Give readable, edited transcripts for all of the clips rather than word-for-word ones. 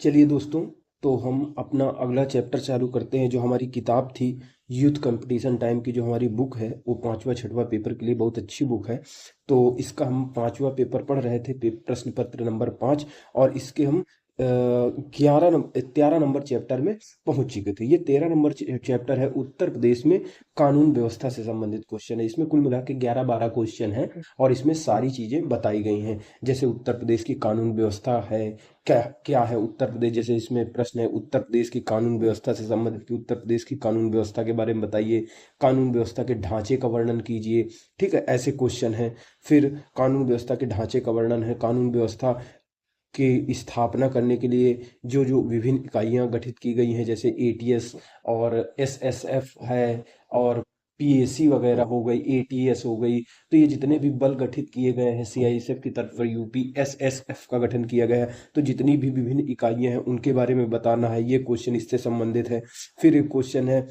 चलिए दोस्तों, तो हम अपना अगला चैप्टर चालू करते हैं। जो हमारी किताब थी यूथ कंपटीशन टाइम की, जो हमारी बुक है वो पांचवा छठवां पेपर के लिए बहुत अच्छी बुक है। तो इसका हम पांचवा पेपर पढ़ रहे थे, प्रश्न पत्र नंबर 5। और इसके हम 13 नंबर चैप्टर में पहुंच चुके थे। ये 13 नंबर चैप्टर है, उत्तर प्रदेश में कानून व्यवस्था से संबंधित क्वेश्चन है। इसमें कुल मिला के 11-12 क्वेश्चन है और इसमें सारी चीजें बताई गई हैं। जैसे उत्तर प्रदेश की कानून व्यवस्था है, क्या क्या है उत्तर प्रदेश। जैसे इसमें प्रश्न है उत्तर प्रदेश की कानून व्यवस्था से संबंधित कि उत्तर प्रदेश की कानून व्यवस्था के बारे में बताइए, कानून व्यवस्था के ढांचे का वर्णन कीजिए। ठीक है, ऐसे क्वेश्चन हैं। फिर कानून व्यवस्था के ढांचे का वर्णन है, कानून व्यवस्था की स्थापना करने के लिए जो जो विभिन्न इकाइयां गठित की गई हैं, जैसे एटीएस और एसएसएफ है, और पीएसी वगैरह हो गई, एटीएस हो गई। तो ये जितने भी बल गठित किए गए हैं सीआईएसएफ की तरफ से, यूपी एसएसएफ का गठन किया गया है, तो जितनी भी विभिन्न इकाइयां हैं उनके बारे में बताना है। ये क्वेश्चन इससे संबंधित है। फिर एक क्वेश्चन है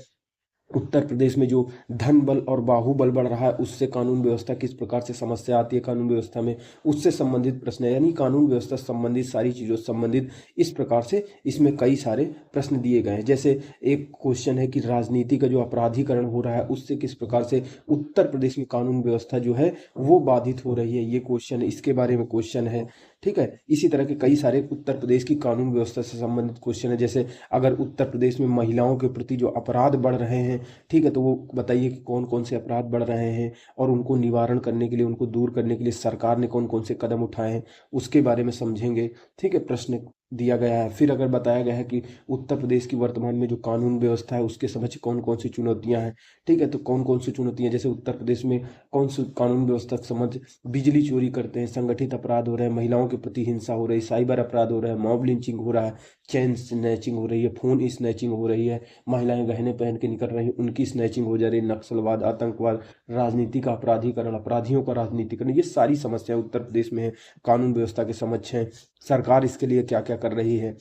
उत्तर प्रदेश में जो धन बल और बाहुबल बढ़ रहा है, उससे कानून व्यवस्था किस प्रकार से समस्या आती है कानून व्यवस्था में, उससे संबंधित प्रश्न है। यानी कानून व्यवस्था से संबंधित सारी चीज़ों से संबंधित इस प्रकार से इसमें कई सारे प्रश्न दिए गए हैं। जैसे एक क्वेश्चन है कि राजनीति का जो अपराधीकरण हो रहा है, उससे किस प्रकार से उत्तर प्रदेश में कानून व्यवस्था जो है वो बाधित हो रही है। ये क्वेश्चन, इसके बारे में क्वेश्चन है। ठीक है, इसी तरह के कई सारे उत्तर प्रदेश की कानून व्यवस्था से संबंधित क्वेश्चन है। जैसे अगर उत्तर प्रदेश में महिलाओं के प्रति जो अपराध बढ़ रहे हैं, ठीक है, तो वो बताइए कि कौन कौन से अपराध बढ़ रहे हैं और उनको निवारण करने के लिए, उनको दूर करने के लिए सरकार ने कौन कौन से कदम उठाए हैं, उसके बारे में समझेंगे। ठीक है, प्रश्न दिया गया है। फिर अगर बताया गया है कि उत्तर प्रदेश की वर्तमान में जो कानून व्यवस्था है उसके समक्ष कौन कौन सी चुनौतियां हैं। ठीक है, तो कौन कौन सी चुनौतियां, जैसे उत्तर प्रदेश में कौन सी कानून व्यवस्था के समझ बिजली चोरी करते हैं, संगठित अपराध हो रहे हैं, महिलाओं के प्रति हिंसा हो रही है, साइबर अपराध हो रहा है, मॉब लिंचिंग हो रहा है, चेन स्नैचिंग हो रही है, फोन स्नैचिंग हो रही है, महिलाएं गहने पहन के निकल रही हैं उनकी स्नैचिंग हो जा रही है, नक्सलवाद, आतंकवाद, राजनीति का अपराधीकरण, अपराधियों का राजनीतिकरण, ये सारी समस्याएं उत्तर प्रदेश में है, कानून व्यवस्था के समक्ष है। सरकार इसके लिए क्या क्या कर रही है।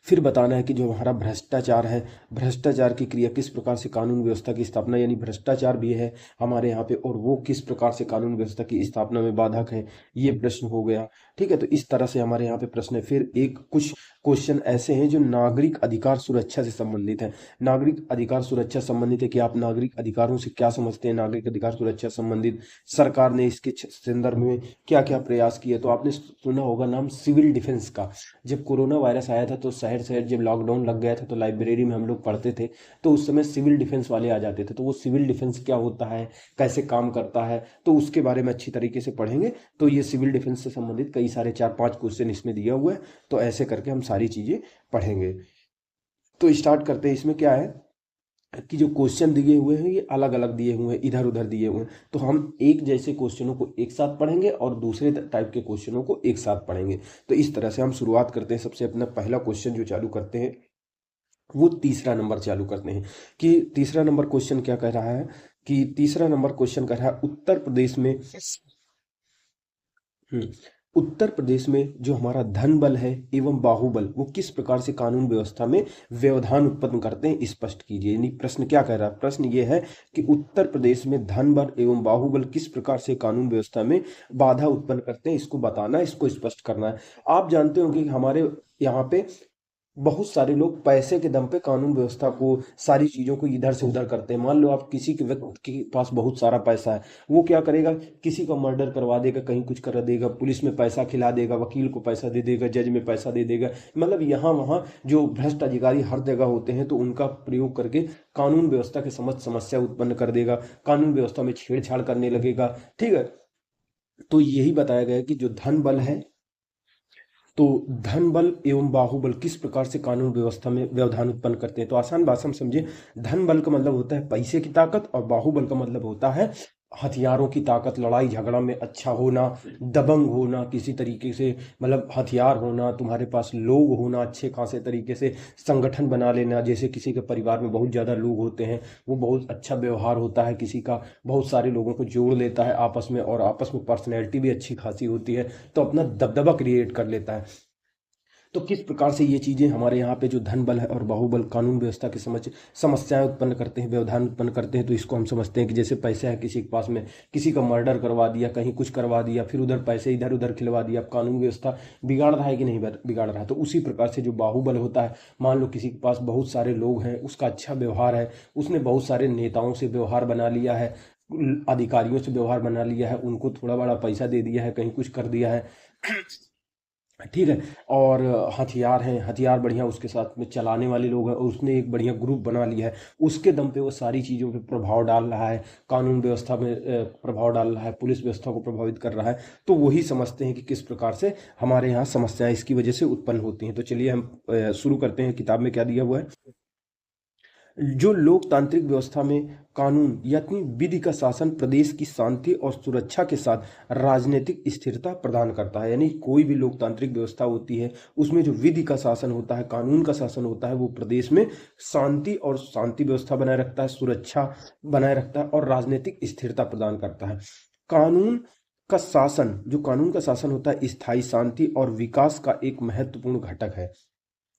फिर बताना है कि जो हमारा भ्रष्टाचार है, भ्रष्टाचार की क्रिया किस प्रकार से कानून व्यवस्था की स्थापना, यानी भ्रष्टाचार भी है हमारे यहाँ पे और वो किस प्रकार से कानून व्यवस्था की स्थापना में बाधक है, ये प्रश्न हो गया। ठीक है, तो इस तरह से हमारे यहाँ पे प्रश्न है। फिर एक कुछ क्वेश्चन ऐसे हैं जो नागरिक अधिकार सुरक्षा से संबंधित है। नागरिक अधिकार सुरक्षा संबंधित है कि आप नागरिक अधिकारों से क्या समझते हैं, नागरिक अधिकार सुरक्षा संबंधित सरकार ने इसके संदर्भ में क्या क्या प्रयास किए। तो आपने सुना होगा नाम सिविल डिफेंस का। जब कोरोना वायरस आया था तो शहर शहर जब लॉकडाउन लग गया था तो लाइब्रेरी में हम लोग पढ़ते थे, तो उस समय सिविल डिफेंस वाले आ जाते थे। तो वो सिविल डिफेंस क्या होता है, कैसे काम करता है, तो उसके बारे में अच्छी तरीके से पढ़ेंगे। तो ये सिविल डिफेंस से संबंधित कई सारे 4-5 क्वेश्चन इसमें दिया हुआ है, तो ऐसे करके हम सारी चीज़ें पढ़ेंगे। तो स्टार्ट करते हैं। इसमें क्या है कि जो क्वेश्चन दिए हुए हैं ये अलग अलग दिए हुए हैं, इधर उधर दिए हुए हैं, तो हम एक जैसे क्वेश्चनों को एक साथ पढ़ेंगे और दूसरे टाइप के क्वेश्चनों को एक साथ पढ़ेंगे। तो इस तरह से हम शुरुआत करते हैं। सबसे अपना पहला क्वेश्चन जो चालू करते हैं वो तीसरा नंबर चालू करते हैं। कि तीसरा नंबर क्वेश्चन क्या कह रहा है, कि तीसरा नंबर क्वेश्चन कह रहा है उत्तर प्रदेश में हम्म, उत्तर प्रदेश में जो हमारा धन बल है एवं बाहुबल वो किस प्रकार से कानून व्यवस्था में व्यवधान उत्पन्न करते हैं, स्पष्ट कीजिए। यानी प्रश्न क्या कह रहा है, प्रश्न ये है कि उत्तर प्रदेश में धन बल एवं बाहुबल किस प्रकार से कानून व्यवस्था में बाधा उत्पन्न करते हैं, इसको बताना है, इसको स्पष्ट करना है। आप जानते हो कि हमारे यहाँ पे बहुत सारे लोग पैसे के दम पे कानून व्यवस्था को, सारी चीज़ों को इधर से उधर करते हैं। मान लो आप किसी के व्यक्ति के पास बहुत सारा पैसा है, वो क्या करेगा, किसी का मर्डर करवा देगा, कहीं कुछ कर देगा, पुलिस में पैसा खिला देगा, वकील को पैसा दे देगा, जज में पैसा दे देगा। मतलब यहाँ वहाँ जो भ्रष्ट अधिकारी हर जगह होते हैं तो उनका प्रयोग करके कानून व्यवस्था के समस्या उत्पन्न कर देगा, कानून व्यवस्था में छेड़छाड़ करने लगेगा। ठीक है, तो यही बताया गया है कि जो धन बल है, तो धन बल एवं बाहुबल किस प्रकार से कानून व्यवस्था में व्यवधान उत्पन्न करते हैं। तो आसान भाषा में समझिए, धन बल का मतलब होता है पैसे की ताकत और बाहुबल का मतलब होता है हथियारों की ताकत, लड़ाई झगड़ा में अच्छा होना, दबंग होना किसी तरीके से, मतलब हथियार होना, तुम्हारे पास लोग होना अच्छे खासे तरीके से, संगठन बना लेना। जैसे किसी के परिवार में बहुत ज़्यादा लोग होते हैं, वो बहुत अच्छा व्यवहार होता है किसी का, बहुत सारे लोगों को जोड़ लेता है आपस में और आपस में पर्सनैलिटी भी अच्छी खासी होती है, तो अपना दबदबा क्रिएट कर लेता है। तो किस प्रकार से ये चीज़ें हमारे यहाँ पे जो धन बल है और बाहुबल कानून व्यवस्था की समस्याएं उत्पन्न करते हैं, व्यवधान उत्पन्न करते हैं। तो इसको हम समझते हैं कि जैसे पैसे है किसी के पास में, किसी का मर्डर करवा दिया, कहीं कुछ करवा दिया, फिर उधर पैसे इधर उधर खिलवा दिया, अब कानून व्यवस्था बिगाड़ रहा है कि नहीं बिगाड़ रहा है। तो उसी प्रकार से जो बाहुबल होता है, मान लो किसी के पास बहुत सारे लोग हैं, उसका अच्छा व्यवहार है, उसने बहुत सारे नेताओं से व्यवहार बना लिया है, अधिकारियों से व्यवहार बना लिया है, उनको थोड़ा बड़ा पैसा दे दिया है, कहीं कुछ कर दिया है, ठीक है। और हथियार हैं, हथियार बढ़िया उसके साथ में चलाने वाले लोग हैं, और उसने एक बढ़िया ग्रुप बना लिया है, उसके दम पे वो सारी चीज़ों पे प्रभाव डाल रहा है, कानून व्यवस्था में प्रभाव डाल रहा है, पुलिस व्यवस्था को प्रभावित कर रहा है। तो वही समझते हैं कि किस प्रकार से हमारे यहाँ समस्याएं इसकी वजह से उत्पन्न होती हैं। तो चलिए हम शुरू करते हैं। किताब में क्या दिया हुआ है। जो लोकतांत्रिक व्यवस्था में कानून यानी विधि का शासन प्रदेश की शांति और सुरक्षा के साथ राजनीतिक स्थिरता प्रदान करता है। यानी कोई भी लोकतांत्रिक व्यवस्था होती है, उसमें जो विधि का शासन होता है, कानून का शासन होता है, वो प्रदेश में शांति व्यवस्था बनाए रखता है, सुरक्षा बनाए रखता है और राजनीतिक स्थिरता प्रदान करता है। कानून का शासन, जो कानून का शासन होता है, स्थायी शांति और विकास का एक महत्वपूर्ण घटक है।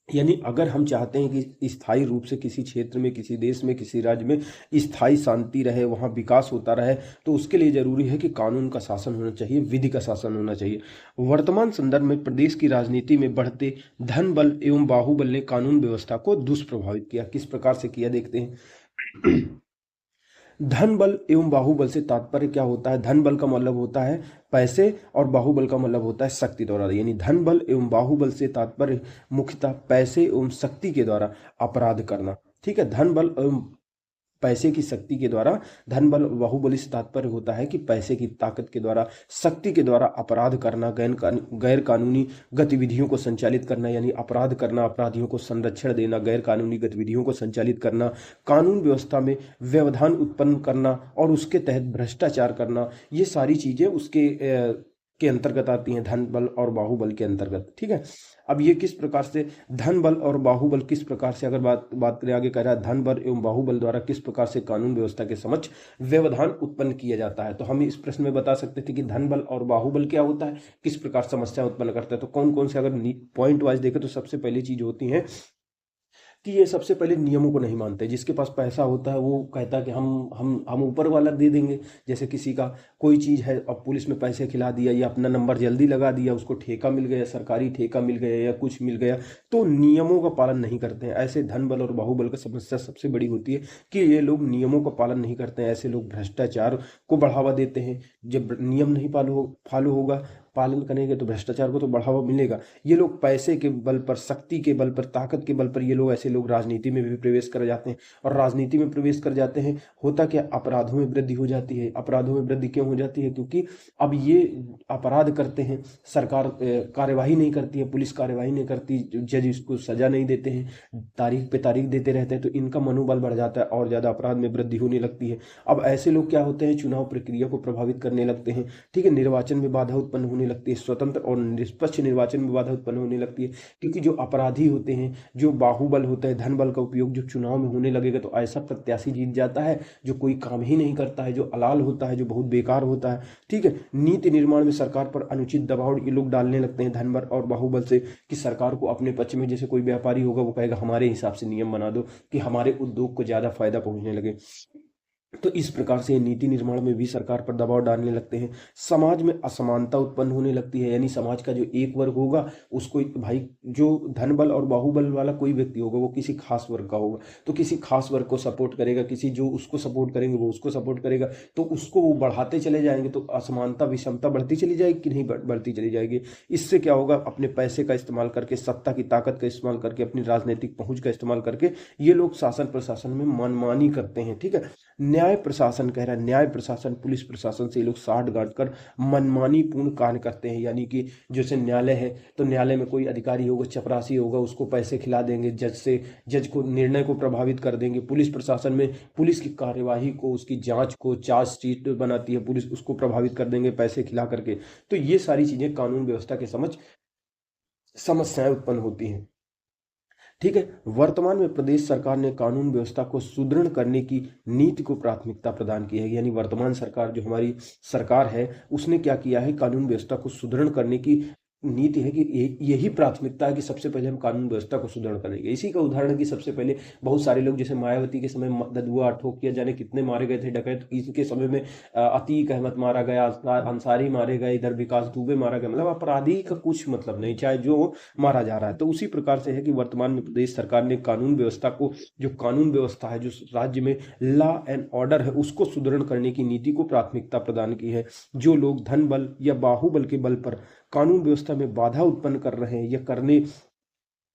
यानी अगर हम चाहते हैं कि स्थायी रूप से किसी क्षेत्र में, किसी देश में, किसी राज्य में स्थायी शांति रहे, वहाँ विकास होता रहे, तो उसके लिए जरूरी है कि कानून का शासन होना चाहिए, विधि का शासन होना चाहिए। वर्तमान संदर्भ में प्रदेश की राजनीति में बढ़ते धन बल एवं बाहुबल ने कानून व्यवस्था को दुष्प्रभावित किया। किस प्रकार से किया, देखते हैं। धन बल एवं बाहुबल से तात्पर्य क्या होता है। धन बल का मतलब होता है पैसे और बाहुबल का मतलब होता है शक्ति द्वारा। यानी धन बल एवं बाहुबल से तात्पर्य मुख्यतः पैसे एवं शक्ति के द्वारा अपराध करना। ठीक है, धन बल एवं पैसे की शक्ति के द्वारा, धन बल बाहुबली से तात्पर्य होता है कि पैसे की ताकत के द्वारा, शक्ति के द्वारा अपराध करना, गैर कानूनी गतिविधियों को संचालित करना, यानी अपराध करना, अपराधियों को संरक्षण देना, गैर कानूनी गतिविधियों को संचालित करना, कानून व्यवस्था में व्यवधान उत्पन्न करना और उसके तहत भ्रष्टाचार करना, ये सारी चीजें उसके के अंतर्गत आती हैं, धन बल और बाहुबल के अंतर्गत। ठीक है, अब ये किस प्रकार से धन बल और बाहुबल, किस प्रकार से अगर बात करें, आगे कह रहा है धन बल एवं बाहुबल द्वारा किस प्रकार से कानून व्यवस्था के समक्ष व्यवधान उत्पन्न किया जाता है। तो हम इस प्रश्न में बता सकते थे कि धन बल और बाहुबल क्या होता है, किस प्रकार समस्या उत्पन्न करता है। तो कौन कौन से अगर पॉइंट वाइज देखें तो सबसे पहली चीज होती है कि ये सबसे पहले नियमों को नहीं मानते। जिसके पास पैसा होता है वो कहता है कि हम ऊपर वाला दे देंगे। जैसे किसी का कोई चीज़ है, अब पुलिस में पैसे खिला दिया या अपना नंबर जल्दी लगा दिया, उसको ठेका मिल गया, सरकारी ठेका मिल गया या कुछ मिल गया, तो नियमों का पालन नहीं करते हैं। ऐसे धन बल और बाहुबल का समस्या सबसे बड़ी होती है कि ये लोग नियमों का पालन नहीं करते हैं। ऐसे लोग भ्रष्टाचार को बढ़ावा देते हैं। जब नियम नहीं फॉलो होगा, पालन करेंगे, तो भ्रष्टाचार को तो बढ़ावा मिलेगा। ये लोग पैसे के बल पर, शक्ति के बल पर, ताकत के बल पर, ये लोग ऐसे लोग राजनीति में भी प्रवेश कर जाते हैं। और राजनीति में प्रवेश कर जाते हैं, होता क्या, अपराधों में वृद्धि हो जाती है। अपराधों में वृद्धि क्यों हो जाती है, क्योंकि अब ये अपराध करते हैं, सरकार कार्यवाही नहीं करती है, पुलिस कार्यवाही नहीं करती, जज इसको सजा नहीं देते हैं, तारीख पे तारीख देते रहते हैं, तो इनका मनोबल बढ़ जाता है और ज्यादा अपराध में वृद्धि होने लगती है। अब ऐसे लोग क्या होते हैं, चुनाव प्रक्रिया को प्रभावित करने लगते हैं। ठीक है, निर्वाचन में बाधा उत्पन्न होने लगती है, स्वतंत्र और निष्पक्ष निर्वाचन में बाधा उत्पन्न होने लगती है। क्योंकि जो अपराधी होते हैं, जो बाहुबल होता है, धन बल का उपयोग जो चुनाव में होने लगेगा, तो ऐसा प्रत्याशी जीत जाता है जो कोई काम ही नहीं करता है, जो अलाल होता है, जो बहुत बेकार होता है। ठीक है, नीति निर्माण में सरकार पर अनुचित दबाव ये लोग डालने लगते हैं धन बल और बाहुबल से, कि सरकार को अपने पक्ष में, जैसे कोई व्यापारी होगा वो कहेगा हमारे हिसाब से नियम बना दो कि हमारे उद्योग को ज्यादा फायदा पहुंचने लगे। तो इस प्रकार से नीति निर्माण में भी सरकार पर दबाव डालने लगते हैं। समाज में असमानता उत्पन्न होने लगती है। यानी समाज का जो एक वर्ग होगा, उसको भाई जो धन बल और बाहुबल वाला कोई व्यक्ति होगा वो किसी खास वर्ग का होगा, तो किसी खास वर्ग को सपोर्ट करेगा, किसी जो उसको सपोर्ट करेंगे वो उसको सपोर्ट करेगा, तो उसको वो बढ़ाते चले जाएंगे। तो असमानता, विषमता बढ़ती चली जाएगी कि नहीं बढ़ती चली जाएगी। इससे क्या होगा, अपने पैसे का इस्तेमाल करके, सत्ता की ताकत का इस्तेमाल करके, अपनी राजनीतिक पहुंच का इस्तेमाल करके ये लोग शासन प्रशासन में मनमानी करते हैं। ठीक है, न्याय प्रशासन कह रहा है, न्याय प्रशासन, पुलिस प्रशासन से ये लोग साठ गांठ कर मनमानी पूर्ण कार्य करते हैं। यानी कि जैसे न्यायालय है, तो न्यायालय में कोई अधिकारी होगा, चपरासी होगा, उसको पैसे खिला देंगे, जज को निर्णय को प्रभावित कर देंगे। पुलिस प्रशासन में पुलिस की कार्यवाही को, उसकी जांच को, चार्जशीट बनाती है पुलिस, उसको प्रभावित कर देंगे पैसे खिला करके। तो ये सारी चीजें कानून व्यवस्था के समझ समस्याएं उत्पन्न होती हैं। ठीक है, वर्तमान में प्रदेश सरकार ने कानून व्यवस्था को सुदृढ़ करने की नीति को प्राथमिकता प्रदान की है। यानी वर्तमान सरकार, जो हमारी सरकार है, उसने क्या किया है, कानून व्यवस्था को सुदृढ़ करने की नीति है कि यही प्राथमिकता है कि सबसे पहले हम कानून व्यवस्था को सुदृढ़ करेंगे। इसी का उदाहरण है कि सबसे पहले बहुत सारे लोग, जैसे मायावती के समय ददुआ ठोकिया जाने कितने मारे गए थे डकैत, इनके समय में अतीक अहमद मारा गया, अंसारी मारे गए, इधर विकास दुबे मारा गया। मतलब अपराधी का कुछ मतलब नहीं, चाहे जो मारा जा रहा है। तो उसी प्रकार से है कि वर्तमान में प्रदेश सरकार ने कानून व्यवस्था को, जो कानून व्यवस्था है, जो राज्य में लॉ एंड ऑर्डर है, उसको सुदृढ़ करने की नीति को प्राथमिकता प्रदान की है। जो लोग धन बल या बाहुबल के बल पर कानून व्यवस्था में बाधा उत्पन्न कर रहे हैं या करने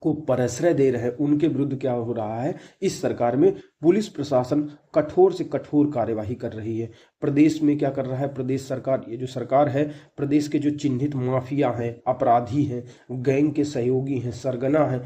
को प्रश्रय दे रहे हैं, उनके विरुद्ध क्या हो रहा है, इस सरकार में पुलिस प्रशासन कठोर से कठोर कार्यवाही कर रही है। प्रदेश में क्या कर रहा है प्रदेश सरकार, ये जो सरकार है, प्रदेश के जो चिन्हित माफिया हैं, अपराधी हैं, गैंग के सहयोगी हैं, सरगना हैं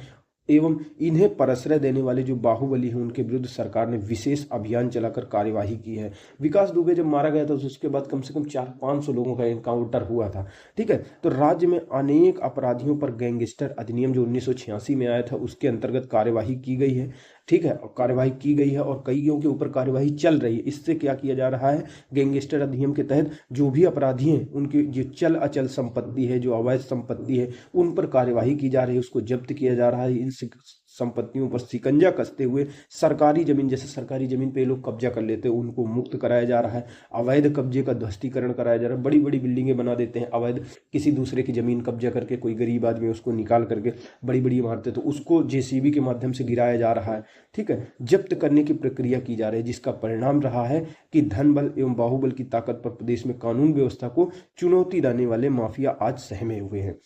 एवं इन्हें प्रश्रय देने वाले जो बाहुबली हैं, उनके विरुद्ध सरकार ने विशेष अभियान चलाकर कार्यवाही की है। विकास दुबे जब मारा गया था तो उसके बाद कम से कम 400-500 लोगों का एनकाउंटर हुआ था। ठीक है, तो राज्य में अनेक अपराधियों पर गैंगस्टर अधिनियम जो 1986 में आया था, उसके अंतर्गत कार्यवाही की गई है। ठीक है, और कार्यवाही की गई है और कईयों के ऊपर कार्यवाही चल रही है। इससे क्या किया जा रहा है, गैंगस्टर अधिनियम के तहत जो भी अपराधी हैं, उनकी जो चल अचल संपत्ति है, जो अवैध संपत्ति है, उन पर कार्यवाही की जा रही है, उसको जब्त किया जा रहा है। इन संपत्तियों पर शिकंजा कसते हुए सरकारी जमीन, जैसे सरकारी जमीन पे लोग कब्जा कर लेते हैं, उनको मुक्त कराया जा रहा है। अवैध कब्जे का ध्वस्तीकरण कराया जा रहा है। बड़ी बड़ी बिल्डिंगें बना देते हैं अवैध, किसी दूसरे की जमीन कब्जा करके, कोई गरीब आदमी उसको निकाल करके बड़ी बड़ी इमारतें, तो उसको जेसीबी के माध्यम से गिराया जा रहा है। ठीक है, जब्त करने की प्रक्रिया की जा रही है, जिसका परिणाम रहा है कि धन बल एवं बाहुबल की ताकत पर प्रदेश में कानून व्यवस्था को चुनौती देने वाले माफिया आज सहमे हुए हैं।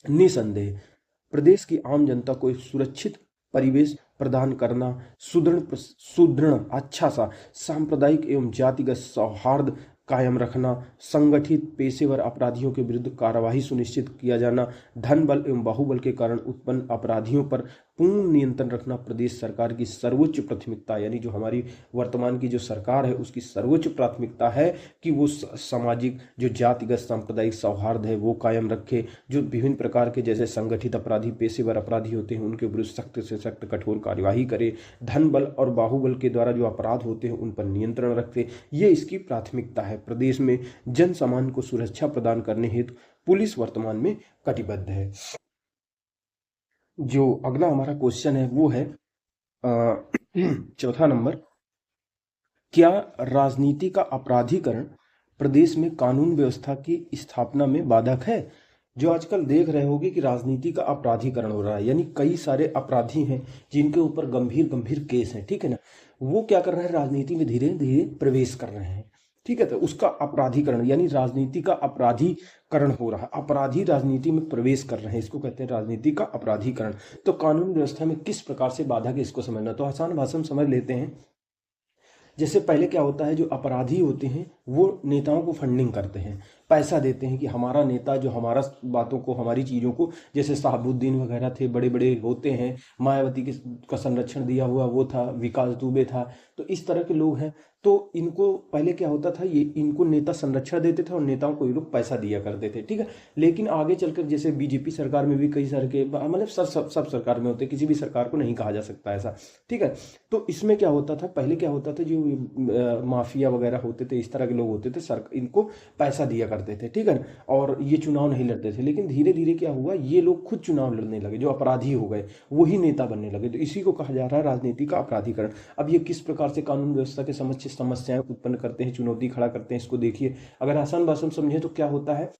निसंदेह प्रदेश की आम जनता को एक सुरक्षित परिवेश प्रदान करना, सुदृढ़ अच्छा सा सांप्रदायिक एवं जातिगत सौहार्द कायम रखना, संगठित पेशेवर अपराधियों के विरुद्ध कार्यवाही सुनिश्चित किया जाना, धन बल एवं बाहुबल के कारण उत्पन्न अपराधियों पर पूर्ण नियंत्रण रखना प्रदेश सरकार की सर्वोच्च प्राथमिकता, यानी जो हमारी वर्तमान की जो सरकार है उसकी सर्वोच्च प्राथमिकता है कि वो सामाजिक जो जातिगत सांप्रदायिक सौहार्द है वो कायम रखे। जो विभिन्न प्रकार के जैसे संगठित अपराधी, पेशेवर अपराधी होते हैं, उनके विरुद्ध सख्त से सख्त कठोर कार्यवाही करे। धन बल और बाहुबल के द्वारा जो अपराध होते हैं उन पर नियंत्रण रखे। ये इसकी प्राथमिकता है। प्रदेश में जन सामान्य को सुरक्षा प्रदान करने हेतु पुलिस वर्तमान में कटिबद्ध है। जो अगला हमारा क्वेश्चन है वो है चौथा नंबर, क्या राजनीति का अपराधीकरण प्रदेश में कानून व्यवस्था की स्थापना में बाधक है? जो आजकल देख रहे होगे कि राजनीति का अपराधीकरण हो रहा है, यानी कई सारे अपराधी हैं जिनके ऊपर गंभीर गंभीर केस हैं, ठीक है ना, वो क्या कर रहे हैं, राजनीति में धीरे धीरे प्रवेश कर रहे हैं। ठीक है, तो उसका अपराधीकरण यानी राजनीति का अपराधीकरण हो रहा है, अपराधी राजनीति में प्रवेश कर रहे हैं, इसको कहते हैं राजनीति का अपराधीकरण। तो कानून व्यवस्था में किस प्रकार से बाधा है, इसको समझना। तो आसान भाषा में समझ लेते हैं। जैसे पहले क्या होता है, जो अपराधी होते हैं वो नेताओं को फंडिंग करते हैं, पैसा देते हैं कि हमारा नेता जो हमारा बातों को, हमारी चीज़ों को, जैसे साहबुद्दीन वगैरह थे, बड़े बड़े होते हैं, मायावती का संरक्षण दिया हुआ वो था, विकास दुबे था, तो इस तरह के लोग हैं। तो इनको पहले क्या होता था, ये इनको नेता संरक्षण देते थे और नेताओं को ये लोग पैसा दिया करते थे। ठीक है, लेकिन आगे चलकर जैसे बीजेपी सरकार में भी कई सारे के, मतलब सब सरकार में होते, किसी भी सरकार को नहीं कहा जा सकता ऐसा। ठीक है, तो इसमें क्या होता था, पहले क्या होता था, जो माफिया वगैरह होते थे, इस तरह के लोग होते थे, इनको पैसा दिया करते थे। ठीक है, और ये चुनाव नहीं लड़ते थे। लेकिन धीरे धीरे क्या हुआ, ये लोग खुद चुनाव लड़ने लगे, जो अपराधी हो गए वही नेता बनने लगे। तो इसी को कहा जा रहा है राजनीति का अपराधीकरण। अब ये किस प्रकार से कानून व्यवस्था के समस्याएं उत्पन्न करते हैं, चुनौती खड़ा करते हैं, इसको देखिए। अगर आसान भाषा में समझे तो क्या होता है,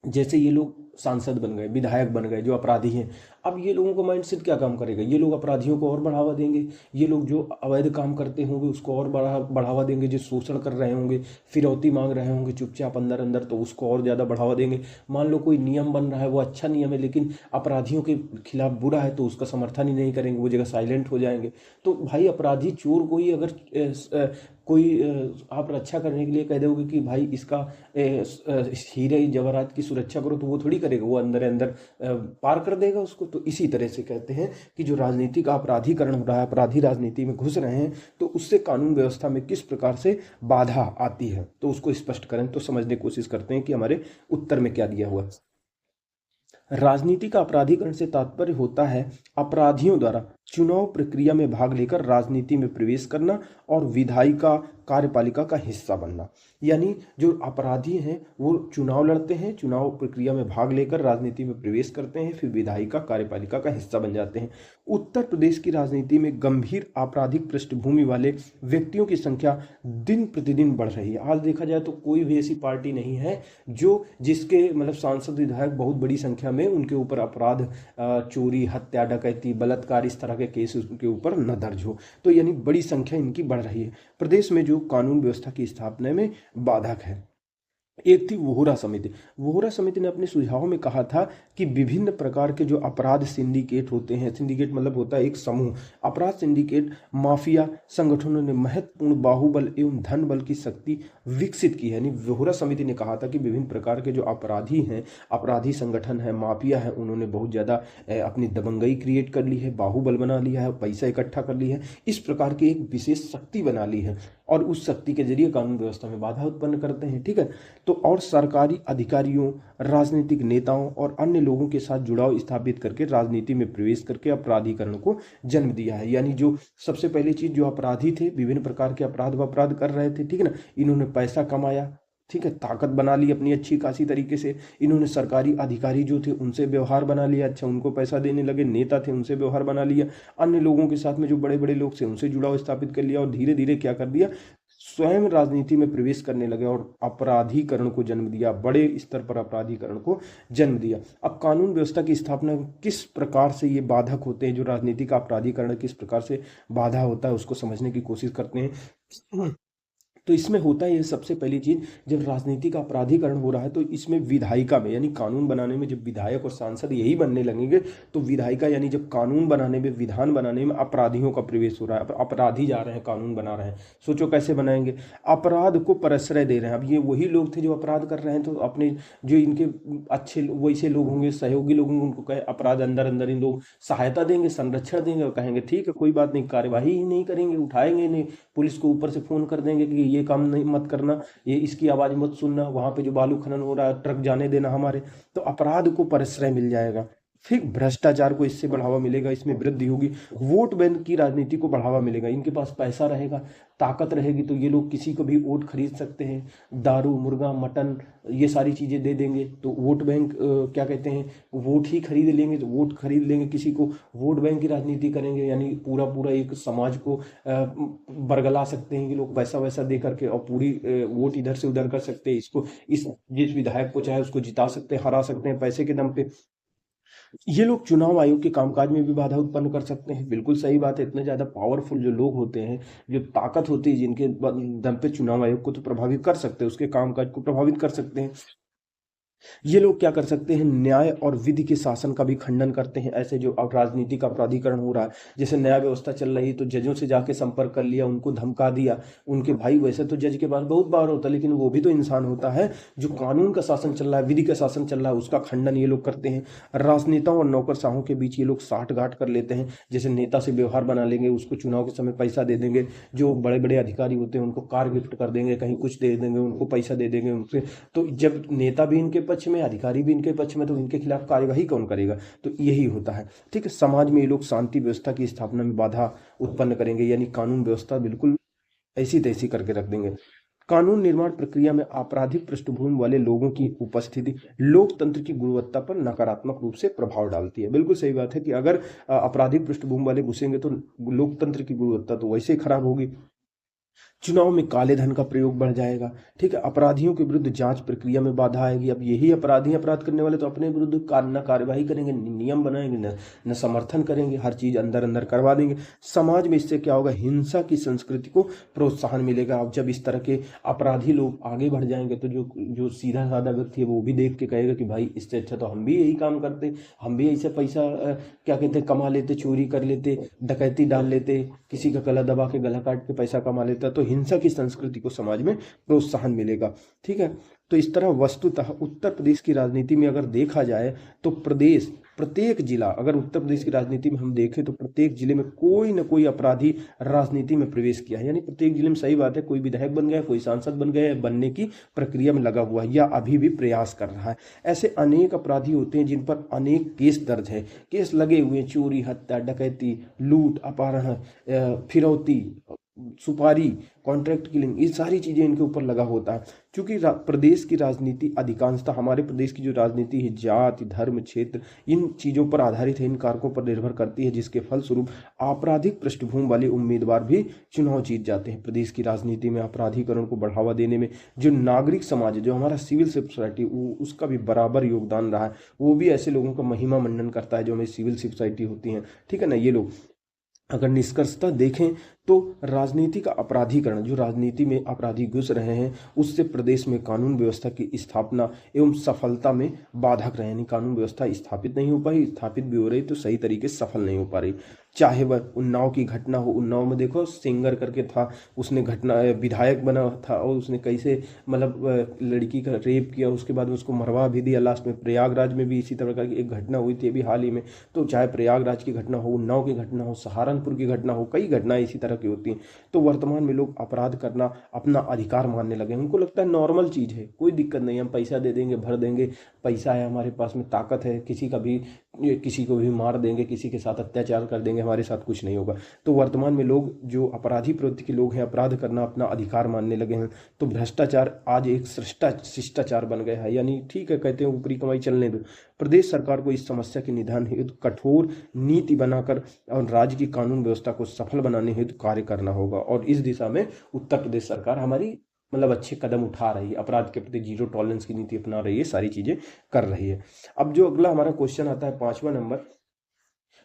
जैसे ये लोग सांसद बन गए, विधायक बन गए, जो अपराधी हैं, अब ये लोगों का माइंडसेट क्या काम करेगा, ये लोग अपराधियों को और बढ़ावा देंगे, ये लोग जो अवैध काम करते होंगे उसको और बढ़ावा देंगे, जो शोषण कर रहे होंगे, फिरौती मांग रहे होंगे चुपचाप अंदर अंदर, तो उसको और ज़्यादा बढ़ावा देंगे। मान लो कोई नियम बन रहा है, वो अच्छा नियम है लेकिन अपराधियों के खिलाफ बुरा है, तो उसका समर्थन ही नहीं करेंगे, वो जगह साइलेंट हो जाएंगे। तो भाई अपराधी चोर कोई अगर कोई आप रक्षा करने के लिए कह दोगे कि भाई इसका हीरे जवाहरात की सुरक्षा करो, तो वो थोड़ी करेगा, वो अंदर अंदर पार कर देगा उसको। तो इसी तरह से कहते हैं कि जो राजनीति का अपराधीकरण हो रहा है, अपराधी राजनीति में घुस रहे हैं, तो उससे कानून व्यवस्था में किस प्रकार से बाधा आती है, तो उसको स्पष्ट करें। तो समझने की कोशिश करते हैं कि हमारे उत्तर में क्या दिया हुआ। राजनीति का अपराधीकरण से तात्पर्य होता है अपराधियों द्वारा चुनाव प्रक्रिया में भाग लेकर राजनीति में प्रवेश करना और विधायिका कार्यपालिका का हिस्सा बनना। यानी जो अपराधी हैं वो चुनाव लड़ते हैं, चुनाव प्रक्रिया में भाग लेकर राजनीति में प्रवेश करते हैं, फिर विधायिका कार्यपालिका का हिस्सा बन जाते हैं। उत्तर प्रदेश की राजनीति में गंभीर आपराधिक पृष्ठभूमि वाले व्यक्तियों की संख्या दिन प्रतिदिन बढ़ रही है। आज देखा जाए तो कोई भी ऐसी पार्टी नहीं है जो जिसके मतलब सांसद विधायक बहुत बड़ी संख्या में उनके ऊपर अपराध, चोरी, हत्या, डकैती, बलात्कार, इस तरह के केस उनके ऊपर न दर्ज हो। तो यानी बड़ी संख्या इनकी बढ़ रही है। प्रदेश में जो कानून व्यवस्था की स्थापना में बाधक है। एक थी वोहरा समिति। वोहरा समिति ने अपने सुझाव में कहा था कि विभिन्न प्रकार के जो अपराध सिंडिकेट होते हैं, सिंडिकेट मतलब होता है एक समूह, अपराध सिंडिकेट, माफिया संगठनों ने महत्वपूर्ण बाहुबल एवं धन बल की शक्ति विकसित की है। यानी वोहरा समिति ने कहा था कि विभिन्न प्रकार के जो अपराधी हैं, अपराधी संगठन है, माफिया है, उन्होंने बहुत ज़्यादा अपनी दबंगई क्रिएट कर ली है, बाहुबल बना लिया है, पैसा इकट्ठा कर लिया है, इस प्रकार की एक विशेष शक्ति बना ली है और उस शक्ति के जरिए कानून व्यवस्था में बाधा उत्पन्न करते हैं। ठीक है, तो और सरकारी अधिकारियों, राजनीतिक नेताओं और अन्य लोगों के साथ जुड़ाव स्थापित करके राजनीति में प्रवेश करके अपराधीकरण को जन्म दिया है। यानी जो सबसे पहली चीज, जो अपराधी थे, विभिन्न प्रकार के अपराध कर रहे थे, ठीक है ना, इन्होंने पैसा कमाया, ठीक है, ताकत बना ली अपनी अच्छी खासी तरीके से। इन्होंने सरकारी अधिकारी जो थे उनसे व्यवहार बना लिया, अच्छा उनको पैसा देने लगे, नेता थे उनसे व्यवहार बना लिया, अन्य लोगों के साथ में जो बड़े बड़े लोग थे उनसे जुड़ाव स्थापित कर लिया और धीरे धीरे क्या कर दिया, स्वयं राजनीति में प्रवेश करने लगे और अपराधीकरण को जन्म दिया, बड़े स्तर पर अपराधीकरण को जन्म दिया। अब कानून व्यवस्था की स्थापना किस प्रकार से ये बाधक होते हैं, जो राजनीति का अपराधीकरण किस प्रकार से बाधा होता है, उसको समझने की कोशिश करते हैं। तो इसमें होता है ये, सबसे पहली चीज, जब राजनीति का अपराधीकरण हो रहा है तो इसमें विधायिका में, यानी कानून बनाने में जब विधायक और सांसद यही बनने लगेंगे तो विधायिका यानी जब कानून बनाने में, विधान बनाने में अपराधियों का प्रवेश हो रहा है, अपराधी जा रहे हैं, कानून बना रहे हैं। सोचो कैसे बनाएंगे, अपराध को प्रश्रय दे रहे हैं। अब ये वही लोग थे जो अपराध कर रहे हैं, तो अपने जो इनके अच्छे वैसे लोग होंगे, सहयोगी लोग होंगे, उनको कहे अपराध अंदर अंदर इन लोग सहायता देंगे, संरक्षण देंगे और कहेंगे ठीक है कोई बात नहीं, कार्यवाही ही नहीं करेंगे, उठाएंगे नहीं, पुलिस को ऊपर से फोन कर देंगे कि ये काम नहीं मत करना, ये इसकी आवाज मत सुनना, वहां पे जो बालू खनन हो रहा है ट्रक जाने देना हमारे। तो अपराध को प्रश्रय मिल जाएगा। फिर भ्रष्टाचार को इससे बढ़ावा मिलेगा, इसमें वृद्धि होगी। वोट बैंक की राजनीति को बढ़ावा मिलेगा, इनके पास पैसा रहेगा, ताकत रहेगी, तो ये लोग किसी को भी वोट खरीद सकते हैं, दारू, मुर्गा, मटन, ये सारी चीजें दे देंगे तो वोट बैंक क्या कहते हैं, वोट ही खरीद लेंगे, तो वोट खरीद लेंगे किसी को, वोट बैंक की राजनीति करेंगे, यानी पूरा पूरा एक समाज को बरगला सकते हैं कि लोग पैसा वैसा दे करके और पूरी वोट इधर से उधर कर सकते हैं, इसको जिस विधायक को चाहे उसको जिता सकते हैं, हरा सकते हैं पैसे के दम पे। ये लोग चुनाव आयोग के कामकाज में भी बाधा उत्पन्न कर सकते हैं। बिल्कुल सही बात है, इतने ज्यादा पावरफुल जो लोग होते हैं, जो ताकत होती है जिनके दम पे, चुनाव आयोग को तो प्रभावित कर सकते हैं, उसके कामकाज को प्रभावित कर सकते हैं। ये लोग क्या कर सकते हैं, न्याय और विधि के शासन का भी खंडन करते हैं। ऐसे जो अब राजनीति का अपराधीकरण हो रहा है, जैसे न्याय व्यवस्था चल रही तो जजों से जाके संपर्क कर लिया, उनको धमका दिया उनके भाई। वैसे तो जज के पास बहुत पावर होता है, लेकिन वो भी तो इंसान होता है। जो कानून का शासन चल रहा है, विधि का शासन चल रहा है, उसका खंडन ये लोग करते हैं। राजनेताओं और नौकरशाहों के बीच ये लोग साठगांठ कर लेते हैं, जैसे नेता से व्यवहार बना लेंगे, उसको चुनाव के समय पैसा दे देंगे, जो बड़े बड़े अधिकारी होते हैं उनको कार गिफ्ट कर देंगे, कहीं कुछ दे देंगे, उनको पैसा दे देंगे उनसे। तो जब नेता भी इनके पक्ष में, अधिकारी भी इनके पक्ष में, तो इनके खिलाफ कार्यवाही कौन करेगा। तो यही होता है। ठीक है, समाज में ये लोग शांति व्यवस्था की स्थापना में बाधा उत्पन्न करेंगे, यानी कानून व्यवस्था बिल्कुल ऐसी तैसी करके रख देंगे। कानून निर्माण प्रक्रिया में आपराधिक पृष्ठभूमि वाले लोगों की उपस्थिति लोकतंत्र की गुणवत्ता पर नकारात्मक रूप से प्रभाव डालती है। बिल्कुल सही बात है कि अगर आपराधिक पृष्ठभूमि वाले घुसेंगे तो लोकतंत्र की गुणवत्ता तो वैसे ही खराब होगी। चुनाव में काले धन का प्रयोग बढ़ जाएगा। ठीक है, अपराधियों के विरुद्ध जांच प्रक्रिया में बाधा आएगी। अब यही अपराधी, अपराध करने वाले तो अपने विरुद्ध न कार्यवाही करेंगे, नियम बनाएंगे, न समर्थन करेंगे, हर चीज अंदर अंदर करवा देंगे। समाज में इससे क्या होगा, हिंसा की संस्कृति को प्रोत्साहन मिलेगा। अब जब इस तरह के अपराधी लोग आगे बढ़ जाएंगे तो जो सीधा साधा व्यक्ति है वो भी देख के कहेगा कि भाई इससे अच्छा तो हम भी यही काम करते, हम भी ऐसे पैसा क्या कहते कमा लेते, चोरी कर लेते, डकैती डाल लेते, किसी का गला दबा के गला काट के पैसा कमा लेता। तो अहिंसा की संस्कृति को समाज में प्रोत्साहन मिलेगा। ठीक है, तो इस तरह वस्तुतः उत्तर प्रदेश की राजनीति में अगर देखा जाए तो प्रत्येक जिला, अगर उत्तर प्रदेश की राजनीति में हम देखें तो प्रत्येक जिले में कोई ना कोई अपराधी राजनीति में प्रवेश किया है। यानी प्रत्येक जिले में, सही बात है, कोई विधायक बन गया, कोई सांसद बन गया, बनने की प्रक्रिया में लगा हुआ है या अभी भी प्रयास कर रहा है। ऐसे अनेक अपराधी होते हैं जिन पर अनेक केस दर्ज है, केस लगे हुए, चोरी, हत्या, डकैती, लूट, अपहरण, फिरौती, सुपारी, कॉन्ट्रैक्ट किलिंग, ये सारी चीजें इनके ऊपर लगा होता है। क्योंकि प्रदेश की राजनीति अधिकांशतः, हमारे प्रदेश की जो राजनीति है, जाति, धर्म, क्षेत्र, इन चीजों पर आधारित है, इन कारकों पर निर्भर करती है, जिसके फलस्वरूप आपराधिक पृष्ठभूमि वाले उम्मीदवार भी चुनाव जीत जाते हैं। प्रदेश की राजनीति में अपराधीकरण को बढ़ावा देने में जो नागरिक समाज है, जो हमारा सिविल सोसाइटी, उसका भी बराबर योगदान रहा है। वो भी ऐसे लोगों का महिमा मंडन करता है जो हमें सिविल सोसाइटी होती है। ठीक है ना, ये लोग अगर निष्कर्षतः देखें तो राजनीति का अपराधीकरण, जो राजनीति में अपराधी घुस रहे हैं, उससे प्रदेश में कानून व्यवस्था की स्थापना एवं सफलता में बाधक रहे। यानी कानून व्यवस्था स्थापित नहीं हो पाई, स्थापित भी हो रही तो सही तरीके से सफल नहीं हो पा रही। चाहे वह उन्नाव की घटना हो, उन्नाव में देखो सिंगर करके था, उसने घटना, विधायक बना था और उसने कैसे मतलब लड़की का रेप किया, उसके बाद उसको मरवा भी दिया लास्ट में। प्रयागराज में भी इसी तरह की एक घटना हुई थी अभी हाल ही में। तो चाहे प्रयागराज की घटना हो, उन्नाव की घटना हो, सहारनपुर की घटना हो, कई घटनाएं इसी तरह की होती हैं। तो वर्तमान में लोग अपराध करना अपना अधिकार मानने लगे हैं। उनको लगता है नॉर्मल चीज है, कोई दिक्कत नहीं, हम पैसा दे देंगे, भर देंगे, पैसा है हमारे पास में, ताकत है, किसी को भी मार देंगे, किसी के साथ अत्याचार कर देंगे, हमारे साथ कुछ नहीं होगा। तो वर्तमान में लोग, जो अपराधी प्रवृत्ति के लोग हैं, अपराध करना अपना अधिकार मानने लगे हैं। तो भ्रष्टाचार आज एक शिष्टाचार बन गया है। यानी ठीक है, कहते हैं ऊपरी कमाई चलने दो। प्रदेश सरकार को इस समस्या के निदान हेतु कठोर नीति बनाकर और राज्य की कानून व्यवस्था को सफल बनाने हेतु कार्य करना होगा। और इस दिशा में उत्तर प्रदेश सरकार हमारी मतलब अच्छे कदम उठा रही है, अपराध के प्रति जीरो टॉलरेंस की नीति अपना रही है, सारी चीजें कर रही है। अब जो अगला हमारा क्वेश्चन आता है 5वां नंबर,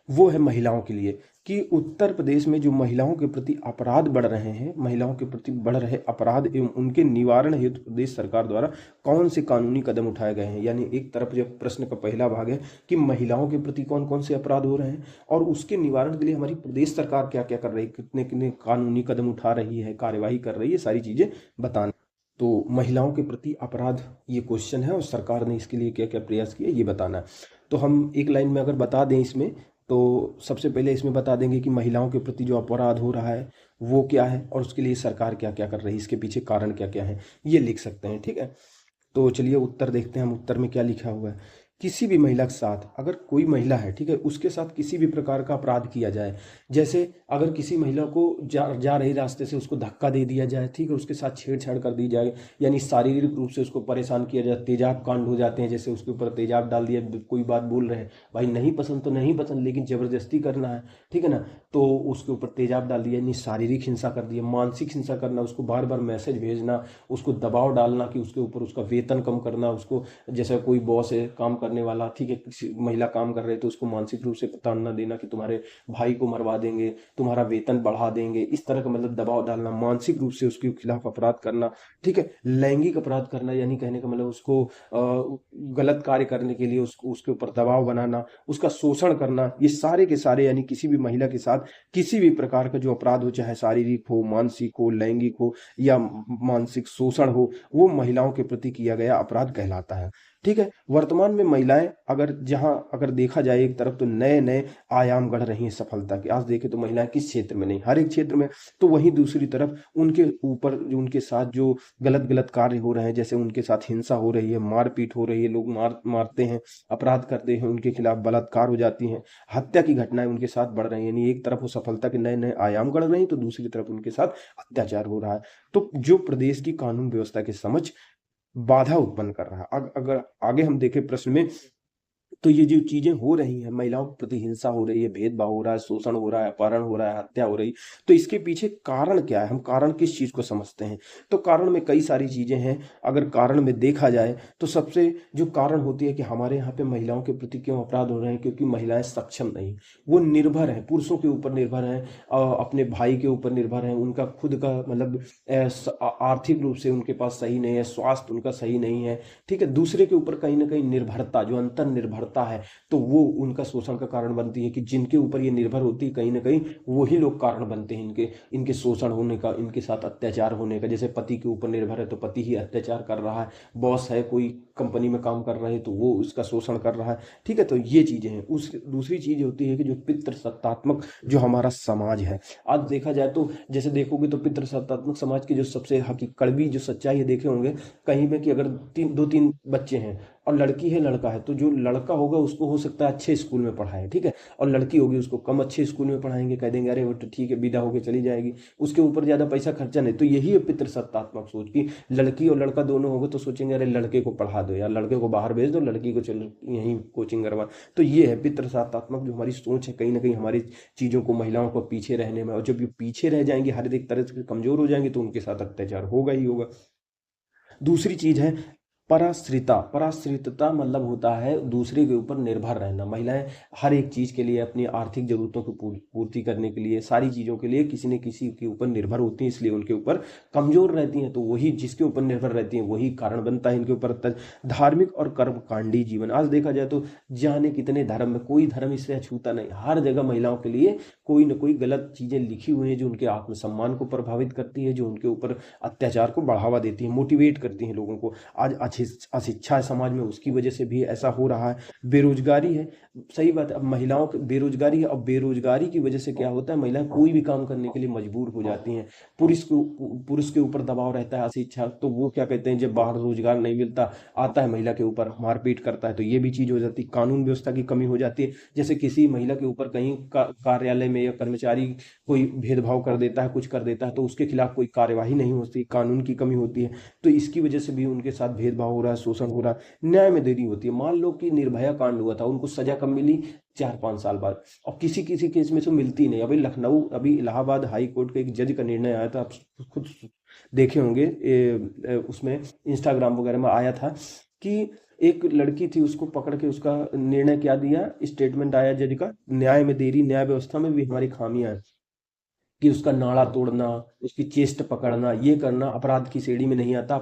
वो है महिलाओं के लिए, कि उत्तर प्रदेश में जो महिलाओं के प्रति अपराध बढ़ रहे हैं, महिलाओं के प्रति बढ़ रहे अपराध एवं उनके निवारण हेतु प्रदेश सरकार द्वारा कौन से कानूनी कदम उठाए गए हैं। यानी एक तरफ जब प्रश्न का पहला भाग है कि महिलाओं के प्रति कौन कौन से अपराध हो रहे हैं और उसके निवारण के लिए हमारी प्रदेश सरकार क्या क्या कर रही है, कितने कितने कानूनी कदम उठा रही है, कार्यवाही कर रही है, सारी चीजें बताना। तो महिलाओं के प्रति अपराध ये क्वेश्चन है और सरकार ने इसके लिए क्या क्या प्रयास किए ये बताना है। तो हम एक लाइन में अगर बता दें इसमें, तो सबसे पहले इसमें बता देंगे कि महिलाओं के प्रति जो अपराध हो रहा है वो क्या है और उसके लिए सरकार क्या क्या कर रही है, इसके पीछे कारण क्या क्या है, ये लिख सकते हैं। ठीक है, तो चलिए उत्तर देखते हैं हम। उत्तर में क्या लिखा हुआ है, किसी भी महिला के साथ, अगर कोई महिला है, ठीक है, उसके साथ किसी भी प्रकार का अपराध किया जाए, जैसे अगर किसी महिला को जा रही रास्ते से उसको धक्का दे दिया जाए, ठीक है, उसके साथ छेड़छाड़ कर दी जाए, यानी शारीरिक रूप से उसको परेशान किया जाए, तेजाब कांड हो जाते हैं, जैसे उसके ऊपर तेजाब डाल दिया, कोई बात बोल रहे हैं, भाई नहीं पसंद तो नहीं पसंद, लेकिन जबरदस्ती करना है, ठीक है ना, तो उसके ऊपर तेजाब डाल दिया, यानी शारीरिक हिंसा कर दिया। मानसिक हिंसा करना, उसको बार बार मैसेज भेजना, उसको दबाव डालना कि उसके ऊपर उसका वेतन कम करना, उसको जैसे कोई बॉस है काम करने वाला, ठीक है, किसी महिला काम कर रहे तो उसको मानसिक रूप से ताना देना कि तुम्हारे भाई को मरवा देंगे, तुम्हारा वेतन बढ़ा देंगे, इस तरह का मतलब दबाव डालना, मानसिक रूप से उसके खिलाफ अपराध करना। ठीक है, लैंगिक अपराध करना, यानी कहने का मतलब उसको गलत कार्य करने के लिए उसके ऊपर दबाव बनाना, उसका शोषण करना, ये सारे के सारे यानी किसी भी महिला के साथ किसी भी प्रकार का जो अपराध हो, चाहे शारीरिक हो, मानसिक हो, लैंगिक हो या मानसिक शोषण हो, वो महिलाओं के प्रति किया गया अपराध कहलाता है। ठीक है, वर्तमान में महिलाएं अगर देखा जाए एक तरफ तो नए नए आयाम गढ़ रही हैं सफलता के। आज देखें तो महिलाएं किस क्षेत्र में नहीं, हर एक क्षेत्र में। तो वहीं दूसरी तरफ उनके ऊपर जो उनके साथ जो गलत कार्य हो रहे हैं, जैसे उनके साथ हिंसा हो रही है, मारपीट हो रही है, लोग मारते हैं, अपराध करते हैं, उनके खिलाफ बलात्कार हो जाती हैं, हत्या की घटनाएं उनके साथ बढ़ रही हैं। यानी एक तरफ वो सफलता के नए नए आयाम गढ़ रही हैं तो दूसरी तरफ उनके साथ अत्याचार हो रहा है। तो जो प्रदेश की कानून व्यवस्था के समझ बाधा उत्पन्न कर रहा है। अगर आगे हम देखें प्रश्न में, तो ये जो चीजें हो रही हैं, महिलाओं के प्रति हिंसा हो रही है, भेदभाव हो रहा है, शोषण हो रहा है, अपहरण हो रहा है, हत्या हो रही है, तो इसके पीछे कारण क्या है, हम कारण किस चीज को समझते हैं। तो कारण में कई सारी चीजें हैं। अगर कारण में देखा जाए तो सबसे जो कारण होती है कि हमारे यहाँ पे महिलाओं के प्रति क्यों अपराध हो रहे हैं, क्योंकि महिलाएं सक्षम नहीं, वो निर्भर है, पुरुषों के ऊपर निर्भर है, अपने भाई के ऊपर निर्भर है, उनका खुद का मतलब आर्थिक रूप से उनके पास सही नहीं है, स्वास्थ्य उनका सही नहीं है। ठीक है, दूसरे के ऊपर कहीं ना कहीं निर्भरता, जो अंतर निर्भरता बढ़ता है तो वो उनका शोषण का कारण बनती है, कि जिनके ऊपर ये निर्भर होती है कहीं ना कहीं वही लोग कारण बनते हैं इनके इनके शोषण होने का, इनके साथ अत्याचार होने का। जैसे पति के ऊपर निर्भर है तो पति ही अत्याचार कर रहा है, बॉस है कोई कंपनी में काम कर रहे हैं तो वो उसका शोषण कर रहा है, ठीक है। तो ये चीजें हैं। उस दूसरी चीज होती है कि जो पितृसत्तात्मक जो हमारा समाज है, आज देखा जाए तो जैसे देखोगे तो पितृसत्तात्मक समाज की जो सबसे हकीकत कड़वी जो सच्चाई है देखे होंगे कहीं में, कि अगर दो तीन बच्चे हैं और लड़की है लड़का है, तो जो लड़का होगा उसको हो सकता है अच्छे स्कूल में पढ़ाए, ठीक है, और लड़की होगी उसको कम अच्छे स्कूल में पढ़ाएंगे, कह देंगे अरे वो तो ठीक है विदा होके चली जाएगी, उसके ऊपर ज्यादा पैसा खर्चा नहीं। तो यही है पितृसत्तात्मक सोच की लड़की और लड़का दोनों होगा तो सोचेंगे अरे लड़के को पढ़ा दो यार, लड़के को बाहर भेज दो, लड़की को चलो यहीं कोचिंग करवा। तो ये है पितृसत्तात्मक जो हमारी सोच है, कहीं ना कहीं हमारी चीजों को, महिलाओं को पीछे रहने में, और जब ये पीछे रह जाएंगे हर एक तरह से कमजोर हो जाएंगे तो उनके साथ अत्याचार होगा ही होगा। दूसरी चीज है पराश्रिता। पराश्रितता मतलब होता है दूसरे के ऊपर निर्भर रहना। महिलाएं हर एक चीज के लिए, अपनी आर्थिक जरूरतों की पूर्ति करने के लिए, सारी चीजों के लिए किसी न किसी के ऊपर निर्भर होती हैं, इसलिए उनके ऊपर कमजोर रहती हैं। तो वही जिसके ऊपर निर्भर रहती हैं वही कारण बनता है इनके ऊपर धार्मिक और कर्मकांडी जीवन। आज देखा जाए तो जाने कितने धर्म में कोई धर्म इससे अछूता नहीं, हर जगह महिलाओं के लिए कोई ना कोई गलत चीजें लिखी हुई हैं जो उनके आत्मसम्मान को प्रभावित करती है, जो उनके ऊपर अत्याचार को बढ़ावा देती है, मोटिवेट करती हैं लोगों को। आज अशिक्षा है समाज में, उसकी वजह से भी ऐसा हो रहा है। बेरोजगारी है, सही बात है, अब महिलाओं की बेरोजगारी है, और बेरोजगारी की वजह से क्या होता है, महिलाएं कोई भी काम करने के लिए मजबूर हो जाती हैं। पुरुष के ऊपर दबाव रहता है, अशिक्षा, तो वो क्या कहते हैं जब बाहर रोजगार नहीं मिलता, आता है महिला के ऊपर मारपीट करता है, तो ये भी चीज हो जाती है। कानून व्यवस्था की कमी हो जाती है, जैसे किसी महिला के ऊपर कहीं कार्यालय में या कर्मचारी कोई भेदभाव कर देता है, कुछ कर देता है, तो उसके खिलाफ कोई कार्यवाही नहीं होती, कानून की कमी होती है, तो इसकी वजह से भी उनके साथ भेदभाव हो रहा है, शोषण हो रहा है, न्याय में देरी होती है। मान लो कि निर्भया कांड हुआ था, उनको सजा कब मिली, 4-5 साल बाद, और किसी किसी केस में तो मिलती नहीं। अभी इलाहाबाद हाई कोर्ट का एक जज का निर्णय आया था, आप खुद देखे होंगे, उसमें इंस्टाग्राम वगैरह में आया था कि एक लड़की थी, उसको पकड़ के उसका निर्णय क्या दिया, स्टेटमेंट आया जज का, न्याय में देरी, न्याय व्यवस्था में भी हमारी खामियां हैं, कि उसका नाड़ा तोड़ना, उसकी चेस्ट पकड़ना, ये करना अपराध की श्रेणी में नहीं आता,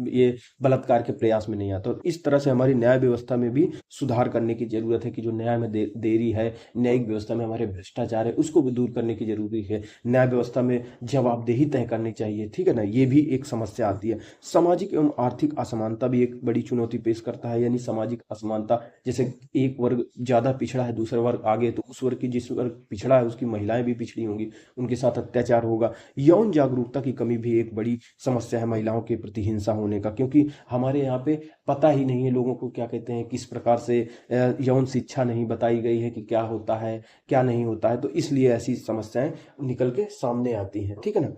ये बलात्कार के प्रयास में नहीं आता। तो इस तरह से हमारी न्याय व्यवस्था में भी सुधार करने की जरूरत है, कि जो न्याय में देरी है, न्यायिक व्यवस्था में हमारे भ्रष्टाचार है, उसको भी दूर करने की जरूरी है। न्याय व्यवस्था में जवाबदेही तय करनी चाहिए, ठीक है ना, ये भी एक समस्या आती है। सामाजिक एवं आर्थिक असमानता भी एक बड़ी चुनौती पेश करता है, यानी सामाजिक असमानता, जैसे एक वर्ग ज्यादा पिछड़ा है, दूसरा वर्ग आगे, तो उस वर्ग की, जिस वर्ग पिछड़ा है उसकी महिलाएं भी पिछड़ी होंगी, उनके साथ अत्याचार होगा। यौन जागरूकता की कमी भी एक बड़ी समस्या है महिलाओं के प्रति हिंसा होने का, क्योंकि हमारे यहाँ पे पता ही नहीं है लोगों को, क्या कहते हैं, किस प्रकार से यौन शिक्षा नहीं बताई गई है कि क्या होता है क्या नहीं होता है, तो इसलिए ऐसी समस्याएं निकल के सामने आती हैं, ठीक है ना।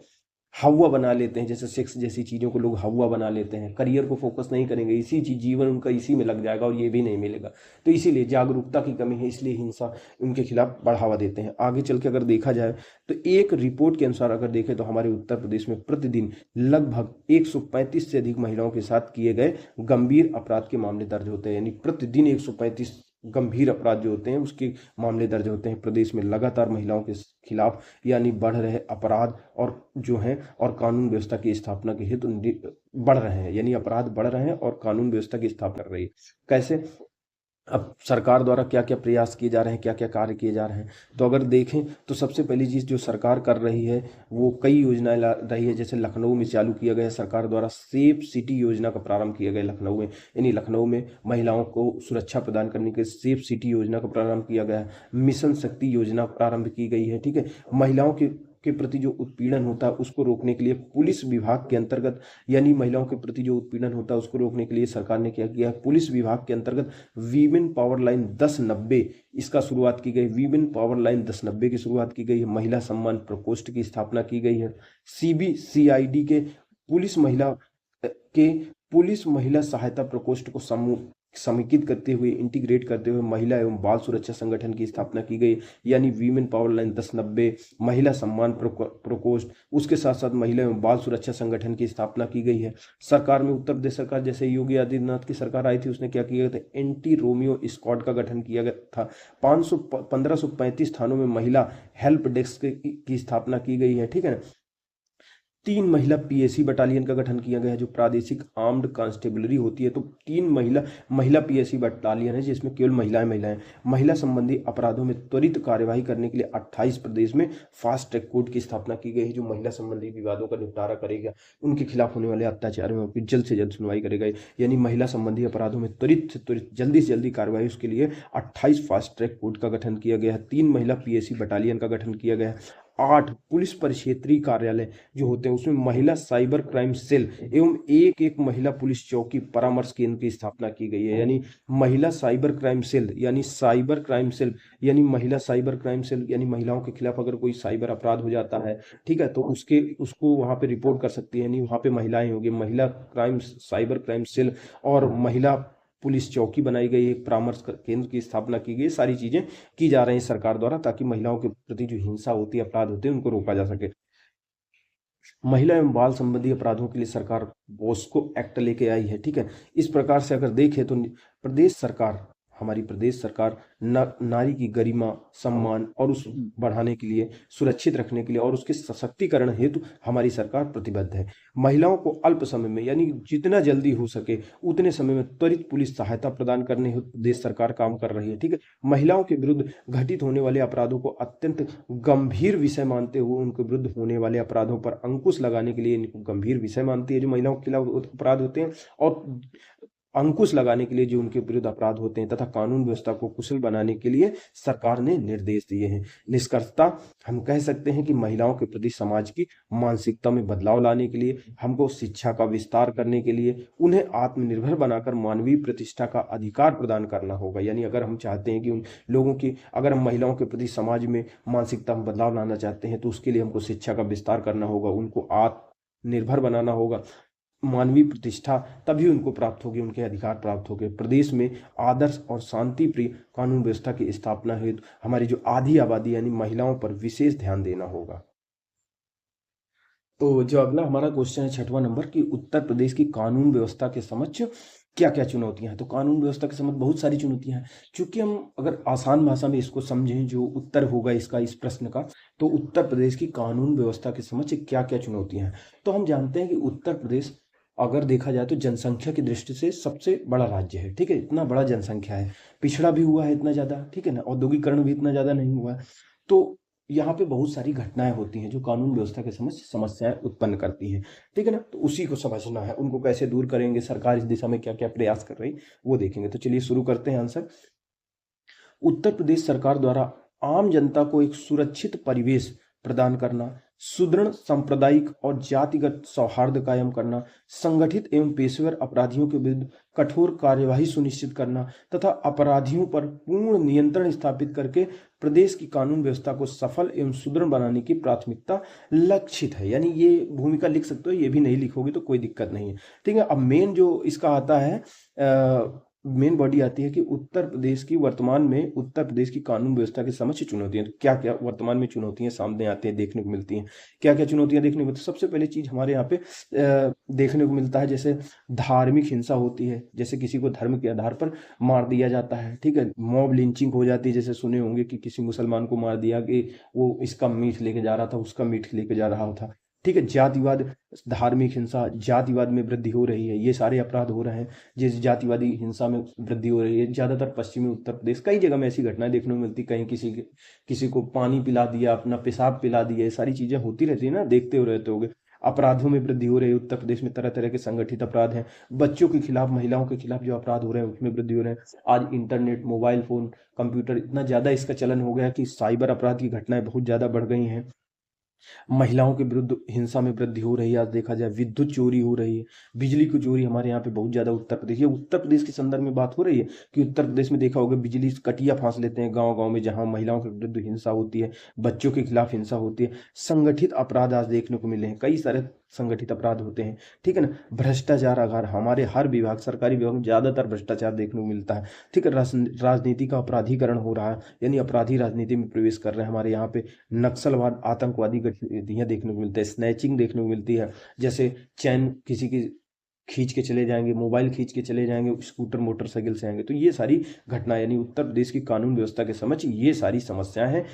हवा बना लेते हैं, जैसे सेक्स जैसी चीजों को लोग हवा बना लेते हैं, करियर को फोकस नहीं करेंगे, इसी चीज जीवन उनका इसी में लग जाएगा और ये भी नहीं मिलेगा। तो इसीलिए जागरूकता की कमी है, इसलिए हिंसा उनके खिलाफ बढ़ावा देते हैं। आगे चल के अगर देखा जाए तो एक रिपोर्ट के अनुसार अगर देखें तो हमारे उत्तर प्रदेश में प्रतिदिन लगभग 135 से अधिक महिलाओं के साथ किए गए गंभीर अपराध के मामले दर्ज होते हैं, यानी प्रतिदिन 135 गंभीर अपराध जो होते हैं उसके मामले दर्ज होते हैं प्रदेश में लगातार महिलाओं के खिलाफ, यानी बढ़ रहे अपराध और जो है, और कानून व्यवस्था की स्थापना के हेतु बढ़ रहे हैं, यानी अपराध बढ़ रहे हैं और कानून व्यवस्था की स्थापना कर रही है। कैसे, अब सरकार द्वारा क्या क्या प्रयास किए जा रहे हैं, क्या क्या कार्य किए जा रहे हैं, तो अगर देखें तो सबसे पहली चीज जो सरकार कर रही है वो कई योजनाएं ला रही है। जैसे लखनऊ में चालू किया गया सरकार द्वारा सेफ सिटी योजना का प्रारंभ किया गया लखनऊ में, यानी लखनऊ में महिलाओं को सुरक्षा प्रदान करने के सेफ सिटी योजना का प्रारंभ किया गया है। मिशन शक्ति योजना प्रारंभ की गई है, ठीक है। महिलाओं के प्रति जो उत्पीड़न होता है उसको रोकने के लिए पुलिस विभाग के अंतर्गत, यानी महिलाओं के प्रति जो उत्पीड़न होता है उसको रोकने के लिए सरकार ने क्या किया, पुलिस विभाग के अंतर्गत वीमेन पावर लाइन 1090 इसका शुरुआत की गई, वीमेन पावर लाइन 1090 की शुरुआत की गई है। महिला सम्मान प्रकोष्ठ की स्थापना की गई है। CBCID के पुलिस महिला सहायता प्रकोष्ठ को समेकित करते हुए, इंटीग्रेट करते हुए महिला एवं बाल सुरक्षा संगठन की स्थापना की गई, यानी वीमेन पावर लाइन 1090 महिला सम्मान प्रकोष्ठ, उसके साथ साथ महिला एवं बाल सुरक्षा संगठन की स्थापना की गई है। सरकार में उत्तर प्रदेश सरकार, जैसे योगी आदित्यनाथ की सरकार आई थी, उसने क्या किया था, एंटी रोमियो स्क्वाड का गठन किया गया था। 1535 थानों में महिला हेल्प डेस्क की स्थापना की गई है, ठीक है ना। 3 महिला पीएसी बटालियन का गठन किया गया है, जो प्रादेशिक आर्म्ड कांस्टेबलरी होती है। तो 3 महिला महिला पीएसी बटालियन है, जिसमें केवल महिलाएं। महिला संबंधी अपराधों में त्वरित कार्यवाही करने के लिए 28 प्रदेश में फास्ट ट्रैक कोर्ट की स्थापना की गई है, जो महिला संबंधी विवादों का निपटारा करेगा, उनके खिलाफ होने वाले अत्याचार में जल्द से जल्द सुनवाई करेगा। यानी महिला संबंधी अपराधों में त्वरित से त्वरित, जल्दी से जल्दी कार्रवाई, उसके लिए 28 फास्ट ट्रैक कोर्ट का गठन किया गया है। 3 महिला पीएसी बटालियन का गठन किया गया है। 8 पुलिस परिक्षेत्रीय कार्यालय जो होते हैं, उसमें महिला साइबर क्राइम सेल एवं एक महिला पुलिस चौकी परामर्श केंद्र की स्थापना की गई है। यानी महिला साइबर क्राइम सेल, यानी साइबर क्राइम सेल, यानी महिला साइबर क्राइम सेल, यानी महिलाओं के खिलाफ अगर कोई साइबर अपराध हो जाता है, ठीक है, तो उसको वहां पे रिपोर्ट कर सकती है। यानी वहां पे महिलाएं होगी, महिला क्राइम साइबर क्राइम सेल और महिला पुलिस चौकी बनाई गई, एक परामर्श केंद्र की स्थापना की गई। सारी चीजें की जा रही हैं सरकार द्वारा, ताकि महिलाओं के प्रति जो हिंसा होती है, अपराध होते हैं, उनको रोका जा सके। महिला एवं बाल संबंधी अपराधों के लिए सरकार पोस्को एक्ट लेके आई है, ठीक है। इस प्रकार से अगर देखें तो प्रदेश सरकार, हमारी प्रदेश सरकार नारी की गरिमा, सम्मान और उस बढ़ाने के लिए, सुरक्षित रखने के लिए और उसके सशक्तिकरण हेतु हमारी सरकार प्रतिबद्ध है। महिलाओं को अल्प समय में, यानी जितना जल्दी हो सके उतने समय में त्वरित पुलिस सहायता प्रदान करने हेतु प्रदेश सरकार काम कर रही है, ठीक है। महिलाओं के विरुद्ध घटित होने वाले अपराधों को अत्यंत गंभीर विषय मानते हुए उनके विरुद्ध होने वाले अपराधों पर अंकुश लगाने के लिए, इनको गंभीर विषय मानती है जो महिलाओं के खिलाफ अपराध होते हैं, और अंकुश लगाने के लिए जो उनके विरुद्ध अपराध होते हैं तथा कानून व्यवस्था को कुशल बनाने के लिए सरकार ने निर्देश दिए हैं। निष्कर्षता हम कह सकते हैं कि महिलाओं के प्रति समाज की मानसिकता में बदलाव लाने के लिए, हमको शिक्षा का विस्तार करने के लिए, उन्हें आत्मनिर्भर बनाकर मानवीय प्रतिष्ठा का अधिकार प्रदान करना होगा। यानी अगर हम चाहते हैं कि उन लोगों की, अगर हम महिलाओं के प्रति समाज में मानसिकता में बदलाव लाना चाहते हैं, तो उसके लिए हमको शिक्षा का विस्तार करना होगा, उनको आत्मनिर्भर बनाना होगा। मानवीय प्रतिष्ठा तभी उनको प्राप्त होगी, उनके अधिकार प्राप्त होंगे। प्रदेश में आदर्श और शांति प्रिय कानून व्यवस्था की स्थापना हेतु हमारी जो आधी आबादी यानी महिलाओं पर विशेष ध्यान देना होगा। तो जो अगला हमारा क्वेश्चन है 6वां नंबर की, उत्तर प्रदेश की कानून व्यवस्था के समक्ष क्या क्या चुनौतियां हैं। तो कानून व्यवस्था के समक्ष बहुत सारी चुनौतियां हैं। चूंकि हम अगर आसान भाषा में इसको समझें, जो उत्तर होगा इसका, इस प्रश्न का, तो उत्तर प्रदेश की कानून व्यवस्था के समक्ष क्या क्या चुनौतियां हैं। तो हम जानते हैं कि उत्तर प्रदेश अगर देखा जाए तो जनसंख्या की दृष्टि से सबसे बड़ा राज्य है, ठीक है। इतना बड़ा जनसंख्या है, पिछड़ा भी हुआ है इतना ज्यादा, ठीक है ना, औद्योगिकरण भी इतना ज्यादा नहीं हुआ है। तो यहाँ पे बहुत सारी घटनाएं होती हैं जो कानून व्यवस्था के समस्याएं उत्पन्न करती हैं, ठीक है ना। तो उसी को समझना है, उनको कैसे दूर करेंगे, सरकार इस दिशा में क्या क्या प्रयास कर रही, वो देखेंगे। तो चलिए शुरू करते हैं आंसर। उत्तर प्रदेश सरकार द्वारा आम जनता को एक सुरक्षित परिवेश प्रदान करना, सुदृढ़ सांप्रदायिक और जातिगत सौहार्द कायम करना, संगठित एवं पेशेवर अपराधियों के विरुद्ध कठोर कार्यवाही सुनिश्चित करना तथा अपराधियों पर पूर्ण नियंत्रण स्थापित करके प्रदेश की कानून व्यवस्था को सफल एवं सुदृढ़ बनाने की प्राथमिकता लक्षित है। यानी ये भूमिका लिख सकते हो, ये भी नहीं लिखोगे तो कोई दिक्कत नहीं है, ठीक है। अब मेन जो इसका आता है, मेन बॉडी आती है कि उत्तर प्रदेश की वर्तमान में, उत्तर प्रदेश की कानून व्यवस्था के समक्ष चुनौतियां, तो क्या क्या वर्तमान में चुनौतियां सामने आती हैं, देखने को मिलती हैं। क्या क्या चुनौतियां देखने को मिलती हैं। सबसे पहले चीज हमारे यहाँ पे देखने को मिलता है, जैसे धार्मिक हिंसा होती है, जैसे किसी को धर्म के आधार पर मार दिया जाता है, ठीक है। मॉब लिंचिंग हो जाती है, जैसे सुने होंगे कि किसी मुसलमान को मार दिया कि वो इसका मीट लेके जा रहा था, उसका मीट लेके जा रहा था, ठीक है। जातिवाद, धार्मिक हिंसा, जातिवाद में वृद्धि हो रही है, ये सारे अपराध हो रहे हैं, जिस जातिवादी हिंसा में वृद्धि हो रही है। ज्यादातर पश्चिमी उत्तर प्रदेश, कई जगह में ऐसी घटनाएं देखने को मिलती, कहीं किसी को पानी पिला दिया, अपना पेशाब पिला दिया, ये सारी चीजें होती रहती है ना, देखते हो रहते होगे। अपराधों में वृद्धि हो रही है उत्तर प्रदेश में, तरह तरह के संगठित अपराध हैं, बच्चों के खिलाफ, महिलाओं के खिलाफ जो अपराध हो रहे हैं उसमें वृद्धि हो रहे हैं। आज इंटरनेट, मोबाइल फोन, कंप्यूटर, इतना ज्यादा इसका चलन हो गया कि साइबर अपराध की घटनाएं बहुत ज्यादा बढ़ गई हैं। महिलाओं के विरुद्ध हिंसा में वृद्धि हो रही है। आज देखा जाए विद्युत चोरी हो रही है, बिजली की चोरी हमारे यहाँ पे बहुत ज्यादा, उत्तर प्रदेश, ये उत्तर प्रदेश के संदर्भ में बात हो रही है कि उत्तर प्रदेश में देखा होगा बिजली कटिया फांस लेते हैं गांव गांव में, जहां महिलाओं के विरुद्ध हिंसा होती है, बच्चों के खिलाफ हिंसा होती है। संगठित अपराध आज देखने को मिले हैं, कई सारे संगठित अपराध होते हैं, ठीक है ना। भ्रष्टाचार, अगर हमारे हर विभाग, सरकारी विभाग में ज्यादातर भ्रष्टाचार देखने को मिलता है, ठीक है। राजनीति का अपराधीकरण हो रहा है, यानी अपराधी राजनीति में प्रवेश कर रहे हैं हमारे यहाँ पे। नक्सलवाद, आतंकवादी गतिविधियां देखने को मिलती है, स्नैचिंग देखने को मिलती है, जैसे चैन किसी की खींच के चले जाएंगे, मोबाइल खींच के चले जाएंगे, स्कूटर मोटरसाइकिल से आएंगे। तो ये सारी घटना, यानी उत्तर प्रदेश की कानून व्यवस्था के समक्ष ये सारी समस्याएं हैं।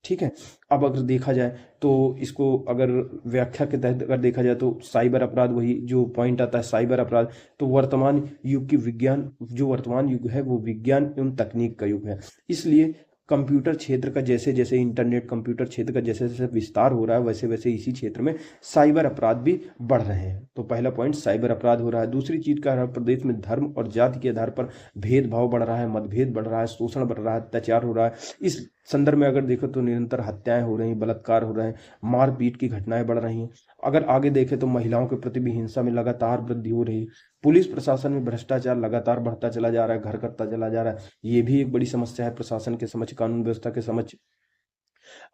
ठीक है। अब अगर देखा जाए तो इसको अगर व्याख्या के तहत अगर देखा जाए तो साइबर अपराध, वही जो पॉइंट आता है साइबर अपराध, तो वर्तमान युग की विज्ञान, जो वर्तमान युग है वो विज्ञान एवं तकनीक का युग है। इसलिए कंप्यूटर क्षेत्र का जैसे जैसे इंटरनेट कंप्यूटर क्षेत्र का जैसे जैसे विस्तार हो रहा है, वैसे वैसे इसी क्षेत्र में साइबर अपराध भी बढ़ रहे हैं। तो पहला पॉइंट साइबर अपराध हो रहा है। दूसरी चीज का, प्रदेश में धर्म और जाति के आधार पर भेदभाव बढ़ रहा है, मतभेद बढ़ रहा है, शोषण बढ़ रहा है, अत्याचार हो रहा है। इस संदर्भ में अगर देखो तो निरंतर हत्याएं हो रही, बलात्कार हो रहे हैं, मारपीट की घटनाएं बढ़ रही हैं। अगर आगे देखें तो महिलाओं के प्रति भी हिंसा में लगातार वृद्धि हो रही है। पुलिस प्रशासन में भ्रष्टाचार लगातार बढ़ता चला जा रहा है, घर करता चला जा रहा है। ये भी एक बड़ी समस्या है प्रशासन के समक्ष, कानून व्यवस्था के समक्ष।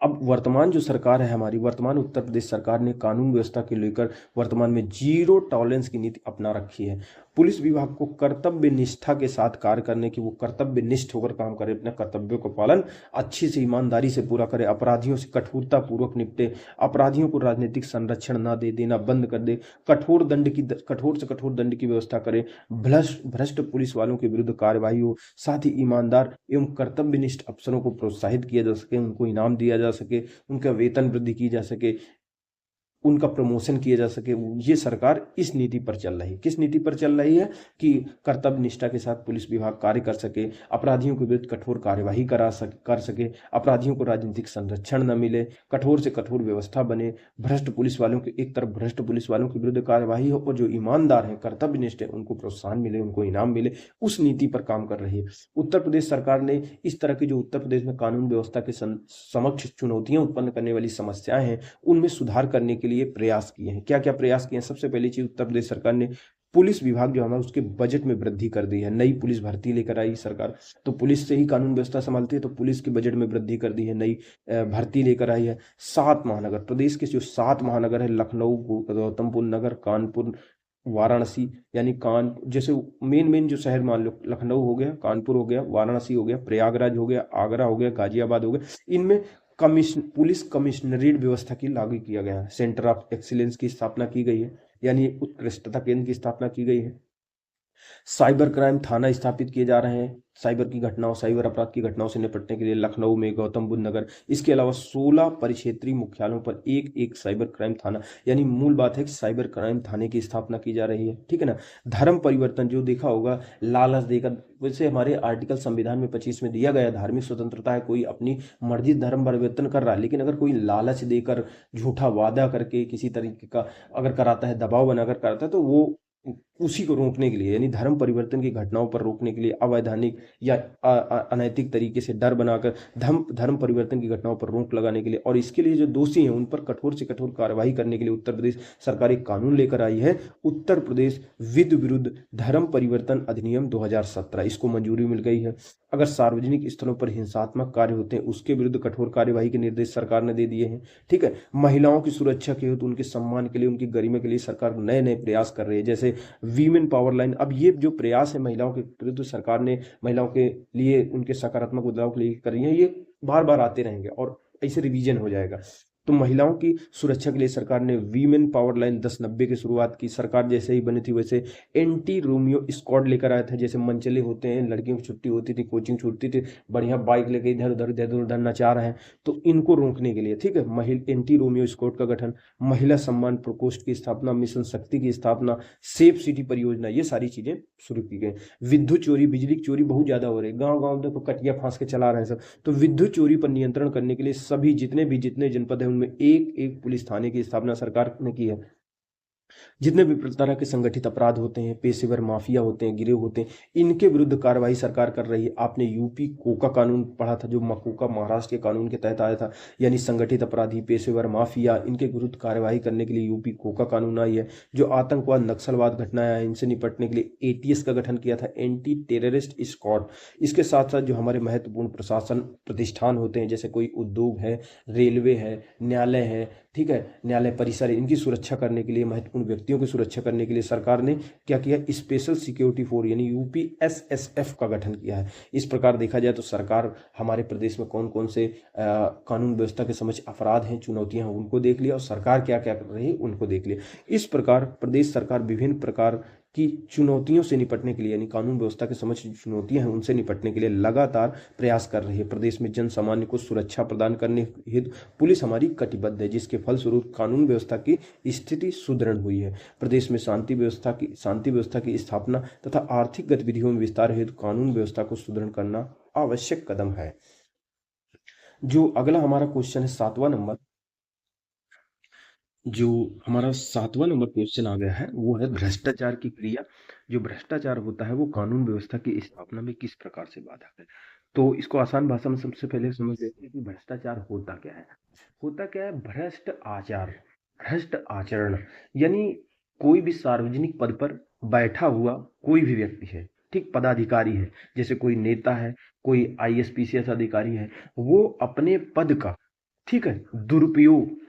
अब वर्तमान जो सरकार है हमारी, वर्तमान उत्तर प्रदेश सरकार ने कानून व्यवस्था के लेकर वर्तमान में जीरो टॉलरेंस की नीति अपना रखी है। पुलिस विभाग को कर्तव्य निष्ठा के साथ कार्य करने की, वो कर्तव्य निष्ठ होकर काम करे, अपने कर्तव्यों का पालन अच्छी से ईमानदारी से पूरा करे, अपराधियों से कठोरता पूर्वक निपटे, अपराधियों को राजनीतिक संरक्षण ना दे, देना बंद कर दे, कठोर से कठोर दंड की व्यवस्था करे, भ्रष्ट भ्रष्ट पुलिस वालों के विरुद्ध कार्रवाई हो, साथ ही ईमानदार एवं कर्तव्यनिष्ठ अफसरों को प्रोत्साहित किया जा सके, उनको इनाम दिया जा सके, उनका वेतन वृद्धि की जा सके, उनका प्रमोशन किया जा सके। ये सरकार इस नीति पर चल रही है। किस नीति पर चल रही है कि कर्तव्य निष्ठा के साथ पुलिस विभाग कार्य कर सके, अपराधियों के विरुद्ध कठोर कार्यवाही कर सके, अपराधियों को राजनीतिक संरक्षण न मिले, कठोर से कठोर व्यवस्था बने, भ्रष्ट पुलिस वालों के, एक तरफ भ्रष्ट पुलिस वालों के विरुद्ध कार्यवाही हो और जो ईमानदार हैं, कर्तव्य निष्ठ है, उनको प्रोत्साहन मिले, उनको इनाम मिले। उस नीति पर काम कर रही है उत्तर प्रदेश सरकार ने। इस तरह की जो उत्तर प्रदेश में कानून व्यवस्था के समक्ष चुनौतियां उत्पन्न करने वाली समस्याएं हैं, उनमें सुधार करने के लिए प्रयास किए हैं। क्या क्या प्रयास किए हैं? सबसे पहली चीज, उत्तर प्रदेश सरकार ने पुलिस विभाग जो हमारा, उसके बजट में वृद्धि कर दी है। नई पुलिस भर्ती लेकर आई सरकार, तो पुलिस से ही कानून व्यवस्था संभालती है, तो पुलिस के बजट में वृद्धि कर दी है, नई भर्ती लेकर आई है। 7 महानगर, प्रदेश के जो 7 महानगर है, लखनऊ, गौतमपुर नगर, कानपुर, वाराणसी, यानी कान, जैसे मेन मेन जो शहर मान लो, लखनऊ हो गया, कानपुर हो गया, वाराणसी हो गया, प्रयागराज हो गया, आगरा हो गया, गाजियाबाद हो गया, इनमें पुलिस कमिश्नरेट व्यवस्था की लागू किया गया है। सेंटर ऑफ एक्सीलेंस की स्थापना की गई है, यानी उत्कृष्टता केंद्र की स्थापना की गई है। साइबर क्राइम थाना स्थापित किए जा रहे हैं, साइबर की घटनाओं, साइबर अपराध की घटनाओं से निपटने के लिए लखनऊ में, गौतम बुद्ध नगर, इसके अलावा 16 परिक्षेत्रीय मुख्यालयों पर एक एक साइबर क्राइम थाना, यानी मूल बात है कि साइबर क्राइम थाने की स्थापना की जा रही है। ठीक है ना। धर्म परिवर्तन, जो देखा होगा, लालच देकर, वैसे हमारे आर्टिकल संविधान में 25 में दिया गया धार्मिक स्वतंत्रता है, कोई अपनी मर्जी धर्म परिवर्तन कर रहा है, लेकिन अगर कोई लालच देकर, झूठा वादा करके किसी तरीके का अगर कराता है, दबाव बनाकर कराता है, तो वो उसी को रोकने के लिए, यानी धर्म परिवर्तन की घटनाओं पर रोकने के लिए, अवैधानिक या अनैतिक तरीके से डर बनाकर धर्म परिवर्तन की घटनाओं पर रोक लगाने के लिए, और इसके लिए जो दोषी हैं उन पर कठोर से कठोर कार्रवाई करने के लिए उत्तर प्रदेश सरकार एक कानून लेकर आई है, उत्तर प्रदेश विधि धर्म परिवर्तन अधिनियम 2017। इसको मंजूरी मिल गई है। अगर सार्वजनिक स्थलों पर हिंसात्मक कार्य होते हैं, उसके विरुद्ध कठोर कार्यवाही के निर्देश सरकार ने दे दिए हैं। ठीक है। महिलाओं की सुरक्षा के हेतु, उनके सम्मान के लिए, उनकी गरिमा के लिए सरकार नए नए प्रयास कर रही है, जैसे वीमेन पावर लाइन। अब ये जो प्रयास है महिलाओं के विरुद्ध सरकार ने, महिलाओं के लिए उनके सकारात्मक बदलाव के लिए कर रही है, ये बार बार आते रहेंगे और ऐसे रिवीजन हो जाएगा। तो महिलाओं की सुरक्षा के लिए सरकार ने वीमेन पावर लाइन 1090 की शुरुआत की। सरकार जैसे ही बनी थी वैसे एंटी रोमियो स्क्वाड लेकर आया था। जैसे मंचले होते हैं, लड़कियों की छुट्टी होती थी, कोचिंग छूटती थी, बढ़िया बाइक लेके इधर उधर नचा रहे हैं, तो इनको रोकने के लिए, ठीक है, महिला एंटी रोमियो स्क्वाड का गठन, महिला सम्मान प्रकोष्ठ की स्थापना, मिशन शक्ति की स्थापना, सेफ सिटी परियोजना, ये सारी चीजें शुरू की गई। विद्युत चोरी, बिजली की चोरी बहुत ज्यादा हो रही है, गाँव गाँव देखो कटिया फांस के चला रहे हैं सब। तो विद्युत चोरी पर नियंत्रण करने के लिए सभी जितने जनपद है उनमें एक एक पुलिस थाने की स्थापना सरकार ने की है। जितने भी तरह के संगठित अपराध होते हैं, पेशेवर माफिया होते हैं, गिरोह होते हैं, इनके विरुद्ध कार्रवाई सरकार कर रही है। आपने यूपी कोका कानून पढ़ा था, जो मकोका महाराष्ट्र के कानून के तहत आया था, यानी संगठित अपराधी, पेशेवर माफिया, इनके विरुद्ध कार्रवाई करने के लिए यूपी कोका कानून आई है। जो आतंकवाद, नक्सलवाद घटनाएं हैं, इनसे निपटने के लिए एटीएस का गठन किया था, एंटी टेररिस्ट स्क्वाड। इसके साथ साथ जो हमारे महत्वपूर्ण प्रशासन प्रतिष्ठान होते हैं, जैसे कोई उद्योग है, रेलवे है, न्यायालय है, ठीक है, न्यायालय परिसर, इनकी सुरक्षा करने के लिए, महत्वपूर्ण व्यक्तियों की सुरक्षा करने के लिए सरकार ने क्या किया, स्पेशल सिक्योरिटी फोर्स यानी यूपीएसएसएफ का गठन किया है। इस प्रकार देखा जाए तो सरकार हमारे प्रदेश में कौन कौन से कानून व्यवस्था के समक्ष अपराध हैं, चुनौतियां हैं, उनको देख लिया, और सरकार क्या क्या कर रही है उनको देख लिया। इस प्रकार प्रदेश सरकार विभिन्न प्रकार कि चुनौतियों से निपटने के लिए, यानी कानून व्यवस्था के समक्ष जो चुनौतियां हैं उनसे निपटने के लिए लगातार प्रयास कर रही है। प्रदेश में जन सामान्य को सुरक्षा प्रदान करने हेतु पुलिस हमारी कटिबद्ध है, जिसके फलस्वरूप कानून व्यवस्था की स्थिति सुदृढ़ हुई है। प्रदेश में शांति व्यवस्था की स्थापना तथा आर्थिक गतिविधियों में विस्तार हेतु कानून व्यवस्था को सुदृढ़ करना आवश्यक कदम है। जो अगला हमारा क्वेश्चन है 7वां नंबर, जो हमारा 7वां नंबर क्वेश्चन आ गया है वो है भ्रष्टाचार की क्रिया। जो भ्रष्टाचार होता है वो कानून व्यवस्था की स्थापना में किस प्रकार से बाधक है। तो इसको आसान भाषा में सबसे पहले समझ लेते हैं कि भ्रष्टाचार होता क्या है। होता क्या है, भ्रष्ट आचार, भ्रष्ट आचरण, यानी कोई भी सार्वजनिक पद पर बैठा हुआ कोई भी व्यक्ति है, ठीक, पदाधिकारी है, जैसे कोई नेता है, कोई आईएएस पीसीएस अधिकारी है, वो अपने पद का, ठीक है, दुरुपयोग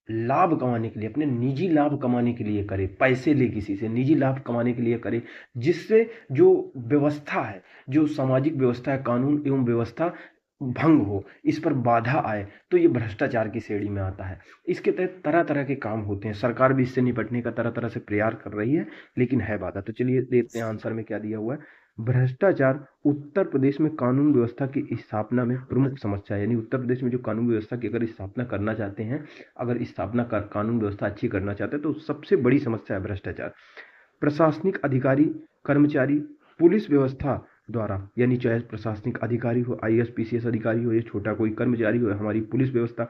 लाभ कमाने के लिए, अपने निजी लाभ कमाने के लिए करे, पैसे ले किसी से निजी लाभ कमाने के लिए करे, जिससे जो व्यवस्था है, जो सामाजिक व्यवस्था है, कानून एवं व्यवस्था भंग हो, इस पर बाधा आए, तो ये भ्रष्टाचार की श्रेणी में आता है। इसके तहत तरह तरह के काम होते हैं, सरकार भी इससे निपटने का तरह तरह से प्रयास कर रही है, लेकिन है बाधा। तो चलिए देखते हैं आंसर में क्या दिया हुआ है। भ्रष्टाचार उत्तर प्रदेश में कानून व्यवस्था की स्थापना में प्रमुख समस्या है, यानी उत्तर प्रदेश में जो कानून व्यवस्था की अगर स्थापना करना चाहते हैं, अगर स्थापना कर कानून व्यवस्था अच्छी करना चाहते हैं, तो सबसे बड़ी समस्या है भ्रष्टाचार। प्रशासनिक अधिकारी, कर्मचारी, पुलिस व्यवस्था द्वारा, यानी चाहे प्रशासनिक अधिकारी हो, आईएएस पीसीएस अधिकारी हो, या छोटा कोई कर्मचारी हो, हमारी पुलिस व्यवस्था,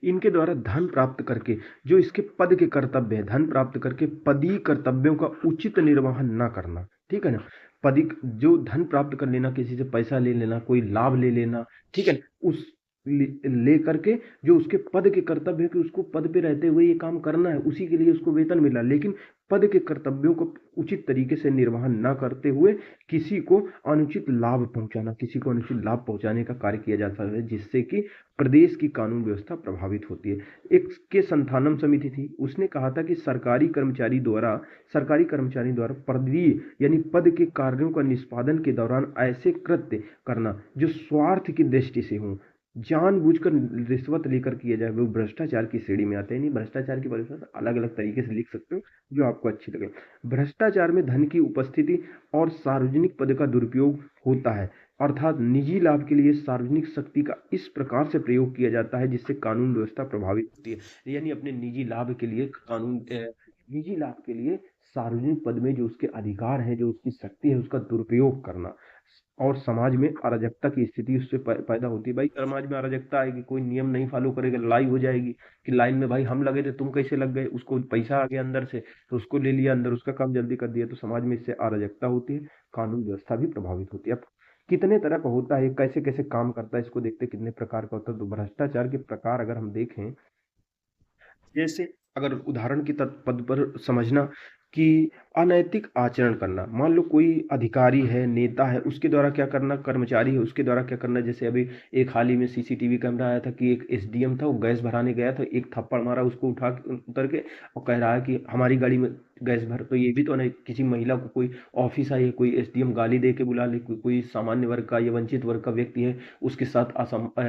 इनके द्वारा धन प्राप्त करके जो इसके पद के कर्तव्य है, धन प्राप्त करके पदीय कर्तव्यों का उचित निर्वहन न करना, ठीक है ना। पदी जो धन प्राप्त कर लेना, किसी से पैसा ले लेना, कोई लाभ ले लेना, ठीक है, उस ले करके जो उसके पद के कर्तव्य है कि उसको पद पे रहते हुए ये काम करना है, उसी के लिए उसको वेतन मिला, लेकिन पद के कर्तव्यों को उचित तरीके से निर्वहन न करते हुए किसी को अनुचित लाभ पहुंचाना, किसी को अनुचित लाभ पहुंचाने का कार्य किया जाता है, जिससे कि प्रदेश की कानून व्यवस्था प्रभावित होती है। एक के संथानम समिति थी, उसने कहा था कि सरकारी कर्मचारी द्वारा पदवीय यानी पद के कार्यों का निष्पादन के दौरान ऐसे कृत्य करना जो स्वार्थ की दृष्टि से हो, जानबूझकर रिश्वत लेकर किया जाए, वो भ्रष्टाचार की श्रेणी में आते हैं। नहीं, भ्रष्टाचार की परिभाषा अलग अलग तरीके से लिख सकते हो जो आपको अच्छी लगे। भ्रष्टाचार में धन की उपस्थिति और सार्वजनिक पद का दुरुपयोग होता है, अर्थात निजी लाभ के लिए सार्वजनिक शक्ति का इस प्रकार से प्रयोग किया जाता है जिससे कानून व्यवस्था प्रभावित होती है। यानी अपने निजी लाभ के लिए निजी लाभ के लिए सार्वजनिक पद में जो उसके अधिकार है, जो उसकी शक्ति है, उसका दुरुपयोग करना, और समाज में अराजकता की स्थिति उससे पैदा होती है। भाई समाज में अराजकता आएगी, कोई नियम नहीं फॉलो करेगा, लड़ाई हो जाएगी कि लाइन में भाई हम लगे थे, तुम कैसे लग गए, उसको पैसा आ गया अंदर से तो उसको ले लिया अंदर, उसका काम जल्दी कर दिया, तो समाज में इससे अराजकता होती है, कानून व्यवस्था भी प्रभावित होती है। अब कितने तरह का होता है, कैसे कैसे काम करता है, इसको देखते कितने प्रकार का होता है। तो भ्रष्टाचार के प्रकार अगर हम देखें, जैसे अगर उदाहरण के पद पर समझना कि अनैतिक आचरण करना, मान लो कोई अधिकारी है, नेता है, उसके द्वारा क्या करना, कर्मचारी है उसके द्वारा क्या करना। जैसे अभी एक हाल ही में सीसीटीवी कैमरा आया था कि एक एसडीएम था, वो गैस भराने गया था, एक थप्पड़ मारा उसको उतर के, और कह रहा है कि हमारी गाड़ी में गैस भर। तो ये भी तो नहीं, किसी महिला को कोई ऑफिस आई है, कोई एसडीएम गाली दे के बुला ले, कोई सामान्य वर्ग का या वंचित वर्ग का व्यक्ति है, उसके साथ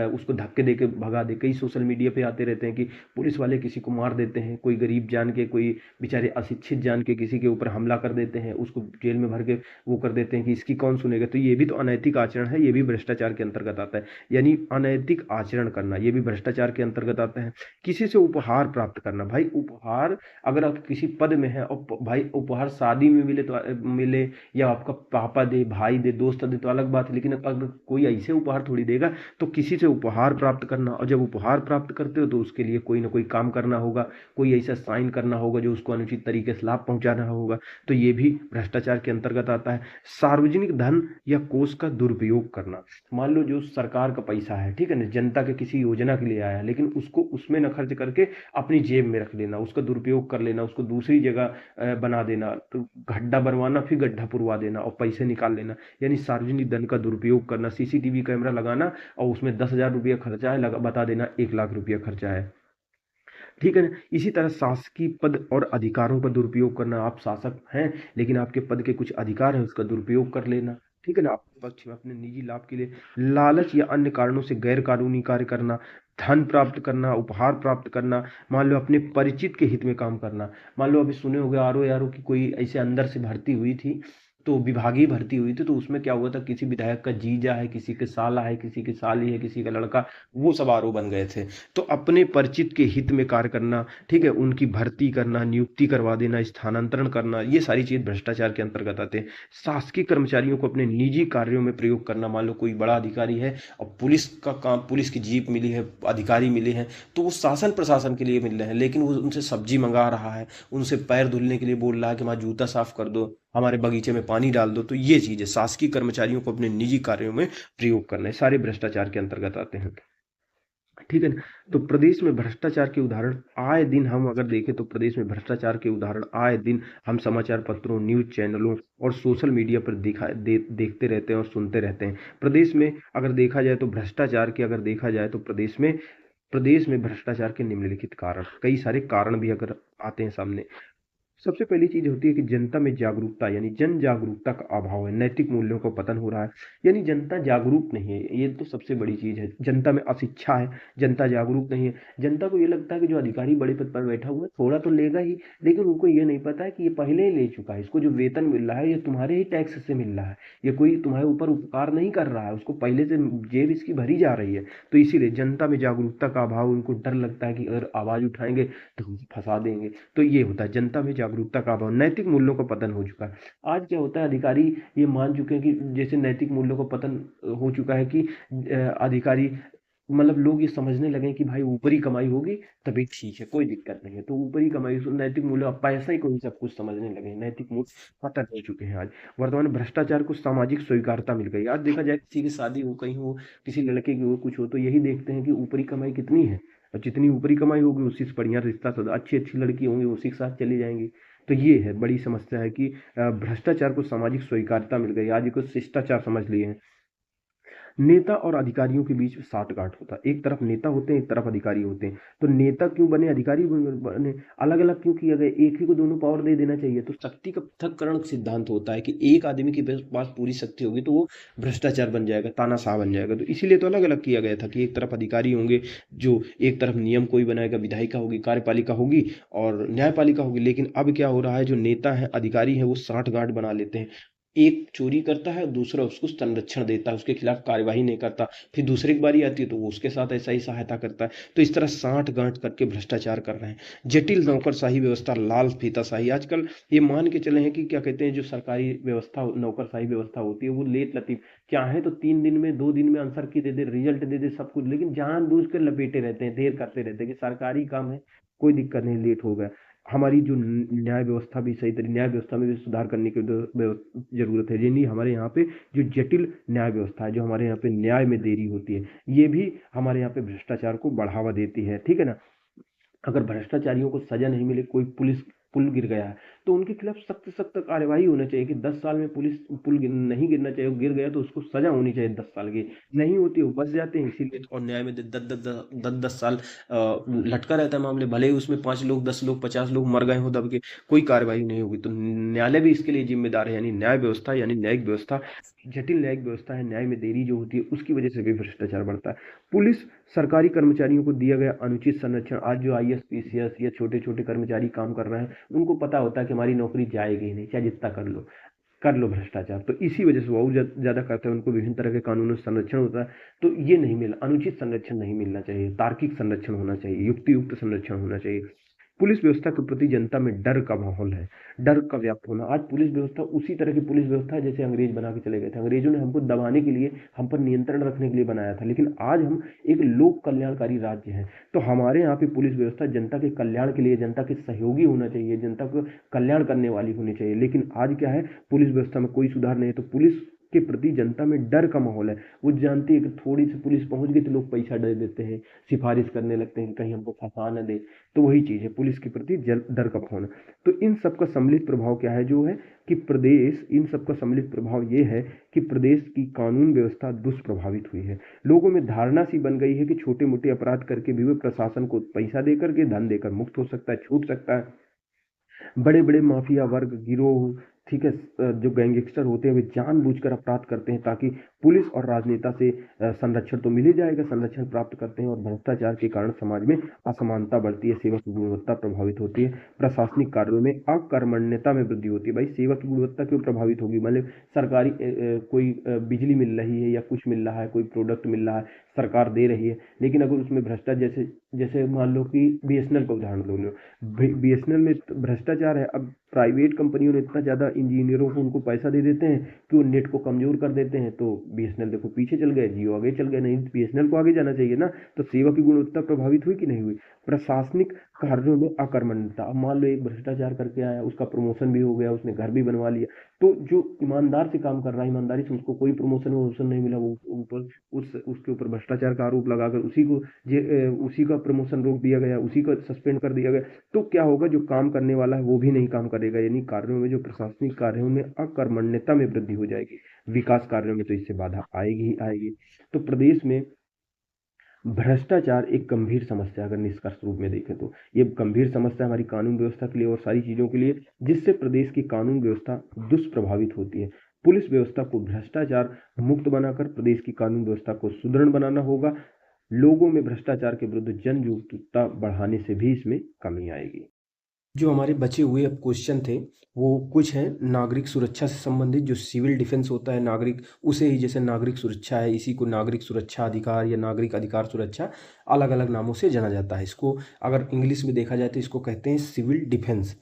उसको धक्के दे के भगा दे। कई सोशल मीडिया पे आते रहते हैं कि पुलिस वाले किसी को मार देते हैं, कोई गरीब जान के, कोई बेचारे अशिक्षित जान के किसी के ऊपर हमला कर देते हैं, उसको जेल में भर के वो कर देते हैं कि इसकी कौन सुनेगा। तो ये भी तो अनैतिक आचरण है, ये भी भ्रष्टाचार के अंतर्गत आता है। यानी अनैतिक आचरण करना ये भी भ्रष्टाचार के अंतर्गत आता है। किसी से उपहार प्राप्त करना, भाई उपहार, अगर आप किसी पद में है और भाई उपहार शादी में मिले तो मिले, या आपका पापा दे, भाई दे, दोस्त दे तो अलग बात है, लेकिन अगर कोई ऐसे उपहार थोड़ी देगा। तो किसी से उपहार प्राप्त करना, और जब उपहार प्राप्त करते हो तो उसके लिए कोई ना कोई काम करना होगा, कोई ऐसा साइन करना होगा जो उसको अनुचित तरीके से लाभ पहुंचाना होगा, तो ये भी भ्रष्टाचार के अंतर्गत आता है। सार्वजनिक धन या कोष का दुरुपयोग करना, मान लो जो सरकार का पैसा है, ठीक है ना, जनता के किसी योजना के लिए आया, लेकिन उसको उसमें न खर्च करके अपनी जेब में रख लेना, उसका दुरुपयोग कर लेना, उसको दूसरी जगह बना देना, तो गड्ढा बनवाना, फिर गड्ढा पुरवा देना और पैसे निकाल लेना, यानी सार्वजनिक धन का दुरुपयोग करना। सीसीटीवी कैमरा लगाना और उसमें 10,000 रुपया खर्चा है, बता देना 1 लाख रुपया खर्चा है, ठीक है ना। इसी तरह शासकीय पद और अधिकारों का दुरुपयोग करना, आप शासक हैं लेकिन आपके पद के कुछ अधिकार हैं, उसका दुरुपयोग कर लेना, ठीक है ना, अपने पक्ष में अपने निजी लाभ के लिए लालच या अन्य कारणों से गैर कानूनी कार्य करना, धन प्राप्त करना, उपहार प्राप्त करना, मान लो अपने परिचित के हित में काम करना। मान लो अभी सुने होंगे आर ओ की कोई ऐसे अंदर से भर्ती हुई थी, तो विभागीय भर्ती हुई थी, तो उसमें क्या हुआ था, किसी विधायक का जीजा है, किसी के साला है, किसी की साली है, किसी का लड़का, वो सब आर ओ बन गए थे। तो अपने परिचित के हित में कार्य करना, ठीक है, उनकी भर्ती करना, नियुक्ति करवा देना, स्थानांतरण करना, ये सारी चीज भ्रष्टाचार के अंतर्गत आते हैं। शासकीय कर्मचारियों को अपने निजी कार्यों में प्रयोग करना, मान लो कोई बड़ा अधिकारी है और पुलिस का काम, पुलिस की जीप मिली है, अधिकारी मिले हैं, तो वो शासन प्रशासन के लिए मिल रहे हैं, लेकिन वो उनसे सब्जी मंगा रहा है, उनसे पैर धुलने के लिए बोल रहा है कि हमारा जूता साफ कर दो, हमारे बगीचे में पानी डाल दो। तो ये चीज है, शासकीय कर्मचारियों को अपने निजी कार्यों में प्रयोग करना है, सारे भ्रष्टाचार के अंतर्गत आते हैं। ठीक है ना। तो प्रदेश में भ्रष्टाचार के उदाहरण आए दिन, हम अगर देखें तो प्रदेश में भ्रष्टाचार के उदाहरण आए दिन हम समाचार पत्रों, न्यूज चैनलों और सोशल मीडिया पर देखते रहते हैं और सुनते रहते हैं। प्रदेश में अगर देखा जाए तो भ्रष्टाचार की अगर देखा जाए तो प्रदेश में भ्रष्टाचार के निम्नलिखित कारण, कई सारे कारण भी अगर आते हैं सामने। सबसे पहली चीज होती है कि जनता में जागरूकता, यानी जन जागरूकता का अभाव है, नैतिक मूल्यों का पतन हो रहा है, यानी जनता जागरूक नहीं है, ये तो सबसे बड़ी चीज है। जनता में अशिक्षा है, जनता जागरूक नहीं है। जनता को ये लगता है कि जो अधिकारी बड़े पद पर बैठा हुआ है थोड़ा तो लेगा ही, लेकिन उनको ये नहीं पता है कि ये पहले ही ले चुका है, इसको जो वेतन मिल रहा है ये तुम्हारे ही टैक्स से मिल रहा है, ये कोई तुम्हारे ऊपर उपकार नहीं कर रहा है, उसको पहले से जेब इसकी भरी जा रही है। तो इसीलिए जनता में जागरूकता का अभाव, उनको डर लगता है कि अगर आवाज उठाएंगे तो हम फंसा देंगे। तो ये होता है जनता में जागरूकता का अभाव, नैतिक मूल्यों का पतन हो चुका है। आज क्या होता है, अधिकारी ये मान चुके हैं कि जैसे नैतिक मूल्यों का पतन हो चुका है कि अधिकारी, मतलब लोग ये समझने लगे कि भाई ऊपरी कमाई होगी तभी ठीक है, कोई दिक्कत नहीं है, तो ऊपरी कमाई नैतिक मूल्य, अब पैसा ही कोई सब कुछ समझने लगे हैं, नैतिक मूल्य पतन हो चुके हैं आज। वर्तमान में भ्रष्टाचार को सामाजिक स्वीकार्यता मिल गई। आज देखा जाए किसी की शादी हो, कहीं हो, किसी लड़के की हो, कुछ हो, तो यही देखते हैं कि ऊपरी कमाई कितनी है, और जितनी ऊपरी कमाई होगी उसी से बढ़िया रिश्ता, तो अच्छी अच्छी लड़की होंगी उसी के साथ चली जाएंगी। तो ये है बड़ी समस्या है कि भ्रष्टाचार को सामाजिक स्वीकार्यता मिल गई, आज इसको शिष्टाचार समझ लिए हैं। नेता और अधिकारियों के बीच साठगांठ होता है, एक तरफ नेता होते हैं, एक तरफ अधिकारी होते हैं। तो नेता क्यों बने, अधिकारी बने, अलग अलग क्यों किया गया, एक ही को दोनों पावर दे देना चाहिए। तो शक्ति का पृथक्करण सिद्धांत होता है कि एक आदमी के पास पूरी शक्ति होगी तो वो भ्रष्टाचार बन जाएगा, तानाशाह बन जाएगा। तो इसीलिए तो अलग अलग किया गया था कि एक तरफ अधिकारी होंगे, जो एक तरफ नियम कोई बनाएगा, विधायिका होगी, कार्यपालिका होगी और न्यायपालिका होगी। लेकिन अब क्या हो रहा है, जो नेता है, अधिकारी है, वो साठ गांठ बना लेते हैं। एक चोरी करता है, दूसरा उसको संरक्षण देता है, उसके खिलाफ कार्यवाही नहीं करता, फिर दूसरे की बारी आती है तो वो उसके साथ ऐसा ही सहायता करता है। तो इस तरह साठ गांठ करके भ्रष्टाचार कर रहे हैं। जटिल नौकरशाही व्यवस्था, लाल फीताशाही, आजकल ये मान के चले हैं कि क्या कहते हैं, जो सरकारी व्यवस्था, नौकरशाही व्यवस्था होती है, वो लेट लतीफ, चाहे तो 3 दिन में, 2 दिन में आंसर की दे दे, रिजल्ट दे दे, सब कुछ, लेकिन जानबूझ कर लपेटे रहते हैं, देर करते रहते हैं कि सरकारी काम है, कोई दिक्कत नहीं, लेट हो गया। हमारी जो न्याय व्यवस्था भी सही तरीके, न्याय व्यवस्था में भी सुधार करने की जरूरत है। यानी हमारे यहाँ पे जो जटिल न्याय व्यवस्था है, जो हमारे यहाँ पे न्याय में देरी होती है, ये भी हमारे यहाँ पे भ्रष्टाचार को बढ़ावा देती है। ठीक है ना। अगर भ्रष्टाचारियों को सजा नहीं मिले, कोई पुलिस पुल गिर गया है, तो उनके खिलाफ सख्त सख्त कार्यवाही होना चाहिए कि 10 साल में पुलिस पुल नहीं गिरना चाहिए, गिर गया तो उसको सजा होनी चाहिए 10 साल की। नहीं होती, वो बच जाते हैं इसीलिए, और न्याय में 10 10 10 10 साल लटका रहता है मामले, भले ही उसमें 5 लोग, 10 लोग, 50 लोग मर गए हो दब के, कोई कार्रवाई नहीं होगी। तो न्यायालय भी इसके लिए जिम्मेदार है, यानी न्याय व्यवस्था, यानी न्यायिक व्यवस्था, जटिल न्यायिक व्यवस्था है, न्याय में देरी जो होती है उसकी वजह से भी भ्रष्टाचार बढ़ता है। पुलिस, सरकारी कर्मचारियों को दिया गया अनुचित संरक्षण, आज जो आईएएस पीसीएस या छोटे छोटे कर्मचारी काम कर रहे हैं, उनको पता होता है कि हमारी नौकरी जाएगी ही नहीं, चाहे जितना कर लो भ्रष्टाचार, तो इसी वजह से वो और ज्यादा करते हैं, उनको विभिन्न तरह के कानूनों से संरक्षण होता है। तो ये नहीं मिला, अनुचित संरक्षण नहीं मिलना चाहिए, तार्किक संरक्षण होना चाहिए, युक्ति युक्त संरक्षण होना चाहिए। पुलिस व्यवस्था के प्रति जनता में डर का माहौल है, डर का व्याप्त होना। आज पुलिस व्यवस्था उसी तरह की पुलिस व्यवस्था है जैसे अंग्रेज बना के चले गए थे। अंग्रेजों ने हमको दबाने के लिए, हम पर नियंत्रण रखने के लिए बनाया था, लेकिन आज हम एक लोक कल्याणकारी राज्य हैं। तो हमारे यहाँ पे पुलिस व्यवस्था जनता के कल्याण के लिए, जनता के सहयोगी होना चाहिए, जनता को कल्याण करने वाली होनी चाहिए। लेकिन आज क्या है, पुलिस व्यवस्था में कोई सुधार नहीं है, तो पुलिस के प्रति जनता में डर का माहौल है। वो जानती है कि थोड़ी सी पुलिस पहुंच गई तो लोग पैसा दे देते हैं, सिफारिश करने लगते हैं कि कहीं हमको फंसा न दे। तो वही चीज है, पुलिस के प्रति डर का भावना। तो इन सब का सम्मिलित प्रभाव क्या है, जो है कि प्रदेश, इन सब का सम्मिलित प्रभाव ये है कि प्रदेश की कानून व्यवस्था दुष्प्रभावित हुई है। लोगों में धारणा सी बन गई है कि छोटे मोटे अपराध करके भी वे प्रशासन को पैसा देकर के, धन देकर मुक्त हो सकता है, छूट सकता है। बड़े बड़े माफिया वर्ग, गिरोह, ठीक है, जो गैंगस्टर होते हैं वे जानबूझकर अपराध करते हैं ताकि पुलिस और राजनेता से संरक्षण तो मिल ही जाएगा, संरक्षण प्राप्त करते हैं और भ्रष्टाचार के कारण समाज में असमानता बढ़ती है, सेवा की गुणवत्ता प्रभावित होती है, प्रशासनिक कार्यों में अकर्मण्यता में वृद्धि होती है। भाई सेवा की गुणवत्ता क्यों प्रभावित होगी? मतलब सरकारी कोई बिजली मिल रही है या कुछ मिल रहा है, कोई प्रोडक्ट मिल रहा है, सरकार दे रही है, लेकिन अगर उसमें भ्रष्टाचार, जैसे जैसे मान लो कि बीएसएनएल का उदाहरण लो लो, बीएसएनएल में भ्रष्टाचार है। अब प्राइवेट कंपनियों ने इतना ज़्यादा इंजीनियरों को उनको पैसा दे देते हैं कि वो नेट को कमज़ोर कर देते हैं, तो बीएसएनएल देखो पीछे चल गए, जियो आगे चल गए। नहीं, बीएसएनएल को आगे जाना चाहिए ना। तो सेवा की गुणवत्ता प्रभावित हुई कि नहीं हुई? प्रशासनिक कार्यों में अकर्मण्यता, अब मान लो एक भ्रष्टाचार करके आया, उसका प्रमोशन भी हो गया, उसने घर भी बनवा लिया, तो जो ईमानदार से काम कर रहा है, ईमानदारी से उसको कोई प्रमोशन वमोशन नहीं मिला, वो ऊपर उसके ऊपर भ्रष्टाचार का आरोप लगाकर उसी का प्रमोशन रोक दिया गया, उसी का सस्पेंड कर दिया गया, तो क्या होगा? जो काम करने वाला है वो भी नहीं काम करेगा, यानी कार्यों में, जो प्रशासनिक कार्यों में अकर्मण्यता में वृद्धि हो जाएगी। विकास कार्यों में तो इससे बाधा आएगी ही आएगी। तो प्रदेश में भ्रष्टाचार एक गंभीर समस्या, अगर निष्कर्ष रूप में देखें तो ये गंभीर समस्या हमारी कानून व्यवस्था के लिए और सारी चीज़ों के लिए, जिससे प्रदेश की कानून व्यवस्था दुष्प्रभावित होती है। पुलिस व्यवस्था को भ्रष्टाचार मुक्त बनाकर प्रदेश की कानून व्यवस्था को सुदृढ़ बनाना होगा। लोगों में भ्रष्टाचार के विरुद्ध जन जागरूकता बढ़ाने से भी इसमें कमी आएगी। जो हमारे बचे हुए अब क्वेश्चन थे, वो कुछ हैं नागरिक सुरक्षा से संबंधित, जो सिविल डिफेंस होता है नागरिक, उसे ही जैसे नागरिक सुरक्षा है, इसी को नागरिक सुरक्षा अधिकार या नागरिक अधिकार सुरक्षा अलग अलग नामों से जाना जाता है। इसको अगर इंग्लिश में देखा जाए तो इसको कहते हैं सिविल डिफेंस।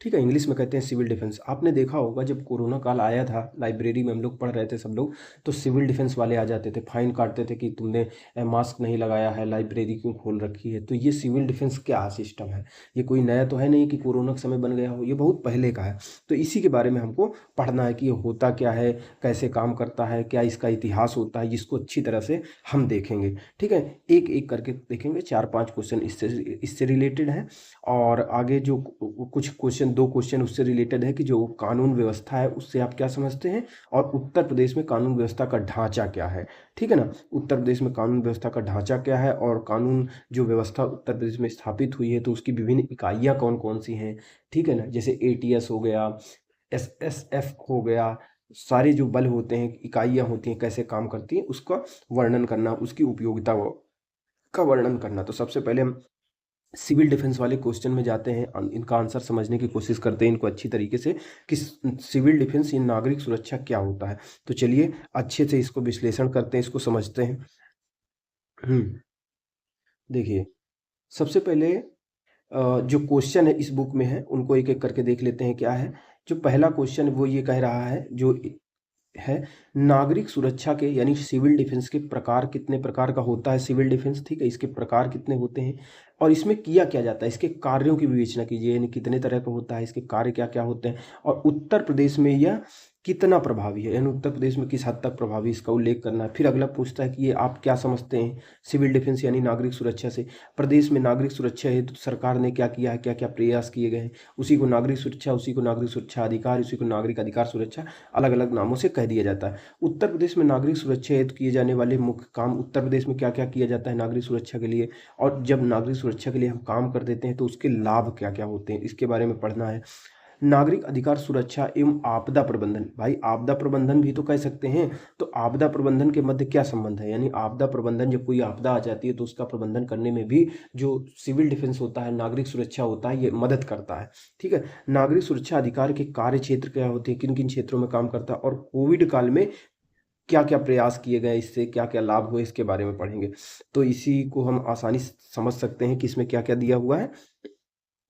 ठीक है, इंग्लिश में कहते हैं सिविल डिफेंस। आपने देखा होगा जब कोरोना काल आया था, लाइब्रेरी में हम लोग पढ़ रहे थे सब लोग, तो सिविल डिफेंस वाले आ जाते थे, फाइन काटते थे कि तुमने मास्क नहीं लगाया है, लाइब्रेरी क्यों खोल रखी है। तो ये सिविल डिफेंस क्या सिस्टम है? ये कोई नया तो है नहीं कि कोरोना के समय बन गया हो, ये बहुत पहले का है। तो इसी के बारे में हमको पढ़ना है कि ये होता क्या है, कैसे काम करता है, क्या इसका इतिहास होता है, जिसको अच्छी तरह से हम देखेंगे। ठीक है, एक एक करके देखेंगे, 4-5 क्वेश्चन इससे रिलेटेड है, और आगे जो कुछ क्वेश्चन, 2 क्वेश्चन उससे रिलेटेड है कि जो कानून व्यवस्था है उससे आप क्या समझते हैं, और उत्तर प्रदेश में कानून व्यवस्था का ढांचा क्या है। ठीक है ना, उत्तर प्रदेश में कानून व्यवस्था का ढांचा क्या है, और कानून जो व्यवस्था उत्तर प्रदेश में स्थापित हुई है तो उसकी विभिन्न इकाइयाँ कौन कौन सी हैं। ठीक है ना, जैसे एटीएस हो गया, एसएसएफ हो गया, सारे जो बल होते हैं, इकाइयाँ होती हैं, कैसे काम करती हैं, उसका वर्णन करना, उसकी उपयोगिता का वर्णन करना। तो सबसे पहले हम सिविल डिफेंस वाले क्वेश्चन में जाते हैं, इनका आंसर समझने की कोशिश करते हैं इनको अच्छी तरीके से कि सिविल डिफेंस या नागरिक सुरक्षा क्या होता है। तो चलिए अच्छे से इसको विश्लेषण करते हैं, इसको समझते हैं। देखिए, सबसे पहले जो क्वेश्चन है इस बुक में है उनको एक एक करके देख लेते हैं क्या है। जो पहला क्वेश्चन है वो ये कह रहा है, जो है नागरिक सुरक्षा के यानी सिविल डिफेंस के प्रकार, कितने प्रकार का होता है सिविल डिफेंस। ठीक है, इसके प्रकार कितने होते हैं और इसमें किया क्या जाता है, इसके कार्यों की विवेचना कीजिए, यानी कितने तरह का होता है, इसके कार्य क्या क्या होते हैं, और उत्तर प्रदेश में यह कितना प्रभावी है, यानी उत्तर प्रदेश में किस हद तक प्रभावी, इसका उल्लेख करना है। फिर अगला पूछता है कि ये आप क्या समझते हैं सिविल डिफेंस यानी नागरिक सुरक्षा से, प्रदेश में नागरिक सुरक्षा है तो सरकार ने क्या किया है, क्या क्या प्रयास किए गए हैं, उसी को नागरिक सुरक्षा, उसी को नागरिक सुरक्षा अधिकार, उसी को नागरिक अधिकार सुरक्षा, अलग अलग नामों से कह दिया जाता है। उत्तर प्रदेश में नागरिक सुरक्षा हेतु किए जाने वाले मुख्य काम, उत्तर प्रदेश में क्या क्या किया जाता है नागरिक सुरक्षा के लिए, और जब नागरिक सुरक्षा के लिए हम काम कर देते हैं तो उसके लाभ क्या क्या होते हैं, इसके बारे में पढ़ना है। नागरिक अधिकार सुरक्षा एवं आपदा प्रबंधन, भाई आपदा प्रबंधन भी तो कह सकते हैं, तो आपदा प्रबंधन के मध्य क्या संबंध है, यानी आपदा प्रबंधन, जब कोई आपदा आ जाती है तो उसका प्रबंधन करने में भी जो सिविल डिफेंस होता है, नागरिक सुरक्षा होता है, ये मदद करता है। ठीक है, नागरिक सुरक्षा अधिकार के कार्य क्षेत्र क्या होते हैं, किन किन क्षेत्रों में काम करता है, और कोविड काल में क्या क्या प्रयास किए गए, इससे क्या क्या लाभ हुए, इसके बारे में पढ़ेंगे। तो इसी को हम आसानी से समझ सकते हैं कि इसमें क्या क्या दिया हुआ है।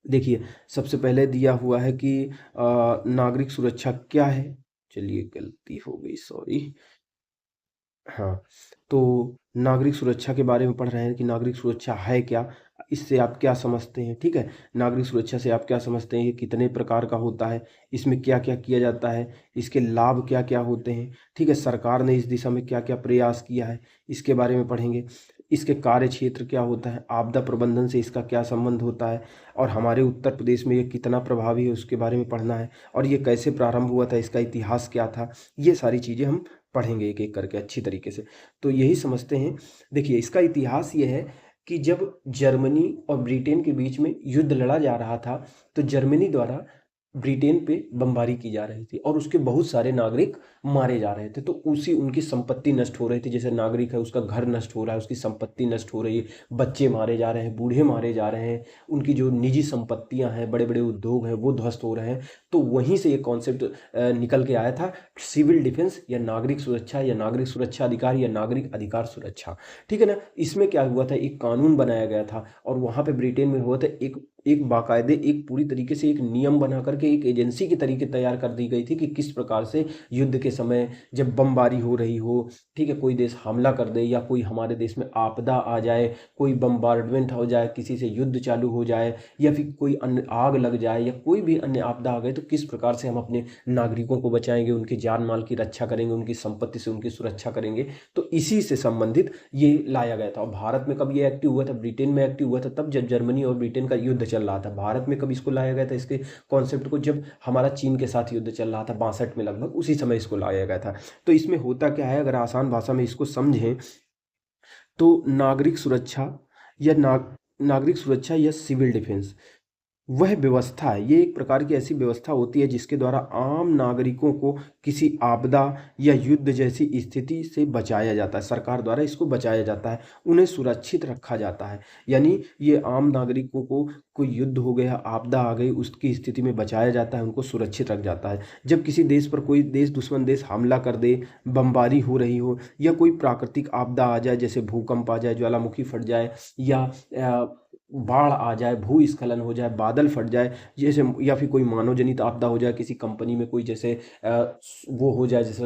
देखिए, सबसे पहले दिया हुआ है कि नागरिक सुरक्षा क्या है, चलिए गलती हो गई, सॉरी। हाँ, तो नागरिक सुरक्षा के बारे में पढ़ रहे हैं कि नागरिक सुरक्षा है क्या, इससे आप क्या समझते हैं। ठीक है, नागरिक सुरक्षा से आप क्या समझते हैं, ये कितने प्रकार का होता है, इसमें क्या क्या किया जाता है, इसके लाभ क्या क्या होते हैं। ठीक है, सरकार ने इस दिशा में क्या क्या प्रयास किया है, इसके बारे में पढ़ेंगे। इसके कार्य क्षेत्र क्या होता है, आपदा प्रबंधन से इसका क्या संबंध होता है, और हमारे उत्तर प्रदेश में ये कितना प्रभावी है उसके बारे में पढ़ना है, और ये कैसे प्रारंभ हुआ था, इसका इतिहास क्या था, ये सारी चीज़ें हम पढ़ेंगे एक एक करके अच्छी तरीके से। तो यही समझते हैं। देखिए, इसका इतिहास ये है कि जब जर्मनी और ब्रिटेन के बीच में युद्ध लड़ा जा रहा था, तो जर्मनी द्वारा ब्रिटेन पे बमबारी की जा रही थी और उसके बहुत सारे नागरिक मारे जा रहे थे। तो उसी उनकी संपत्ति नष्ट हो रही थी, जैसे नागरिक है उसका घर नष्ट हो रहा है, उसकी संपत्ति नष्ट हो रही है, बच्चे मारे जा रहे हैं, बूढ़े मारे जा रहे हैं, उनकी जो निजी संपत्तियां हैं, बड़े बड़े उद्योग हैं, वो ध्वस्त हो रहे हैं। तो वहीं से ये कॉन्सेप्ट निकल के आया था, सिविल डिफेंस या नागरिक सुरक्षा या नागरिक सुरक्षा अधिकार या नागरिक अधिकार सुरक्षा। ठीक है ना। इसमें क्या हुआ था, एक कानून बनाया गया था और वहां पे ब्रिटेन में हुआ था एक एक बाकायदे एक पूरी तरीके से एक नियम बना करके एक एजेंसी की तरीके तैयार कर दी गई थी कि किस प्रकार से युद्ध के समय जब बमबारी हो रही हो, ठीक है, कोई देश हमला कर दे या कोई हमारे देश में आपदा आ जाए, कोई बम्बार्डमेंट हो जाए, किसी से युद्ध चालू हो जाए या फिर कोई अन्य आग लग जाए या कोई भी अन्य आपदा आ गए, तो किस प्रकार से हम अपने नागरिकों को बचाएंगे, उनकी जान माल की रक्षा करेंगे, उनकी संपत्ति से उनकी सुरक्षा करेंगे। तो इसी से संबंधित ये लाया गया था। और भारत में कब ये एक्टिव हुआ था, ब्रिटेन में एक्टिव हुआ था तब जब जर्मनी और ब्रिटेन का युद्ध चल रहा था। भारत में कब इसको लाया गया था, इसके कॉन्सेप्ट को, जब हमारा चीन के साथ युद्ध चल रहा था 62 में, लगभग उसी समय इसको लाया गया था। तो इसमें होता क्या है, अगर आसान भाषा में इसको समझें तो नागरिक सुरक्षा या नागरिक सुरक्षा या सिविल डिफेंस वह व्यवस्था है, ये एक प्रकार की ऐसी व्यवस्था होती है जिसके द्वारा आम नागरिकों को किसी आपदा या युद्ध जैसी स्थिति से बचाया जाता है। सरकार द्वारा इसको बचाया जाता है, उन्हें सुरक्षित रखा जाता है। यानी ये आम नागरिकों को कोई युद्ध हो गया, आपदा आ गई, उसकी स्थिति में बचाया जाता है, उनको सुरक्षित रख जाता है। जब किसी देश पर कोई देश, दुश्मन देश हमला कर दे, बमबारी हो रही हो या कोई प्राकृतिक आपदा आ जाए, जैसे भूकंप आ जाए, ज्वालामुखी फट जाए या बाढ़ आ जाए, भूस्खलन हो जाए, बादल फट जाए, जैसे या फिर कोई मानव जनित आपदा हो जाए, किसी कंपनी में कोई जैसे वो हो जाए, जैसे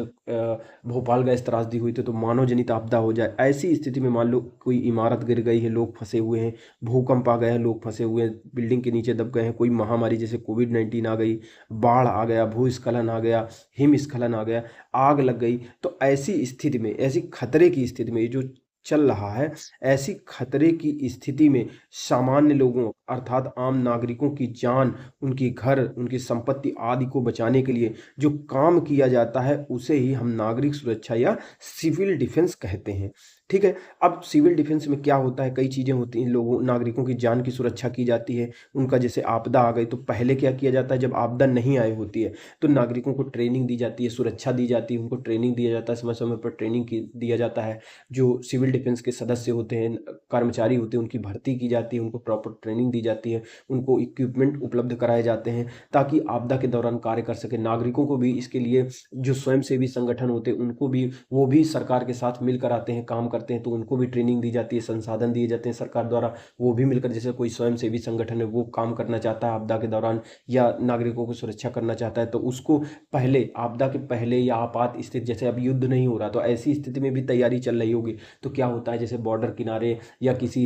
भोपाल गैस त्रासदी हुई थी तो मानव जनित आपदा हो जाए, ऐसी स्थिति में मान लो कोई इमारत गिर गई है, लोग फंसे हुए हैं, भूकंप आ गया है, लोग फंसे हुए हैं, बिल्डिंग के नीचे दब गए हैं, कोई महामारी जैसे कोविड-19 आ गई, बाढ़ आ गया, भूस्खलन आ गया, हिमस्खलन आ गया, आग लग गई, तो ऐसी स्थिति में, ऐसी खतरे की स्थिति में, ये जो चल रहा है, ऐसी खतरे की स्थिति में सामान्य लोगों अर्थात आम नागरिकों की जान, उनकी घर, उनकी संपत्ति आदि को बचाने के लिए जो काम किया जाता है उसे ही हम नागरिक सुरक्षा या सिविल डिफेंस कहते हैं। ठीक है। अब सिविल डिफेंस में क्या होता है, कई चीज़ें होती हैं, लोगों नागरिकों की जान की सुरक्षा की जाती है, उनका जैसे आपदा आ गई तो पहले क्या किया जाता है, जब आपदा नहीं आई होती है तो नागरिकों को ट्रेनिंग दी जाती है, सुरक्षा दी जाती है, उनको ट्रेनिंग दिया जाता है, समय समय पर ट्रेनिंग दिया जाता है। जो सिविल डिफेंस के सदस्य होते हैं, कर्मचारी होते हैं, उनकी भर्ती की जाती है, उनको प्रॉपर ट्रेनिंग दी जाती है, उनको इक्विपमेंट उपलब्ध कराए जाते हैं ताकि आपदा के दौरान कार्य कर सके। नागरिकों को भी इसके लिए जो स्वयंसेवी संगठन होते हैं उनको भी, वो भी सरकार के साथ मिलकर आते हैं, काम करते हैं, तो उनको भी ट्रेनिंग दी जाती है, संसाधन दिए जाते हैं सरकार द्वारा, वो भी मिलकर, जैसे कोई स्वयंसेवी संगठन है वो काम करना चाहता है आपदा के दौरान या नागरिकों को सुरक्षा करना चाहता है, तो उसको पहले, आपदा के पहले या आपात स्थिति, जैसे अब युद्ध नहीं हो रहा तो ऐसी स्थिति में भी तैयारी चल रही होगी, तो क्या होता है, जैसे बॉर्डर किनारे या किसी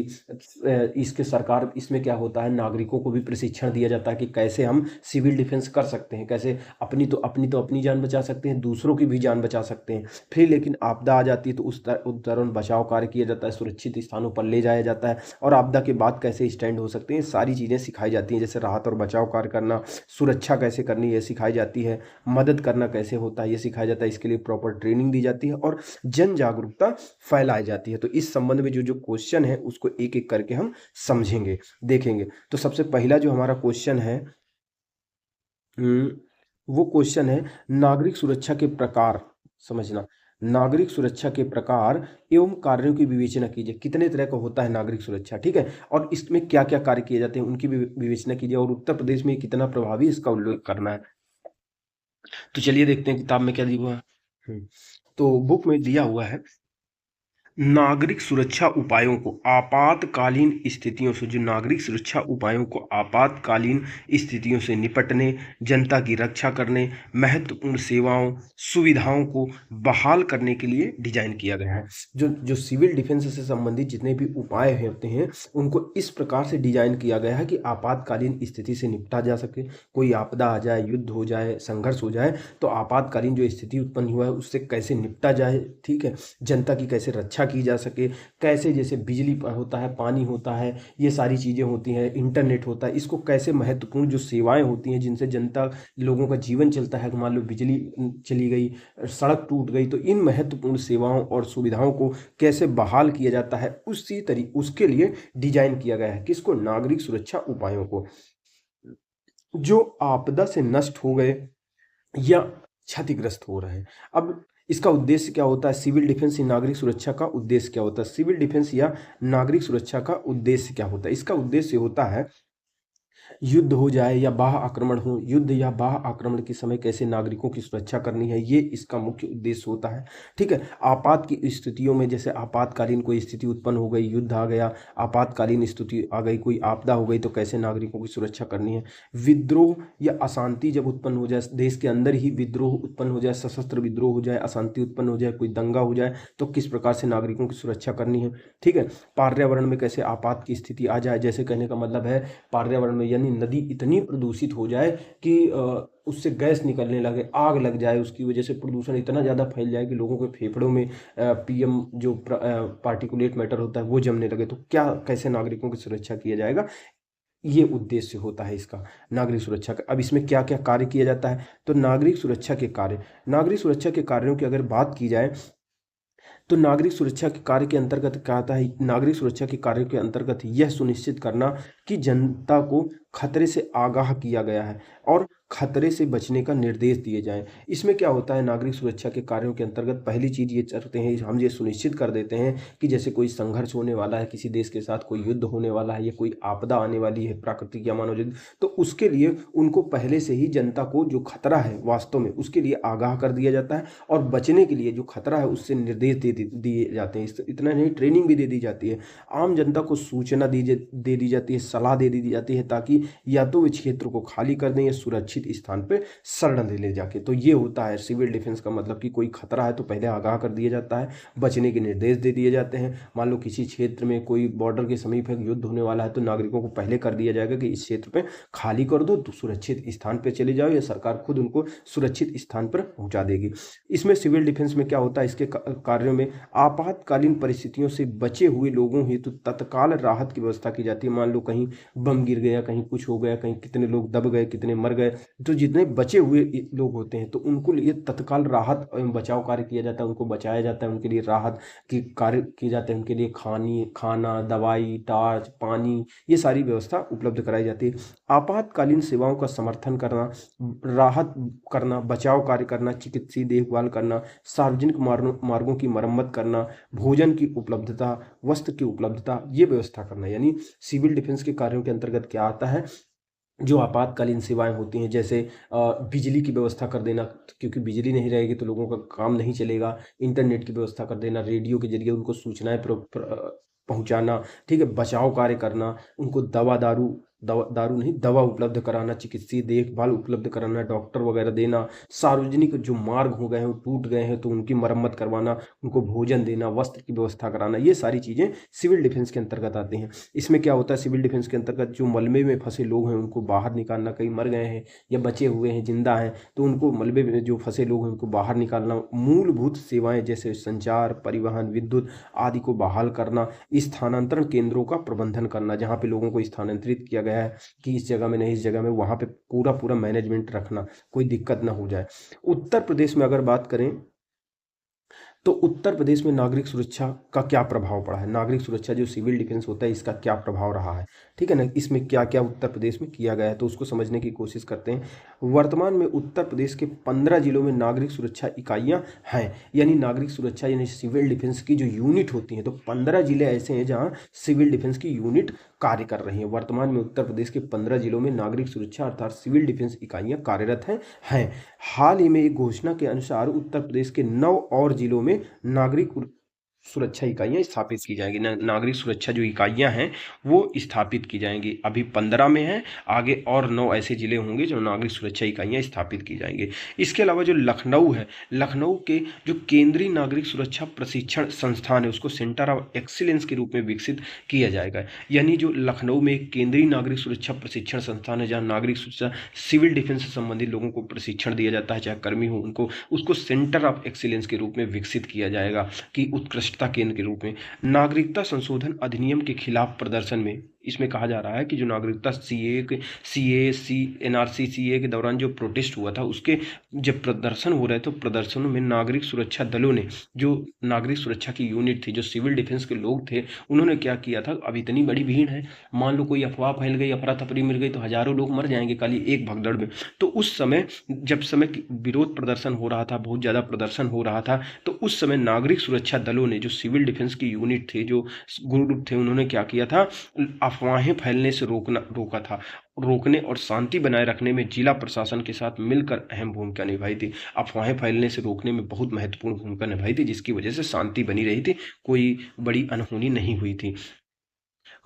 इसके सरकार, इसमें क्या होता है, नागरिकों को भी प्रशिक्षण दिया जाता है कि कैसे हम सिविल डिफेंस कर सकते हैं, कैसे अपनी जान बचा सकते हैं, दूसरों की भी जान बचा सकते हैं। फिर लेकिन आपदा आ जाती है तो उस दौरान बचाव कार्य किया जाता है, सुरक्षित स्थानों पर ले जाया जाता है और आपदा के बाद कैसे स्टैंड हो सकते हैं, सारी चीज़ें सिखाई जाती हैं। जैसे राहत और बचाव कार्य करना, सुरक्षा कैसे करनी है सिखाई जाती है, मदद करना कैसे होता है ये सिखाया जाता है, इसके लिए प्रॉपर ट्रेनिंग दी जाती है और जन जागरूकता फैलाई जाती है। तो इस संबंध में जो जो क्वेश्चन है उसको एक एक करके हम समझेंगे, देखेंगे। तो सबसे पहला जो हमारा क्वेश्चन है, वो क्वेश्चन है नागरिक सुरक्षा के प्रकार। समझना, नागरिक सुरक्षा के प्रकार एवं कार्यों की विवेचना कीजिए। कितने तरह का होता है नागरिक सुरक्षा, ठीक है, और इसमें क्या क्या कार्य किए जाते हैं उनकी भी विवेचना कीजिए, और उत्तर प्रदेश में कितना प्रभावी इसका उल्लेख करना है। तो चलिए देखते हैं किताब में क्या दिया हुआ है। तो बुक में दिया हुआ है, नागरिक सुरक्षा उपायों को आपातकालीन स्थितियों से, जो नागरिक सुरक्षा उपायों को आपातकालीन स्थितियों से निपटने, जनता की रक्षा करने, महत्वपूर्ण सेवाओं सुविधाओं को बहाल करने के लिए डिजाइन किया गया है। जो जो सिविल डिफेंस से संबंधित जितने भी उपाय होते हैं उनको इस प्रकार से डिजाइन किया गया है कि आपातकालीन स्थिति से निपटा जा सके। कोई आपदा आ जाए, युद्ध हो जाए, संघर्ष हो जाए, तो आपातकालीन जो स्थिति उत्पन्न हुआ है उससे कैसे निपटा जाए, ठीक है, जनता की कैसे रक्षा की जा सके, कैसे, जैसे बिजली होता है, पानी होता है, ये सारी चीज़ें होती हैं, इंटरनेट होता है, इसको कैसे महत्वपूर्ण जो सेवाएं होती हैं जिनसे जनता, लोगों का जीवन चलता है, मान लो बिजली चली गई, सड़क टूट गई, तो इन महत्वपूर्ण सेवाओं और सुविधाओं को कैसे बहाल किया जाता है, उसके लिए डिजाइन किया गया है। किसको? नागरिक सुरक्षा उपायों को। जो आपदा से नष्ट हो गए या क्षतिग्रस्त हो रहे हैं। अब इसका उद्देश्य क्या होता है? सिविल डिफेंस या नागरिक सुरक्षा का उद्देश्य क्या होता है? सिविल डिफेंस या नागरिक सुरक्षा का उद्देश्य क्या होता है? इसका उद्देश्य होता है युद्ध हो जाए या बाह्य आक्रमण हो, युद्ध या बाह्य आक्रमण के समय कैसे नागरिकों की सुरक्षा करनी है, ये इसका मुख्य उद्देश्य होता है। ठीक है। आपात की स्थितियों में, जैसे आपातकालीन कोई स्थिति उत्पन्न हो गई, युद्ध आ गया, आपातकालीन स्थिति आ गई, कोई आपदा हो गई, तो कैसे नागरिकों की सुरक्षा करनी है। विद्रोह या अशांति जब उत्पन्न हो जाए, देश के अंदर ही विद्रोह उत्पन्न हो जाए, सशस्त्र विद्रोह हो जाए, अशांति उत्पन्न हो जाए, कोई दंगा हो जाए, तो किस प्रकार से नागरिकों की सुरक्षा करनी है। ठीक है। पर्यावरण में कैसे आपात की स्थिति आ जाए, जैसे कहने का मतलब है पर्यावरण में, यानी नदी इतनी प्रदूषित हो जाए कि उससे गैस निकलने लगे, आग लग जाए, उसकी वजह से प्रदूषण इतना ज़्यादा फैल जाए कि लोगों के फेफड़ों में पीएम जो पार्टिकुलेट मैटर होता है वो जमने लगे, तो क्या कैसे नागरिकों की सुरक्षा किया जाएगा, ये उद्देश्य होता है इसका, नागरिक सुरक्षा का। अब इसमें क्या क्या कार्य किया जाता है, तो नागरिक सुरक्षा के कार्य, नागरिक सुरक्षा के कार्यों की अगर बात की जाए तो नागरिक सुरक्षा के कार्य के अंतर्गत क्या आता है? नागरिक सुरक्षा के कार्य के अंतर्गत यह सुनिश्चित करना कि जनता को खतरे से आगाह किया गया है और खतरे से बचने का निर्देश दिए जाएं। इसमें क्या होता है? नागरिक सुरक्षा के कार्यों के अंतर्गत पहली चीज ये करते हैं, हम ये सुनिश्चित कर देते हैं कि जैसे कोई संघर्ष होने वाला है, किसी देश के साथ कोई युद्ध होने वाला है या कोई आपदा आने वाली है, प्राकृतिक या मानव, तो उसके लिए उनको पहले से ही जनता को जो खतरा है वास्तव में, उसके लिए आगाह कर दिया जाता है और बचने के लिए जो खतरा है उससे निर्देश दिए जाते हैं। इतना नहीं, ट्रेनिंग भी दे दी जाती है, आम जनता को सूचना दे दी जाती है, सलाह दे दी जाती है, ताकि या तो वे क्षेत्र को खाली कर दें या सुरक्षित स्थान पर शरण दे ले जाके। तो ये होता है सिविल डिफेंस का मतलब, कि कोई खतरा है तो पहले आगाह कर दिया जाता है, बचने के निर्देश दे दिए जाते हैं। मान लो किसी क्षेत्र में कोई बॉर्डर के समीप है, युद्ध होने वाला है, तो नागरिकों को पहले कर दिया जाएगा कि इस क्षेत्र पे खाली कर दो, तो सुरक्षित स्थान पर चले जाओ, या सरकार खुद उनको सुरक्षित स्थान पर पहुंचा देगी। इसमें सिविल डिफेंस में क्या होता है? इसके कार्यों में आपातकालीन परिस्थितियों से बचे हुए लोगों हेतु तत्काल राहत की व्यवस्था की जाती है। मान लो कहीं बम गिर गया, कहीं कुछ हो गया, कहीं कितने लोग दब गए, कितने मर गए, तो जितने बचे हुए लोग होते हैं तो उनको लिए तत्काल राहत एवं बचाव कार्य किया जाता है, उनको बचाया जाता है, उनके लिए राहत के कार्य किए जाते हैं, उनके लिए खाना, दवाई, टार्च, पानी, ये सारी व्यवस्था उपलब्ध कराई जाती है। आपातकालीन सेवाओं का समर्थन करना, राहत करना, बचाव कार्य करना, चिकित्सीय देखभाल करना, सार्वजनिक मार्गों की मरम्मत करना, भोजन की उपलब्धता, वस्त्र की उपलब्धता, ये व्यवस्था करना, यानी सिविल डिफेंस के कार्यों के अंतर्गत क्या आता है? जो आपातकालीन सेवाएं होती हैं, जैसे बिजली की व्यवस्था कर देना, क्योंकि बिजली नहीं रहेगी तो लोगों का काम नहीं चलेगा, इंटरनेट की व्यवस्था कर देना, रेडियो के जरिए उनको सूचनाएं पहुंचाना। ठीक है। बचाव कार्य करना, उनको दारू नहीं, दवा उपलब्ध कराना, चिकित्सीय देखभाल उपलब्ध कराना, डॉक्टर वगैरह देना, सार्वजनिक जो मार्ग हो गए हैं, टूट गए हैं, तो उनकी मरम्मत करवाना, उनको भोजन देना, वस्त्र की व्यवस्था कराना, ये सारी चीज़ें सिविल डिफेंस के अंतर्गत आती हैं। इसमें क्या होता है? सिविल डिफेंस के अंतर्गत जो मलबे में फंसे लोग हैं उनको बाहर निकालना, कई मर गए हैं या बचे हुए हैं, जिंदा हैं, तो उनको मलबे में जो फंसे लोग हैं उनको बाहर निकालना, मूलभूत सेवाएं जैसे संचार, परिवहन, विद्युत आदि को बहाल करना, स्थानांतरण केंद्रों का प्रबंधन करना, जहाँ पे लोगों को स्थानांतरित किया गया है कि इस जगह में नहीं, इस जगह में, वहाँ पे पूरा मैनेजमेंट रखना, कोई दिक्कत ना हो जाए। उत्तर प्रदेश में अगर बात करें तो उत्तर प्रदेश में नागरिक सुरक्षा का क्या प्रभाव पड़ा है, नागरिक सुरक्षा जो सिविल डिफेंस होता है इसका क्या प्रभाव रहा है। ठीक है ना, इसमें क्या क्या उत्तर प्रदेश में किया गया है, तो उसको समझने की कोशिश करते हैं। वर्तमान में उत्तर प्रदेश के 15 जिलों में नागरिक सुरक्षा इकाइयां हैं, यानी नागरिक सुरक्षा यानी सिविल डिफेंस की जो यूनिट होती हैं, तो 15 जिले ऐसे हैं जहां सिविल डिफेंस की यूनिट कार्य कर रही हैं। वर्तमान में उत्तर प्रदेश के 15 जिलों में नागरिक सुरक्षा अर्थात सिविल डिफेंस इकाइयां कार्यरत हैं। हाल ही में एक घोषणा के अनुसार उत्तर प्रदेश के 9 और जिलों में नागरिक सुरक्षा इकाइयां स्थापित की जाएंगी। नागरिक सुरक्षा जो इकाइयां हैं वो स्थापित की जाएंगी। अभी 15 में है, आगे और 9 ऐसे जिले होंगे जो नागरिक सुरक्षा इकाइयां स्थापित की जाएंगी। इसके अलावा जो लखनऊ है, लखनऊ के जो केंद्रीय नागरिक सुरक्षा प्रशिक्षण संस्थान है उसको सेंटर ऑफ एक्सीलेंस के रूप में विकसित किया जाएगा। यानी जो लखनऊ में एक केंद्रीय नागरिक सुरक्षा प्रशिक्षण संस्थान है जहाँ नागरिक सुरक्षा सिविल डिफेंस से संबंधित लोगों को प्रशिक्षण दिया जाता है, चाहे कर्मी हो उनको, उसको सेंटर ऑफ एक्सीलेंस के रूप में विकसित किया जाएगा कि उत्कृष्टता केंद्र के रूप में। नागरिकता संशोधन अधिनियम के खिलाफ प्रदर्शन में इसमें कहा जा रहा है कि जो नागरिकता एनआरसी सीए के दौरान जो प्रोटेस्ट हुआ था, उसके जब प्रदर्शन हो रहे थे, तो प्रदर्शनों में नागरिक सुरक्षा दलों ने, जो नागरिक सुरक्षा की यूनिट थी, जो सिविल डिफेंस के लोग थे, उन्होंने क्या किया था, अब इतनी बड़ी भीड़ है, मान लो कोई अफवाह फैल गई, अफरा तफरी मिल गई, तो हजारों लोग मर जाएंगे खाली एक भगदड़ में। तो उस समय जब विरोध प्रदर्शन हो रहा था, बहुत ज़्यादा प्रदर्शन हो रहा था, तो उस समय नागरिक सुरक्षा दलों ने, जो सिविल डिफेंस की यूनिट थे, जो ग्रुप थे, उन्होंने क्या किया था, अफवाहें फैलने से रोका था। रोकने और शांति बनाए रखने में जिला प्रशासन के साथ मिलकर अहम भूमिका निभाई थी। अफवाहें फैलने से रोकने में बहुत महत्वपूर्ण भूमिका निभाई थी, जिसकी वजह से शांति बनी रही थी, कोई बड़ी अनहोनी नहीं हुई थी।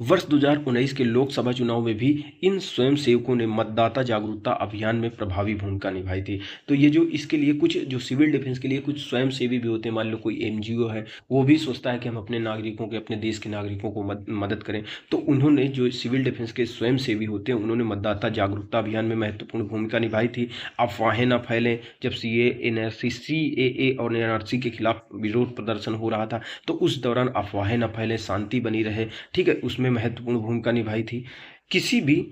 वर्ष 2019 के लोकसभा चुनाव में भी इन स्वयंसेवकों ने मतदाता जागरूकता अभियान में प्रभावी भूमिका निभाई थी। तो ये जो इसके लिए कुछ जो सिविल डिफेंस के लिए कुछ स्वयंसेवी भी होते हैं, मान लो कोई एनजीओ है, वो भी सोचता है कि हम अपने नागरिकों के, अपने देश के नागरिकों को मदद करें, तो उन्होंने, जो सिविल डिफेंस के स्वयंसेवी होते हैं, उन्होंने मतदाता जागरूकता अभियान में महत्वपूर्ण भूमिका निभाई थी। अफवाहें न फैलें, जब सीएए और एनआरसी के खिलाफ विरोध प्रदर्शन हो रहा था, तो उस दौरान अफवाहें न फैलें, शांति बनी रहे, ठीक है, उसमें महत्वपूर्ण भूमिका निभाई थी। किसी भी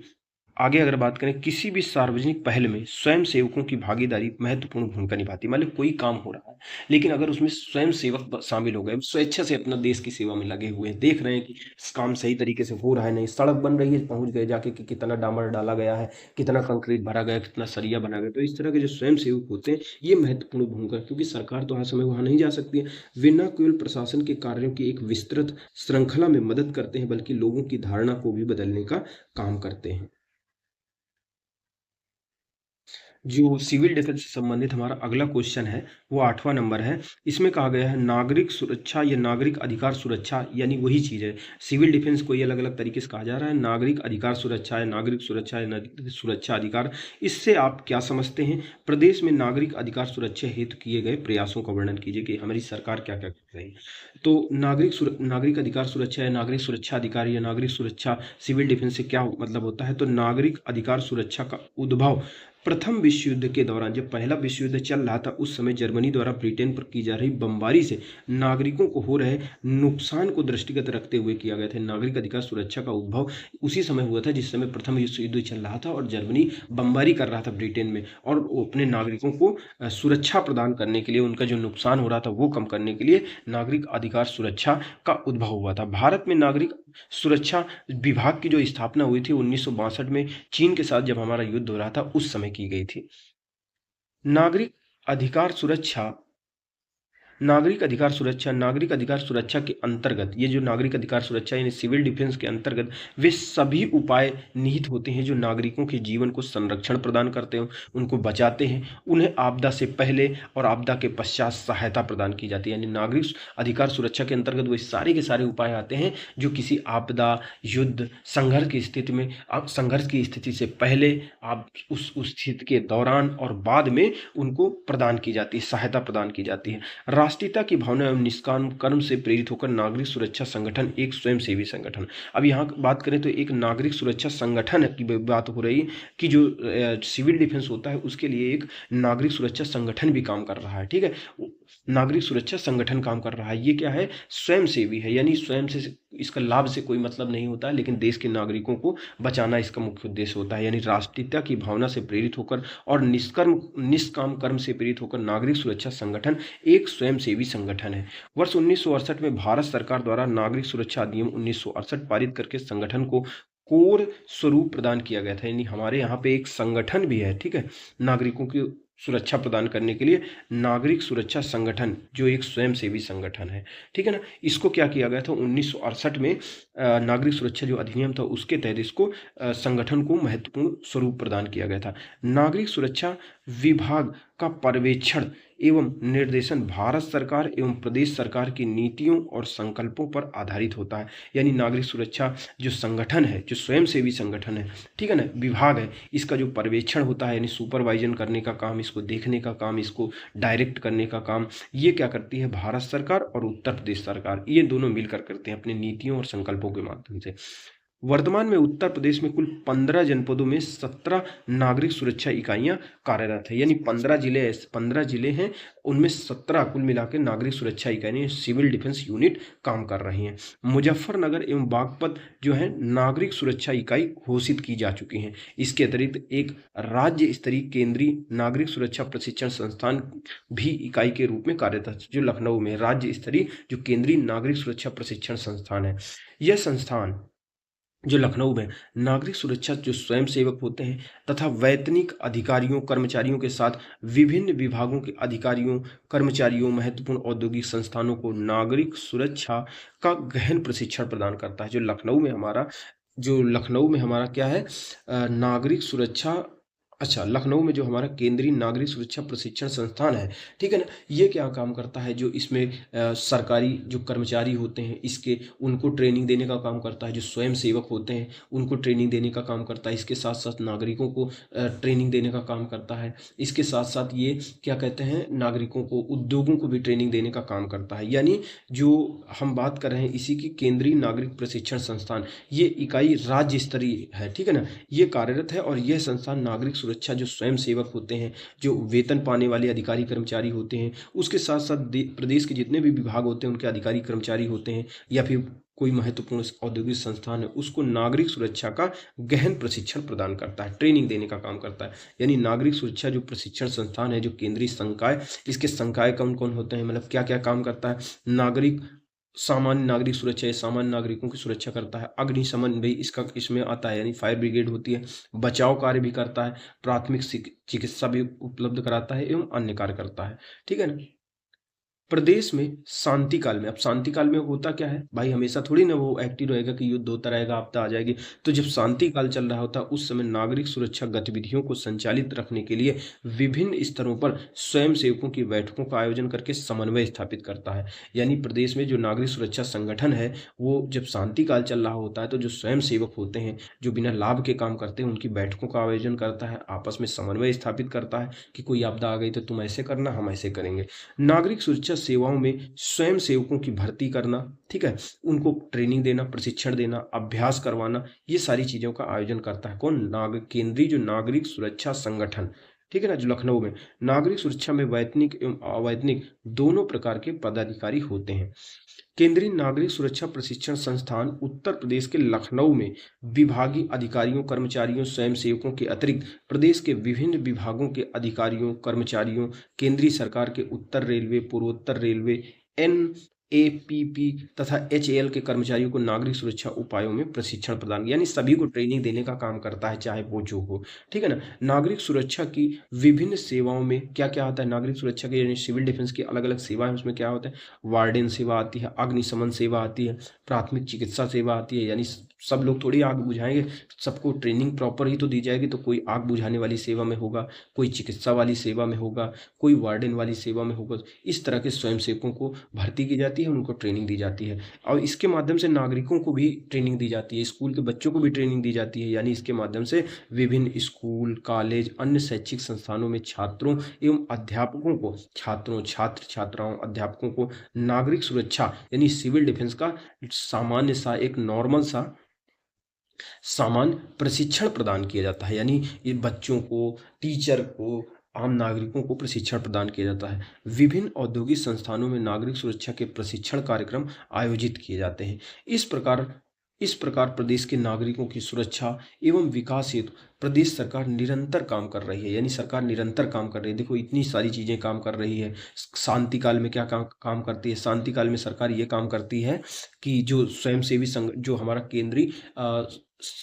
आगे अगर बात करें, किसी भी सार्वजनिक पहल में स्वयं सेवकों की भागीदारी महत्वपूर्ण भूमिका निभाती है। मान लो कोई काम हो रहा है, लेकिन अगर उसमें स्वयं सेवक शामिल हो गए, स्वेच्छा से अपना देश की सेवा में लगे हुए हैं, देख रहे हैं कि काम सही तरीके से हो रहा है, नहीं, सड़क बन रही है, पहुंच गए जाके कि कितना डामर डाला गया है, कितना कंक्रीट भरा गया, कितना सरिया बना गया। तो इस तरह के जो स्वयं सेवक होते हैं, ये महत्वपूर्ण भूमिका, क्योंकि सरकार तो हर समय वहां नहीं जा सकती है, वे न केवल प्रशासन के कार्यों की एक विस्तृत श्रृंखला में मदद करते हैं, बल्कि लोगों की धारणा को भी बदलने का काम करते हैं। जो सिविल डिफेंस से संबंधित हमारा अगला क्वेश्चन है, वो 8वां नंबर है। इसमें कहा गया है नागरिक सुरक्षा या नागरिक अधिकार सुरक्षा, यानी वही चीज़ है, सिविल डिफेंस को ये अलग अलग तरीके से कहा जा रहा है, नागरिक अधिकार सुरक्षा या नागरिक सुरक्षा या नागरिक सुरक्षा अधिकार। इससे आप क्या समझते हैं? प्रदेश में नागरिक अधिकार सुरक्षा हेतु किए गए प्रयासों का वर्णन कीजिए कि हमारी सरकार क्या क्या कर रही है। तो नागरिक अधिकार सुरक्षा या नागरिक सुरक्षा अधिकार या नागरिक सुरक्षा सिविल डिफेंस से क्या मतलब होता है? तो नागरिक अधिकार सुरक्षा का उद्भव प्रथम विश्व युद्ध के दौरान, जब पहला विश्व युद्ध चल रहा था, उस समय जर्मनी द्वारा ब्रिटेन पर की जा रही बमबारी से नागरिकों को हो रहे नुकसान को दृष्टिगत रखते हुए किया गया था। नागरिक अधिकार सुरक्षा का उद्भव उसी समय हुआ था जिस समय प्रथम विश्व युद्ध चल रहा था और जर्मनी बमबारी कर रहा था ब्रिटेन में, और वो अपने नागरिकों को सुरक्षा प्रदान करने के लिए, उनका जो नुकसान हो रहा था वो कम करने के लिए नागरिक अधिकार सुरक्षा का उद्भव हुआ था। भारत में नागरिक सुरक्षा विभाग की जो स्थापना हुई थी 1962 में, चीन के साथ जब हमारा युद्ध हो रहा था उस समय की गई थी। नागरिक अधिकार सुरक्षा नागरिक अधिकार सुरक्षा के अंतर्गत, ये जो नागरिक अधिकार सुरक्षा यानी सिविल डिफेंस के अंतर्गत वे सभी उपाय निहित होते हैं जो नागरिकों के जीवन को संरक्षण प्रदान करते हैं, उनको बचाते हैं, उन्हें आपदा से पहले और आपदा के पश्चात सहायता प्रदान की जाती है। यानी नागरिक अधिकार सुरक्षा के अंतर्गत वो सारे के सारे उपाय आते हैं जो किसी आपदा, युद्ध, संघर्ष की स्थिति में, संघर्ष की स्थिति से पहले, आप उस स्थिति के दौरान और बाद में उनको प्रदान की जाती है, सहायता प्रदान की जाती है। राष्ट्रीयता की भावना एवं निष्काम कर्म से प्रेरित होकर नागरिक सुरक्षा संगठन एक स्वयंसेवी संगठन। अब यहाँ बात करें तो एक नागरिक सुरक्षा संगठन की बात हो रही कि जो सिविल डिफेंस होता है उसके लिए एक नागरिक सुरक्षा संगठन भी काम कर रहा है, ठीक है, नागरिक सुरक्षा संगठन काम कर रहा है। ये क्या है? स्वयंसेवी है, यानी स्वयं से इसका लाभ से कोई मतलब नहीं होता है, लेकिन देश के नागरिकों को बचाना इसका मुख्य उद्देश्य होता है। यानी राष्ट्रीयता की भावना से प्रेरित होकर और निष्काम कर्म से प्रेरित होकर नागरिक सुरक्षा संगठन एक स्वयंसेवी संगठन है। वर्ष 1968 में भारत सरकार द्वारा नागरिक सुरक्षा अधिनियम 1968 पारित करके संगठन को कोर स्वरूप प्रदान किया गया था। यानी हमारे यहाँ पे एक संगठन भी है, ठीक है, नागरिकों की सुरक्षा प्रदान करने के लिए, नागरिक सुरक्षा संगठन जो एक स्वयंसेवी संगठन है, ठीक है ना। इसको क्या किया गया था 1968 में, नागरिक सुरक्षा जो अधिनियम था उसके तहत इसको संगठन को महत्वपूर्ण स्वरूप प्रदान किया गया था। नागरिक सुरक्षा विभाग का पर्यवेक्षण एवं निर्देशन भारत सरकार एवं प्रदेश सरकार की नीतियों और संकल्पों पर आधारित होता है। यानी नागरिक सुरक्षा जो संगठन है, जो स्वयंसेवी संगठन है, ठीक है ना, विभाग है, इसका जो पर्यवेक्षण होता है, यानी सुपरवाइजन करने का काम, इसको देखने का काम, इसको डायरेक्ट करने का काम, ये क्या करती है? भारत सरकार और उत्तर प्रदेश सरकार, ये दोनों मिलकर करते हैं अपने नीतियों और संकल्पों के माध्यम से। वर्तमान में उत्तर प्रदेश में कुल 15 जनपदों में 17 नागरिक सुरक्षा इकाइयां कार्यरत है, यानी 15 जिले हैं, उनमें 17 कुल मिलाकर नागरिक सुरक्षा इकाइयां सिविल डिफेंस यूनिट काम कर रही हैं। मुजफ्फरनगर एवं बागपत जो है नागरिक सुरक्षा इकाई घोषित की जा चुकी हैं। इसके अतिरिक्त एक राज्य स्तरीय केंद्रीय नागरिक सुरक्षा प्रशिक्षण संस्थान भी इकाई के रूप में कार्यरत है, जो लखनऊ में राज्य स्तरीय जो केंद्रीय नागरिक सुरक्षा प्रशिक्षण संस्थान है। यह संस्थान जो लखनऊ में नागरिक सुरक्षा जो स्वयं सेवक होते हैं तथा वैतनिक अधिकारियों कर्मचारियों के साथ विभिन्न विभागों के अधिकारियों कर्मचारियों महत्वपूर्ण औद्योगिक संस्थानों को नागरिक सुरक्षा का गहन प्रशिक्षण प्रदान करता है। जो लखनऊ में हमारा क्या है, नागरिक सुरक्षा, अच्छा, लखनऊ में जो हमारा केंद्रीय नागरिक सुरक्षा प्रशिक्षण संस्थान है, ठीक है ना, ये क्या काम करता है, जो इसमें सरकारी जो कर्मचारी होते हैं इसके उनको ट्रेनिंग देने का काम करता है, जो स्वयं सेवक होते हैं उनको ट्रेनिंग देने का काम करता है, इसके साथ साथ नागरिकों को ट्रेनिंग देने का काम करता है, इसके साथ साथ ये क्या कहते हैं, नागरिकों को उद्योगों को भी ट्रेनिंग देने का काम करता है। यानी जो हम बात कर रहे हैं इसी की केंद्रीय नागरिक प्रशिक्षण संस्थान, ये इकाई राज्य स्तरीय है, ठीक है ना, ये कार्यरत है। और यह संस्थान नागरिक सुरक्षा जो स्वयं सेवक होते हैं, जो वेतन पाने वाले अधिकारी कर्मचारी होते हैं, उसके साथ साथ प्रदेश के जितने भी विभाग होते हैं उनके अधिकारी कर्मचारी होते हैं, या फिर कोई महत्वपूर्ण औद्योगिक संस्थान है, उसको नागरिक सुरक्षा का गहन प्रशिक्षण प्रदान करता है, ट्रेनिंग देने का काम करता है। यानी नागरिक सुरक्षा जो प्रशिक्षण संस्थान है, जो केंद्रीय संकाय, इसके संकाय कौन कौन होते हैं, मतलब क्या क्या काम करता है, सामान्य नागरिक सुरक्षा, ये सामान्य नागरिकों की सुरक्षा करता है। अग्निशमन भी इसमें आता है, यानी फायर ब्रिगेड होती है, बचाव कार्य भी करता है, प्राथमिक चिकित्सा भी उपलब्ध कराता है एवं अन्य कार्य करता है, ठीक है ना। प्रदेश में शांति काल में, अब शांति काल में होता क्या है भाई, हमेशा थोड़ी ना वो एक्टिव रहेगा कि युद्ध होता रहेगा, आपदा आ जाएगी। तो जब शांति काल चल रहा होता है उस समय नागरिक सुरक्षा गतिविधियों को संचालित रखने के लिए विभिन्न स्तरों पर स्वयं सेवकों की बैठकों का आयोजन करके समन्वय स्थापित करता है। यानी प्रदेश में जो नागरिक सुरक्षा संगठन है वो जब शांति काल चल रहा होता है तो जो स्वयं सेवक होते हैं जो बिना लाभ के काम करते हैं उनकी बैठकों का आयोजन करता है, आपस में समन्वय स्थापित करता है कि कोई आपदा आ गई तो तुम ऐसे करना, हम ऐसे करेंगे। नागरिक सुरक्षा सेवाओं में स्वयं सेवकों की भर्ती करना, ठीक है, उनको ट्रेनिंग देना, प्रशिक्षण देना, अभ्यास करवाना, ये सारी चीजों का आयोजन करता है कौन, केंद्रीय जो नागरिक सुरक्षा संगठन, ठीक है ना, जो लखनऊ में। नागरिक सुरक्षा में वैतनिक एवं अवैतनिक दोनों प्रकार के पदाधिकारी होते हैं। केंद्रीय नागरिक सुरक्षा प्रशिक्षण संस्थान उत्तर प्रदेश के लखनऊ में विभागीय अधिकारियों कर्मचारियों स्वयं सेवकों के अतिरिक्त प्रदेश के विभिन्न विभागों के अधिकारियों कर्मचारियों, केंद्रीय सरकार के उत्तर रेलवे, पूर्वोत्तर रेलवे, NAPP तथा HAL के कर्मचारियों को नागरिक सुरक्षा उपायों में प्रशिक्षण प्रदान, यानी सभी को ट्रेनिंग देने का काम करता है, चाहे वो जो हो, ठीक है ना। नागरिक सुरक्षा की विभिन्न सेवाओं में क्या क्या आता है, नागरिक सुरक्षा के यानी सिविल डिफेंस की अलग अलग सेवाएं, उसमें क्या होता है, वार्डन सेवा आती है, अग्निशमन सेवा आती है, प्राथमिक चिकित्सा सेवा आती है, यानी सब लोग थोड़ी आग बुझाएंगे, सबको ट्रेनिंग प्रॉपर ही तो दी जाएगी, तो कोई आग बुझाने वाली सेवा में होगा, कोई चिकित्सा वाली सेवा में होगा, कोई वार्डन वाली सेवा में होगा। इस तरह के स्वयंसेवकों को भर्ती की जाती है, उनको ट्रेनिंग दी जाती है और इसके माध्यम से नागरिकों को भी ट्रेनिंग दी जाती है, स्कूल के बच्चों को भी ट्रेनिंग दी जाती है। यानी इसके माध्यम से विभिन्न स्कूल कॉलेज अन्य शैक्षिक संस्थानों में छात्रों एवं अध्यापकों को, छात्र छात्राओं अध्यापकों को नागरिक सुरक्षा यानी सिविल डिफेंस का सामान्य सा एक नॉर्मल सा सामान्य प्रशिक्षण प्रदान किया जाता है। यानी ये बच्चों को, टीचर को, आम नागरिकों को प्रशिक्षण प्रदान किया जाता है। विभिन्न औद्योगिक संस्थानों में नागरिक सुरक्षा के प्रशिक्षण कार्यक्रम आयोजित किए जाते हैं। इस प्रकार प्रदेश के नागरिकों की सुरक्षा एवं विकास हेतु प्रदेश सरकार निरंतर काम कर रही है। यानी सरकार निरंतर काम कर रही है, देखो इतनी सारी चीजें काम कर रही है। शांति काल में क्या काम करती है, शांति काल में सरकार ये काम करती है कि जो स्वयंसेवी संघ जो हमारा केंद्रीय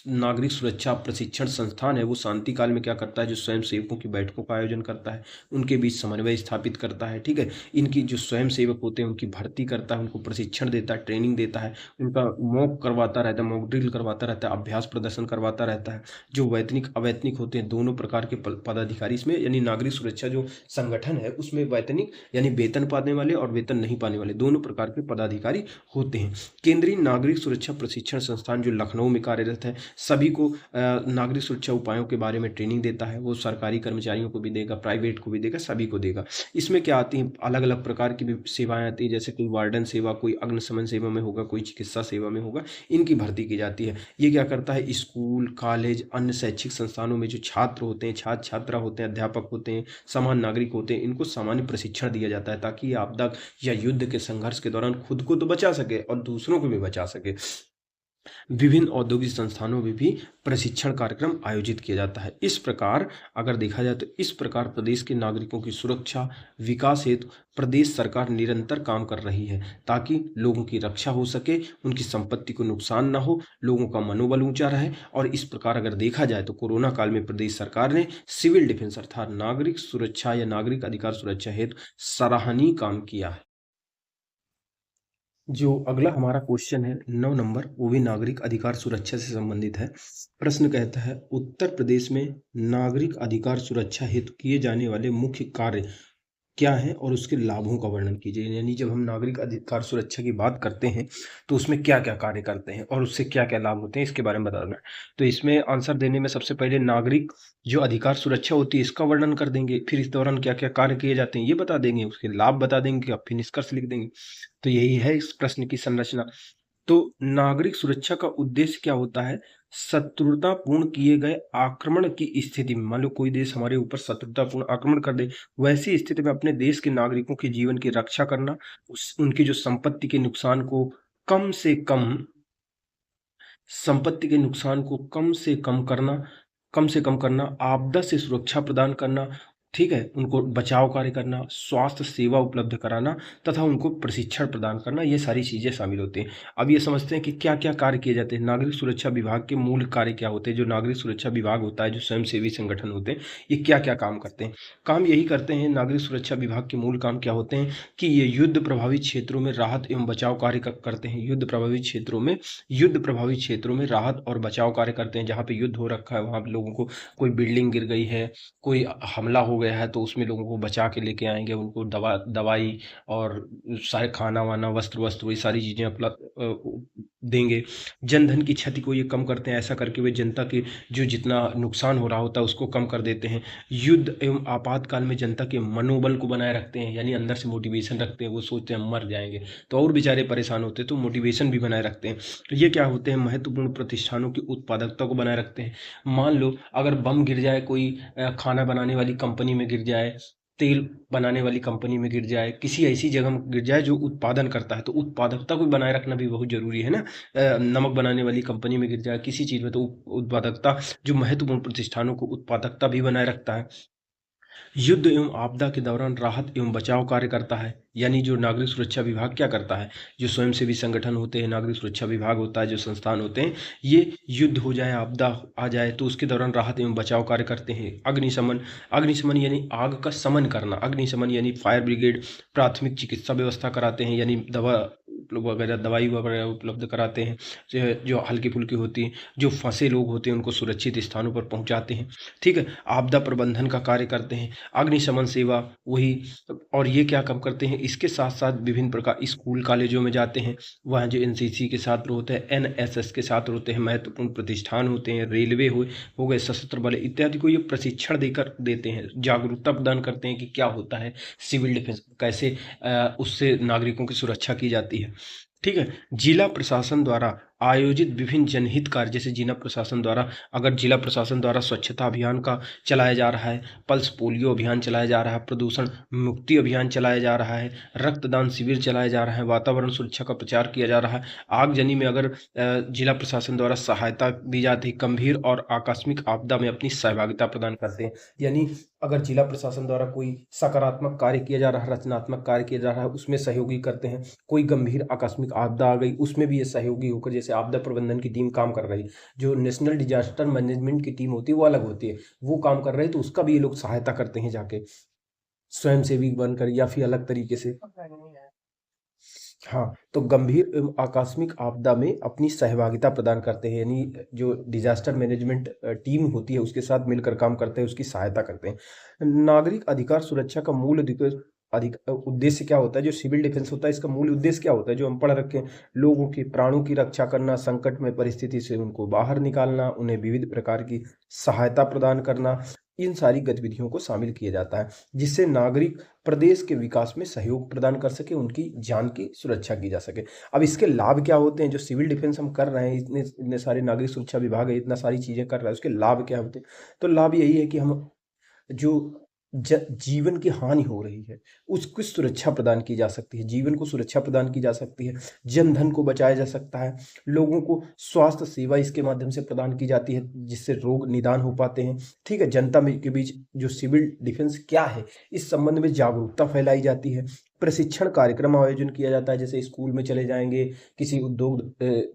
नागरिक सुरक्षा प्रशिक्षण संस्थान है वो शांति काल में क्या करता है, जो स्वयं सेवकों की बैठकों का आयोजन करता है, उनके बीच समन्वय स्थापित करता है, ठीक है, इनकी जो स्वयं सेवक होते हैं उनकी भर्ती करता है, उनको प्रशिक्षण देता है, ट्रेनिंग देता है, उनका मॉक करवाता रहता है, मॉक ड्रिल करवाता रहता है, अभ्यास प्रदर्शन करवाता रहता है। जो वैतनिक अवैतनिक होते हैं दोनों प्रकार के पदाधिकारी इसमें, यानी नागरिक सुरक्षा जो संगठन है उसमें वैतनिक यानी वेतन पाने वाले और वेतन नहीं पाने वाले दोनों प्रकार के पदाधिकारी होते हैं। केंद्रीय नागरिक सुरक्षा प्रशिक्षण संस्थान जो लखनऊ में कार्यरत है है, सभी को नागरिक सुरक्षा उपायों के बारे में ट्रेनिंग देता है। वो सरकारी कर्मचारियों को भी देगा, प्राइवेट को भी देगा, सभी को देगा। इसमें क्या आती है, अलग अलग प्रकार की भी सेवाएं आती है, जैसे कोई वार्डन सेवा, कोई अग्निशमन सेवा में होगा, कोई चिकित्सा सेवा में होगा, इनकी भर्ती की जाती है। ये क्या करता है, स्कूल, कॉलेज, अन्य शैक्षिक संस्थानों में जो छात्र होते हैं, छात्र छात्रा होते हैं, अध्यापक होते हैं, सामान्य नागरिक होते हैं, इनको सामान्य प्रशिक्षण दिया जाता है ताकि ये आपदा या युद्ध के संघर्ष के दौरान खुद को तो बचा सके और दूसरों को भी बचा सके। विभिन्न औद्योगिक संस्थानों में भी प्रशिक्षण कार्यक्रम आयोजित किया जाता है। इस प्रकार अगर देखा जाए तो इस प्रकार प्रदेश के नागरिकों की सुरक्षा विकास हेतु प्रदेश सरकार निरंतर काम कर रही है ताकि लोगों की रक्षा हो सके, उनकी संपत्ति को नुकसान ना हो, लोगों का मनोबल ऊंचा रहे। और इस प्रकार अगर देखा जाए तो कोरोना काल में प्रदेश सरकार ने सिविल डिफेंस अर्थात नागरिक सुरक्षा या नागरिक अधिकार सुरक्षा हेतु सराहनीय काम किया है। जो अगला हमारा क्वेश्चन है 9 नंबर, वो भी नागरिक अधिकार सुरक्षा से संबंधित है। प्रश्न कहता है उत्तर प्रदेश में नागरिक अधिकार सुरक्षा हेतु किए जाने वाले मुख्य कार्य क्या है और उसके लाभों का वर्णन कीजिए। यानी जब हम नागरिक अधिकार सुरक्षा की बात करते हैं तो उसमें क्या क्या कार्य करते हैं और उससे क्या क्या लाभ होते हैं, इसके बारे में बताना है। तो इसमें आंसर देने में सबसे पहले नागरिक जो अधिकार सुरक्षा होती है इसका वर्णन कर देंगे, फिर इस दौरान क्या क्या कार्य किए जाते हैं ये बता देंगे, उसके लाभ बता देंगे, फिर निष्कर्ष लिख देंगे। तो यही है इस प्रश्न की संरचना। तो नागरिक सुरक्षा का उद्देश्य क्या होता है, शत्रुतापूर्ण किए गए आक्रमण की स्थिति में, मान लो कोई देश हमारे ऊपर शत्रुतापूर्ण आक्रमण कर दे, वैसी स्थिति में अपने देश के नागरिकों के जीवन की रक्षा करना, उनकी जो संपत्ति के नुकसान को कम से कम, संपत्ति के नुकसान को कम से कम करना, आपदा से सुरक्षा प्रदान करना, ठीक है, उनको बचाव कार्य करना, स्वास्थ्य सेवा उपलब्ध कराना तथा उनको प्रशिक्षण प्रदान करना, ये सारी चीज़ें शामिल होती हैं। अब ये समझते हैं कि क्या क्या कार्य किए जाते हैं। नागरिक सुरक्षा विभाग के मूल कार्य क्या होते हैं। जो नागरिक सुरक्षा विभाग होता है, जो स्वयंसेवी संगठन होते हैं, ये क्या क्या काम करते हैं। काम यही करते हैं, नागरिक सुरक्षा विभाग के मूल काम क्या होते हैं कि ये युद्ध प्रभावित क्षेत्रों में राहत एवं बचाव कार्य करते हैं। युद्ध प्रभावित क्षेत्रों में राहत और बचाव कार्य करते हैं। जहाँ पे युद्ध हो रखा है वहाँ पे लोगों को, कोई बिल्डिंग गिर गई है, कोई हमला हो गया है, तो उसमें लोगों को बचा के लेके आएंगे, उनको दवाई और सारे खाना वाना, वस्त्र, ये सारी चीज़ें देंगे। जनधन की क्षति को ये कम करते हैं। ऐसा करके वे जनता के जो जितना नुकसान हो रहा होता है उसको कम कर देते हैं। युद्ध एवं आपातकाल में जनता के मनोबल को बनाए रखते हैं, यानी अंदर से मोटिवेशन रखते हैं। वो सोचते हैं मर जाएंगे तो और बेचारे परेशान होते हैं, तो मोटिवेशन भी बनाए रखते हैं। तो ये क्या होते हैं, महत्वपूर्ण प्रतिष्ठानों की उत्पादकता को बनाए रखते हैं। मान लो अगर बम गिर जाए, कोई खाना बनाने वाली कंपनी में गिर जाए, तेल बनाने वाली कंपनी में गिर जाए, किसी ऐसी जगह में गिर जाए जो उत्पादन करता है, तो उत्पादकता को बनाए रखना भी बहुत जरूरी है ना। नमक बनाने वाली कंपनी में गिर जाए किसी चीज़ में, तो उत्पादकता, जो महत्वपूर्ण प्रतिष्ठानों को उत्पादकता भी बनाए रखता है। युद्ध एवं आपदा के दौरान राहत एवं बचाव कार्य करता है। यानी जो नागरिक सुरक्षा विभाग क्या करता है, जो स्वयंसेवी संगठन होते हैं, नागरिक सुरक्षा विभाग होता है, जो संस्थान होते हैं, ये युद्ध हो जाए, आपदा आ जाए तो उसके दौरान राहत एवं बचाव कार्य करते हैं। अग्निशमन यानी आग का शमन करना, अग्निशमन यानी फायर ब्रिगेड, प्राथमिक चिकित्सा व्यवस्था कराते हैं, यानी दवाई वगैरह उपलब्ध कराते हैं, जो हल्की फुल्की होती है, जो फंसे लोग होते हैं उनको सुरक्षित स्थानों पर पहुंचाते हैं। ठीक है, आपदा प्रबंधन का कार्य करते हैं, अग्निशमन सेवा वही। और ये क्या काम करते हैं, इसके साथ साथ विभिन्न प्रकार स्कूल कॉलेजों में जाते हैं, वहाँ जो एनसीसी के छात्र होते हैं, एनएसएस के छात्र होते हैं, महत्वपूर्ण प्रतिष्ठान होते हैं, रेलवे हो गए, सशस्त्र बल इत्यादि को ये प्रशिक्षण देते हैं, जागरूकता प्रदान करते हैं कि क्या होता है सिविल डिफेंस, कैसे उससे नागरिकों की सुरक्षा की जाती है। ठीक है, जिला प्रशासन द्वारा आयोजित विभिन्न जनहित कार्य, जैसे जिला प्रशासन द्वारा, अगर जिला प्रशासन द्वारा स्वच्छता अभियान का चलाया जा रहा है, पल्स पोलियो अभियान चलाया जा रहा है, प्रदूषण मुक्ति अभियान चलाया जा रहा है, रक्तदान शिविर चलाया जा रहा है, वातावरण सुरक्षा का प्रचार किया जा रहा है, आगजनी में अगर जिला प्रशासन द्वारा सहायता दी जाती है, गंभीर और आकस्मिक आपदा में अपनी सहभागिता प्रदान करते हैं। यानी अगर जिला प्रशासन द्वारा कोई सकारात्मक कार्य किया जा रहा है, रचनात्मक कार्य किया जा रहा है, उसमें सहयोगी करते हैं। कोई गंभीर आकस्मिक आपदा आ गई, उसमें भी ये सहयोगी होकर, जैसे आपदा प्रबंधन की टीम काम कर रही है, जो नेशनल डिजास्टर मैनेजमेंट की टीम होती है वो अलग होती है, वो काम कर रहे हैं, तो उसका भी ये लोग सहायता करते हैं जाके, स्वयंसेवी बनकर या फिर अलग तरीके से। हाँ, तो गंभीर एवं आकस्मिक आपदा में अपनी सहभागिता प्रदान करते हैं, यानी जो डिजास्टर मैनेजमेंट टीम होती है उसके साथ मिलकर काम करते हैं, उसकी सहायता करते हैं। नागरिक अधिकार सुरक्षा का मूल उद्देश्य अधिक उद्देश्य क्या होता है, जो सिविल डिफेंस होता है इसका मूल उद्देश्य क्या होता है, जो हम पढ़ रखे हैं, लोगों के प्राणों की रक्षा करना, संकट में परिस्थिति से उनको बाहर निकालना, उन्हें विविध प्रकार की सहायता प्रदान करना, इन सारी गतिविधियों को शामिल किया जाता है, जिससे नागरिक प्रदेश के विकास में सहयोग प्रदान कर सके, उनकी जान की सुरक्षा की जा सके। अब इसके लाभ क्या होते हैं, जो सिविल डिफेंस हम कर रहे हैं, इतने इतने सारे नागरिक सुरक्षा विभाग है, इतना सारी चीजें कर रहा है, उसके लाभ क्या होते हैं? तो लाभ यही है कि हम जो जीवन की हानि हो रही है उसकी सुरक्षा प्रदान की जा सकती है, जीवन को सुरक्षा प्रदान की जा सकती है, जन धन को बचाया जा सकता है, लोगों को स्वास्थ्य सेवा इसके माध्यम से प्रदान की जाती है जिससे रोग निदान हो पाते हैं। ठीक है, जनता में के बीच जो सिविल डिफेंस क्या है इस संबंध में जागरूकता फैलाई जाती है, प्रशिक्षण कार्यक्रम आयोजन किया जाता है, जैसे स्कूल में चले जाएंगे, किसी उद्योग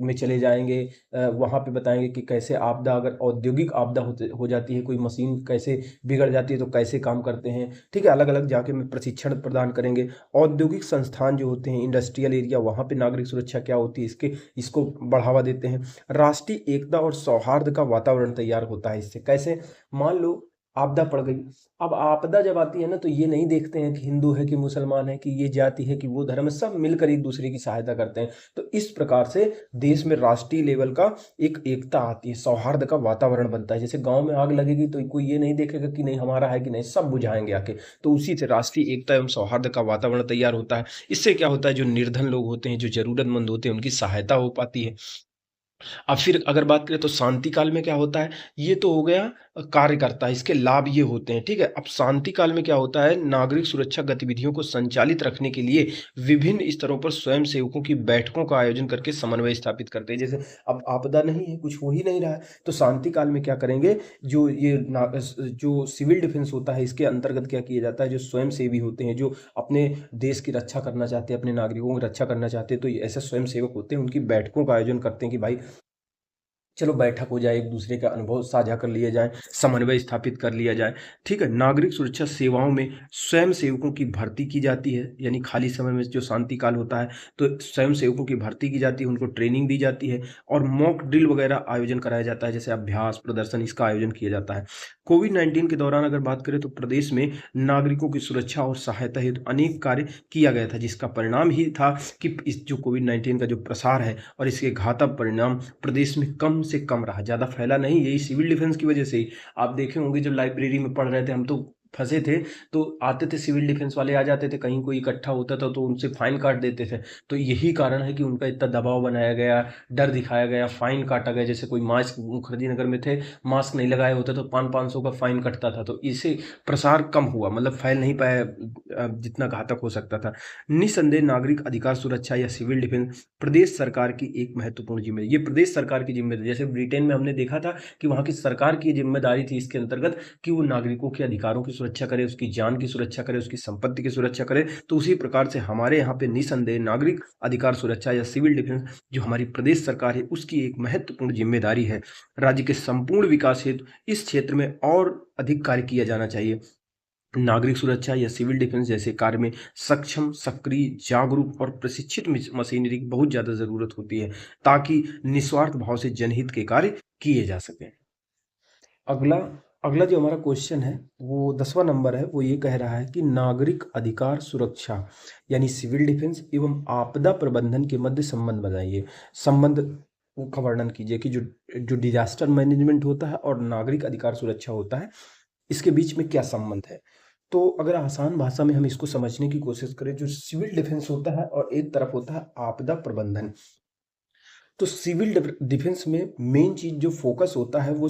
में चले जाएंगे, वहाँ पे बताएंगे कि कैसे आपदा, अगर औद्योगिक आपदा हो जाती है, कोई मशीन कैसे बिगड़ जाती है तो कैसे काम करते हैं। ठीक है, अलग अलग जाके में प्रशिक्षण प्रदान करेंगे। औद्योगिक संस्थान जो होते हैं, इंडस्ट्रियल एरिया, वहाँ पे नागरिक सुरक्षा क्या होती है इसको बढ़ावा देते हैं। राष्ट्रीय एकता और सौहार्द का वातावरण तैयार होता है इससे। कैसे? मान लो आपदा पड़ गई, अब आपदा जब आती है ना तो ये नहीं देखते हैं कि हिंदू है कि मुसलमान है कि ये जाति है कि वो धर्म है, सब मिलकर एक दूसरे की सहायता करते हैं। तो इस प्रकार से देश में राष्ट्रीय लेवल का एक एकता आती है, सौहार्द का वातावरण बनता है। जैसे गांव में आग लगेगी तो कोई ये नहीं देखेगा कि नहीं हमारा है कि नहीं, सब बुझाएंगे आके। तो उसी से राष्ट्रीय एकता एवं सौहार्द का वातावरण तैयार होता है। इससे क्या होता है, जो निर्धन लोग होते हैं, जो जरूरतमंद होते हैं, उनकी सहायता हो पाती है। अब फिर अगर बात करें तो शांति काल में क्या होता है, ये तो हो गया कार्यकर्ता, इसके लाभ ये होते हैं। ठीक है, अब शांति काल में क्या होता है, नागरिक सुरक्षा गतिविधियों को संचालित रखने के लिए विभिन्न स्तरों पर स्वयं सेवकों की बैठकों का आयोजन करके समन्वय स्थापित करते हैं। जैसे अब आपदा नहीं है, कुछ हो ही नहीं रहा है, तो शांति काल में क्या करेंगे, जो सिविल डिफेंस होता है इसके अंतर्गत क्या किया जाता है, जो स्वयं सेवी होते हैं, जो अपने देश की रक्षा करना चाहते हैं, अपने नागरिकों की रक्षा करना चाहते हैं, तो ऐसे स्वयं सेवक होते हैं, उनकी बैठकों का आयोजन करते हैं कि भाई चलो बैठक हो जाए, एक दूसरे का अनुभव साझा कर लिया जाए, समन्वय स्थापित कर लिया जाए। ठीक है, नागरिक सुरक्षा सेवाओं में स्वयं सेवकों की भर्ती की जाती है, यानी खाली समय में जो शांति काल होता है तो स्वयं सेवकों की भर्ती की जाती है, उनको ट्रेनिंग दी जाती है और मॉक ड्रिल वगैरह आयोजन कराया जाता है, जैसे अभ्यास प्रदर्शन, इसका आयोजन किया जाता है। कोविड-19 के दौरान अगर बात करें तो प्रदेश में नागरिकों की सुरक्षा और सहायता हेतु अनेक कार्य किया गया था, जिसका परिणाम ही था कि इस जो कोविड-19 का जो प्रसार है और इसके घातक परिणाम प्रदेश में कम से कम रहा, ज़्यादा फैला नहीं। यही सिविल डिफेंस की वजह से ही आप देखे होंगे, जब लाइब्रेरी में पढ़ रहे थे हम तो फंसे थे, तो आते थे सिविल डिफेंस वाले, आ जाते थे, कहीं कोई इकट्ठा होता था तो उनसे फाइन काट देते थे। तो यही कारण है कि उनका इतना दबाव बनाया गया, डर दिखाया गया, फाइन काटा गया। जैसे कोई मास्क, मुखर्जी नगर में थे, मास्क नहीं लगाए होते तो 500-500 का फाइन कटता था, तो इससे प्रसार कम हुआ, मतलब फैल नहीं पाया जितना घातक हो सकता था। निसंदेह नागरिक अधिकार सुरक्षा या सिविल डिफेंस प्रदेश सरकार की एक महत्वपूर्ण जिम्मेदारी, ये प्रदेश सरकार की जिम्मेदारी, जैसे ब्रिटेन में हमने देखा था कि वहाँ की सरकार की जिम्मेदारी थी इसके अंतर्गत कि वो नागरिकों के अधिकारों की सुरक्षा करे, उसकी जान की सुरक्षा करे, उसकी संपत्ति की सुरक्षा करे। तो उसी प्रकार से हमारे यहाँ पे निसंदेह नागरिक अधिकार सुरक्षा या सिविल डिफेंस जो हमारी प्रदेश सरकार है उसकी एक महत्वपूर्ण जिम्मेदारी है। राज्य के संपूर्ण विकास हेतु इस क्षेत्र में और अधिक कार्य किया जाना चाहिए। नागरिक सुरक्षा या सिविल डिफेंस जैसे कार्य में सक्षम, सक्रिय, जागरूक और प्रशिक्षित मशीनरी की बहुत ज़्यादा ज़रूरत होती है ताकि निस्वार्थ भाव से जनहित के कार्य किए जा सकें। अगला अगला जो हमारा क्वेश्चन है वो 10वां नंबर है, वो ये कह रहा है कि नागरिक अधिकार सुरक्षा यानी सिविल डिफेंस एवं आपदा प्रबंधन के मध्य संबंध बताइए। संबंध का वर्णन कीजिए कि जो डिजास्टर मैनेजमेंट होता है और नागरिक अधिकार सुरक्षा होता है, इसके बीच में क्या संबंध है। तो अगर आसान भाषा में हम इसको समझने की कोशिश करें, जो सिविल डिफेंस होता है और एक तरफ होता है आपदा प्रबंधन, तो सिविल डिफेंस में मेन चीज जो फोकस होता है वो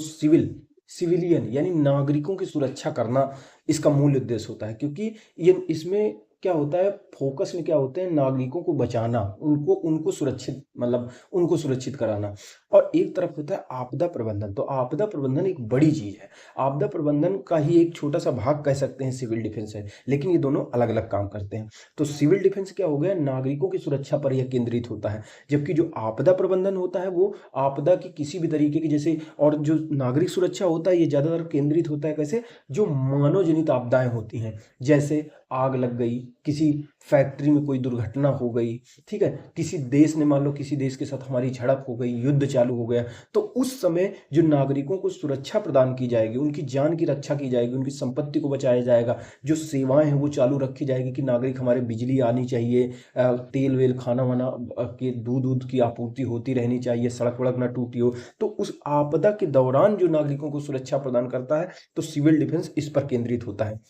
सिविलियन यानी नागरिकों की सुरक्षा करना इसका मूल उद्देश्य होता है, क्योंकि ये इसमें क्या होता है, फोकस में क्या होते हैं, नागरिकों को बचाना, उनको सुरक्षित, मतलब उनको सुरक्षित कराना। और एक तरफ होता है आपदा प्रबंधन, तो आपदा प्रबंधन एक बड़ी चीज है, आपदा प्रबंधन का ही एक छोटा सा भाग कह सकते हैं सिविल डिफेंस है, लेकिन ये दोनों अलग अलग काम करते हैं। तो सिविल डिफेंस क्या हो गया, नागरिकों की सुरक्षा पर यह केंद्रित होता है, जबकि जो आपदा प्रबंधन होता है वो आपदा की किसी भी तरीके की, जैसे, और जो नागरिक सुरक्षा होता है ये ज्यादातर केंद्रित होता है कैसे, जो मानव जनित आपदाएं होती हैं, जैसे आग लग गई, किसी फैक्ट्री में कोई दुर्घटना हो गई, ठीक है, किसी देश ने, मान लो किसी देश के साथ हमारी झड़प हो गई, युद्ध चालू हो गया, तो उस समय जो नागरिकों को सुरक्षा प्रदान की जाएगी, उनकी जान की रक्षा की जाएगी, उनकी संपत्ति को बचाया जाएगा, जो सेवाएं हैं वो चालू रखी जाएगी कि नागरिक हमारे बिजली आनी चाहिए, तेल वेल खाना वाना के दूध की आपूर्ति होती रहनी चाहिए, सड़क वड़क ना टूटी हो। तो उस आपदा के दौरान जो नागरिकों को सुरक्षा प्रदान करता है तो सिविल डिफेंस इस पर केंद्रित होता है।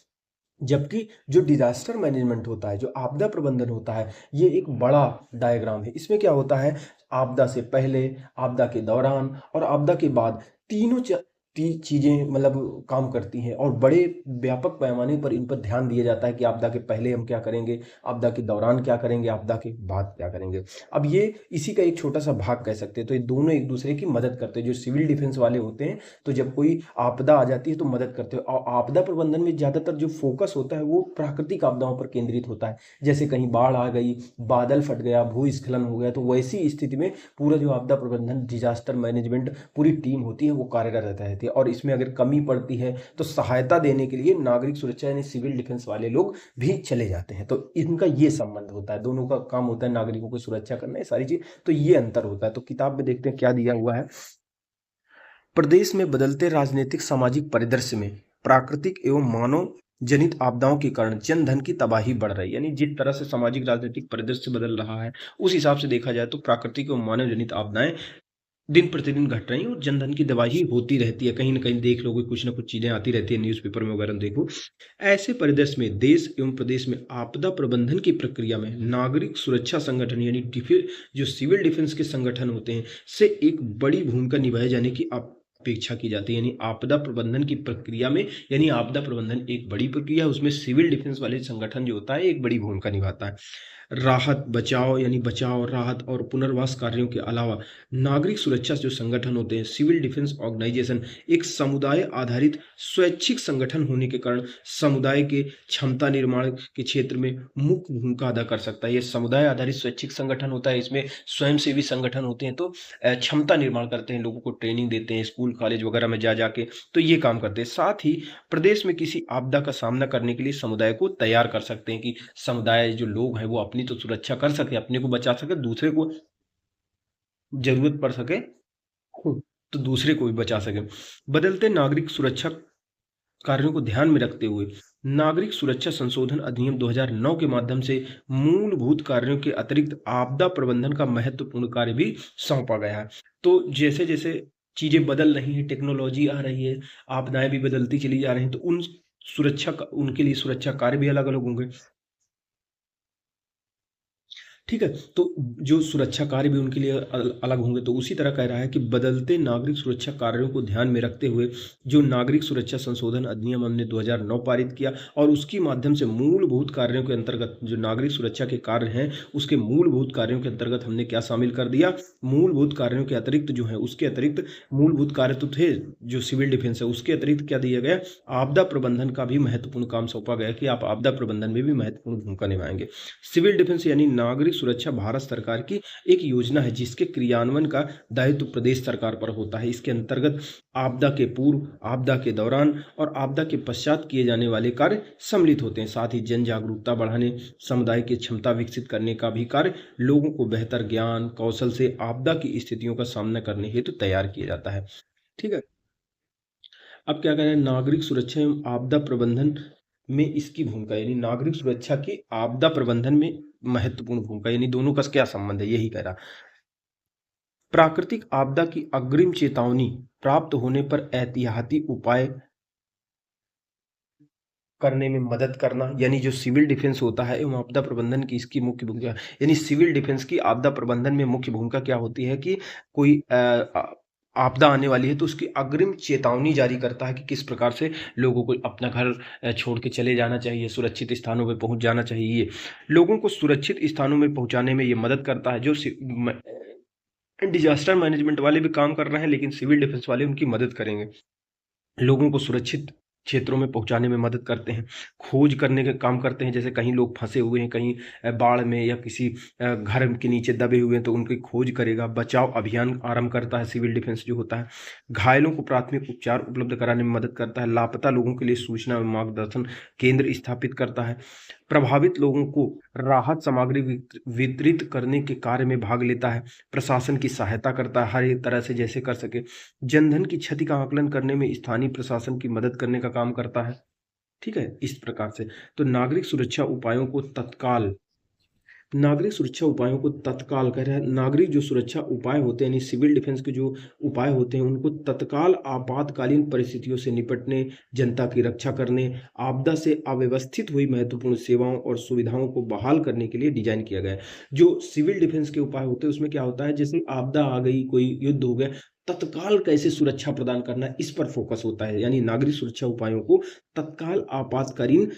जबकि जो डिजास्टर मैनेजमेंट होता है, जो आपदा प्रबंधन होता है, ये एक बड़ा डायग्राम है। इसमें क्या होता है, आपदा से पहले, आपदा के दौरान और आपदा के बाद तीनों चीजें मतलब काम करती हैं और बड़े व्यापक पैमाने पर इन पर ध्यान दिया जाता है कि आपदा के पहले हम क्या करेंगे, आपदा के दौरान क्या करेंगे, आपदा के बाद क्या करेंगे। अब ये इसी का एक छोटा सा भाग कह सकते हैं। तो ये दोनों एक दूसरे की मदद करते हैं। जो सिविल डिफेंस वाले होते हैं तो जब कोई आपदा आ जाती है तो मदद करते हैं, और आपदा प्रबंधन में ज्यादातर जो फोकस होता है वो प्राकृतिक आपदाओं पर केंद्रित होता है। जैसे कहीं बाढ़ आ गई, बादल फट गया, भूस्खलन हो गया, तो वैसी स्थिति में पूरा जो आपदा प्रबंधन डिजास्टर मैनेजमेंट पूरी टीम होती है वो कार्यरत रहती है। और इसमें अगर कमी पड़ती है तो सहायता देने के लिए नागरिक सुरक्षा यानी सिविल डिफेंस वाले लोग भी चले जाते हैं। तो इनका ये संबंध होता है, दोनों का काम होता है नागरिकों की सुरक्षा करना, ये सारी चीज। तो ये अंतर होता है। तो किताब में देखते हैं क्या दिया हुआ है। प्रदेश में बदलते राजनीतिक सामाजिक परिदृश्य में प्राकृतिक एवं मानव जनित आपदाओं के कारण जन धन की तबाही बढ़ रही है। यानी जिस तरह से सामाजिक राजनीतिक परिदृश्य बदल रहा है उस हिसाब से देखा जाए तो प्राकृतिक एवं मानव जनित आपदाएं दिन प्रतिदिन घट रही हैं और जनधन की तबाही होती रहती है। कहीं ना कहीं देख लोगे, कुछ ना कुछ चीजें आती रहती है न्यूज़पेपर में वगैरह देखो। ऐसे परिदृश्य में देश एवं प्रदेश में आपदा प्रबंधन की प्रक्रिया में नागरिक सुरक्षा संगठन यानी जो सिविल डिफेंस के संगठन होते हैं से एक बड़ी भूमिका निभाए जाने की अपेक्षा की जाती है। यानी आपदा प्रबंधन की प्रक्रिया में, यानी आपदा प्रबंधन एक बड़ी प्रक्रिया है, उसमें सिविल डिफेंस वाले संगठन जो होता है एक बड़ी भूमिका निभाता है। राहत बचाव यानी बचाव, राहत और पुनर्वास कार्यों के अलावा नागरिक सुरक्षा जो संगठन होते हैं, सिविल डिफेंस ऑर्गेनाइजेशन एक समुदाय आधारित स्वैच्छिक संगठन होने के कारण समुदाय के क्षमता निर्माण के क्षेत्र में मुख्य भूमिका अदा कर सकता है। ये समुदाय आधारित स्वैच्छिक संगठन होता है, इसमें स्वयंसेवी संगठन होते हैं, तो क्षमता निर्माण करते हैं, लोगों को ट्रेनिंग देते हैं, स्कूल कॉलेज वगैरह में जा जाके, तो ये काम करते हैं। साथ ही प्रदेश में किसी आपदा का सामना करने के लिए समुदाय को तैयार कर सकते हैं कि समुदाय जो लोग हैं वो अपनी तो सुरक्षा कर सके, अपने को बचा सके, दूसरे को जरूरत पड़ सके तो दूसरे को भी बचा सके। बदलते नागरिक सुरक्षा कार्यों को ध्यान में रखते हुए नागरिक सुरक्षा संशोधन अधिनियम 2009 के माध्यम से मूलभूत कार्यों के अतिरिक्त आपदा प्रबंधन का महत्वपूर्ण कार्य भी सौंपा गया है। तो जैसे जैसे चीजें बदल रही हैं, टेक्नोलॉजी आ रही है, आपदाएं भी बदलती चली जा रही हैं, तो उनके लिए सुरक्षा कार्य भी अलग अलग होंगे। ठीक है, तो जो सुरक्षा कार्य भी उनके लिए अलग होंगे। तो उसी तरह कह रहा है कि बदलते नागरिक सुरक्षा कार्यों को ध्यान में रखते हुए जो नागरिक सुरक्षा संशोधन अधिनियम हमने 2009 पारित किया और उसके माध्यम से मूलभूत कार्यों के अंतर्गत जो नागरिक सुरक्षा के कार्य हैं उसके मूलभूत कार्यों के अंतर्गत हमने क्या शामिल कर दिया, मूलभूत कार्यों के अतिरिक्त जो है, उसके अतिरिक्त मूलभूत कार्य तो थे जो सिविल डिफेंस है, उसके अतिरिक्त क्या दिया गया, आपदा प्रबंधन का भी महत्वपूर्ण काम सौंपा गया कि आप आपदा प्रबंधन में भी महत्वपूर्ण भूमिका निभाएंगे। सिविल डिफेंस यानी नागरिक सुरक्षा भारत सरकार की एक योजना है जिसके क्रियान्वयन का दायित्व प्रदेश सरकार पर होता है। इसके अंतर्गत आपदा के पूर्व, आपदा के दौरान और आपदा के पश्चात किए जाने वाले कार्य सम्मिलित होते हैं। साथ ही जन जागरूकता बढ़ाने, समुदाय की क्षमता विकसित करने का भी कार्य लोगों को बेहतर ज्ञान कौशल से आपदा की स्थितियों का सामना करने हेतु तैयार किया जाता है। ठीक है, अब क्या कह रहे हैं, नागरिक सुरक्षा एवं आपदा प्रबंधन में इसकी भूमिका, यानी नागरिक सुरक्षा की आपदा प्रबंधन में महत्वपूर्ण भूमिका, यानी दोनों का क्या संबंध है, यही कह रहा। प्राकृतिक आपदा की अग्रिम चेतावनी प्राप्त होने पर एहतियाती उपाय करने में मदद करना, यानी जो सिविल डिफेंस होता है एवं आपदा प्रबंधन की इसकी मुख्य भूमिका, यानी सिविल डिफेंस की आपदा प्रबंधन में मुख्य भूमिका क्या होती है कि कोई आपदा आने वाली है तो उसकी अग्रिम चेतावनी जारी करता है कि किस प्रकार से लोगों को अपना घर छोड़ के चले जाना चाहिए, सुरक्षित स्थानों पर पहुंच जाना चाहिए। लोगों को सुरक्षित स्थानों में पहुंचाने में ये मदद करता है। जो डिजास्टर मैनेजमेंट वाले भी काम कर रहे हैं लेकिन सिविल डिफेंस वाले उनकी मदद करेंगे, लोगों को सुरक्षित क्षेत्रों में पहुंचाने में मदद करते हैं। खोज करने का काम करते हैं, जैसे कहीं लोग फंसे हुए हैं, कहीं बाढ़ में या किसी घर के नीचे दबे हुए हैं तो उनकी खोज करेगा। बचाव अभियान आरंभ करता है सिविल डिफेंस जो होता है। घायलों को प्राथमिक उपचार उपलब्ध कराने में मदद करता है। लापता लोगों के लिए सूचना एवं मार्गदर्शन केंद्र स्थापित करता है। प्रभावित लोगों को राहत सामग्री वितरित करने के कार्य में भाग लेता है, प्रशासन की सहायता करता है हर एक तरह से जैसे कर सके, जनधन की क्षति का आकलन करने में स्थानीय प्रशासन की मदद करने का काम करता है। ठीक है, इस प्रकार से। तो नागरिक सुरक्षा उपायों को तत्काल, नागरिक सुरक्षा उपायों को तत्काल कह रहा है, नागरिक जो सुरक्षा उपाय होते हैं यानी सिविल डिफेंस के जो उपाय होते हैं उनको तत्काल आपातकालीन परिस्थितियों से निपटने, जनता की रक्षा करने, आपदा से अव्यवस्थित हुई महत्वपूर्ण सेवाओं और सुविधाओं को बहाल करने के लिए डिजाइन किया गया है। जो सिविल डिफेंस के उपाय होते हैं उसमें क्या होता है, जैसे आपदा आ गई, कोई युद्ध हो गया, तत्काल कैसे सुरक्षा प्रदान करना है, इस पर फोकस होता है। यानी नागरिक सुरक्षा उपायों को तत्काल आपातकालीन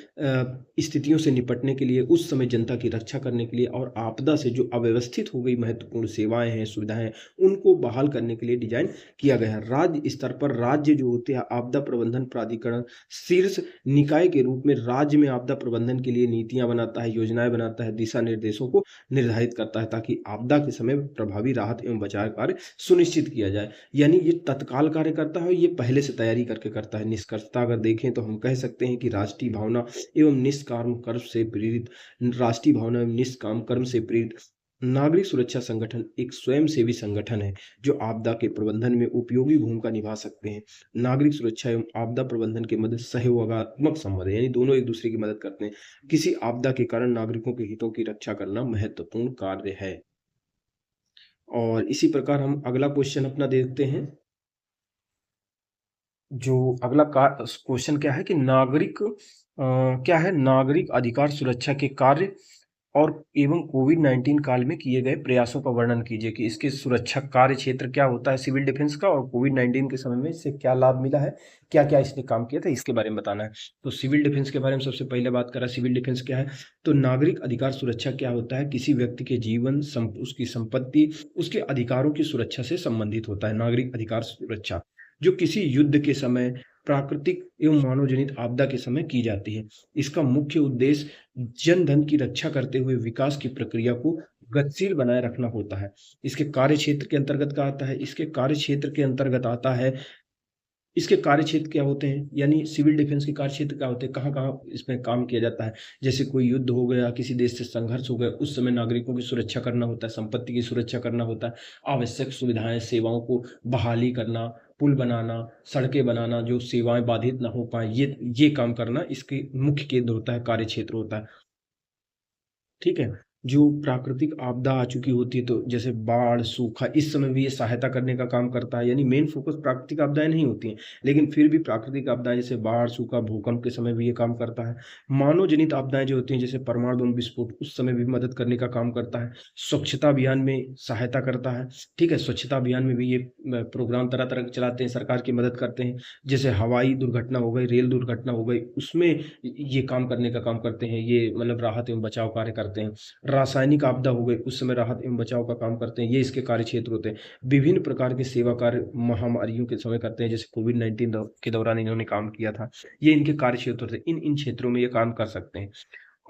स्थितियों से निपटने के लिए, उस समय जनता की रक्षा करने के लिए और आपदा से जो अव्यवस्थित हो गई महत्वपूर्ण सेवाएं हैं, सुविधाएं हैं, उनको बहाल करने के लिए डिजाइन किया गया है। राज्य स्तर पर राज्य जो होते हैं आपदा प्रबंधन प्राधिकरण शीर्ष निकाय के रूप में राज्य में आपदा प्रबंधन के लिए नीतियां बनाता है, योजनाएं बनाता है, दिशा निर्देशों को निर्धारित करता है ताकि आपदा के समय प्रभावी राहत एवं बचाव कार्य सुनिश्चित किया जाए। यानी ये तत्काल कार्य करता है, ये पहले से तैयारी करके करता है। निष्कर्षता अगर देखें तो हम कह सकते हैं कि राष्ट्रीय भावना एवं निष्काम कर्म से प्रेरित, राष्ट्रीय भावना एवं निष्काम कर्म से प्रेरित नागरिक सुरक्षा संगठन एक स्वयंसेवी संगठन है जो आपदा के प्रबंधन में उपयोगी भूमिका निभा सकते हैं। नागरिक सुरक्षा एवं आपदा प्रबंधन के मध्य सहयोगात्मक संबंध है, यानी दोनों एक दूसरे की मदद करते हैं। किसी आपदा के कारण नागरिकों के हितों की रक्षा करना महत्वपूर्ण कार्य है। और इसी प्रकार हम अगला क्वेश्चन अपना देखते हैं। जो अगला क्वेश्चन क्या है कि नागरिक क्या है, नागरिक अधिकार सुरक्षा के कार्य और एवं कोविड-19 काल में किए गए प्रयासों का वर्णन कीजिए कि इसके सुरक्षा कार्य क्षेत्र क्या होता है सिविल डिफेंस का, और कोविड-19 के समय में इससे क्या लाभ मिला है, क्या क्या इसने काम किया था, इसके बारे में बताना है। तो सिविल डिफेंस के बारे में सबसे पहले बात करा, सिविल डिफेंस क्या है। तो नागरिक अधिकार सुरक्षा क्या होता है, किसी व्यक्ति के जीवन, उसकी संपत्ति, उसके अधिकारों की सुरक्षा से संबंधित होता है। नागरिक अधिकार सुरक्षा जो किसी युद्ध के समय, प्राकृतिक एवं मानवजनित आपदा के समय की जाती है। इसका मुख्य उद्देश्य जन धन की रक्षा करते हुए विकास की प्रक्रिया को गतिशील बनाए रखना होता है। इसके कार्य क्षेत्र के अंतर्गत क्या आता है, इसके कार्य क्षेत्र के अंतर्गत आता है, इसके कार्य क्षेत्र क्या होते हैं, यानी सिविल डिफेंस के कार्य क्षेत्र क्या होते हैं, कहाँ कहाँ इसमें काम किया जाता है। जैसे कोई युद्ध हो गया, किसी देश से संघर्ष हो गया, उस समय नागरिकों की सुरक्षा करना होता है, संपत्ति की सुरक्षा करना होता है, आवश्यक सुविधाएं सेवाओं को बहाली करना, पुल बनाना, सड़कें बनाना, जो सेवाएं बाधित ना हो पाए, ये काम करना इसके मुख्य केंद्र होता है, कार्य क्षेत्र होता है। ठीक है, जो प्राकृतिक आपदा आ चुकी होती है, तो जैसे बाढ़, सूखा, इस समय भी ये सहायता करने का काम करता है। यानी मेन फोकस प्राकृतिक आपदाएं नहीं होती हैं, लेकिन फिर भी प्राकृतिक आपदाएं जैसे बाढ़, सूखा, भूकंप के समय भी ये काम करता है। मानव जनित आपदाएं जो होती हैं जैसे परमाणु बम विस्फोट, उस समय भी मदद करने का काम करता है। स्वच्छता अभियान में सहायता करता है। ठीक है, स्वच्छता अभियान में भी ये प्रोग्राम तरह तरह के चलाते हैं, सरकार की मदद करते हैं। जैसे हवाई दुर्घटना हो गई, रेल दुर्घटना हो गई, उसमें ये काम करने का काम करते हैं, ये मतलब राहत एवं बचाव कार्य करते हैं। रासायनिक आपदा हो गई, उस समय राहत एवं बचाव का काम करते हैं, ये इसके कार्य क्षेत्र होते हैं। विभिन्न प्रकार के सेवा कार्य महामारियों के समय करते हैं, जैसे कोविड-19 के दौरान इन्होंने काम किया था, ये इनके कार्य क्षेत्र होते हैं। इन इन क्षेत्रों में ये काम कर सकते हैं।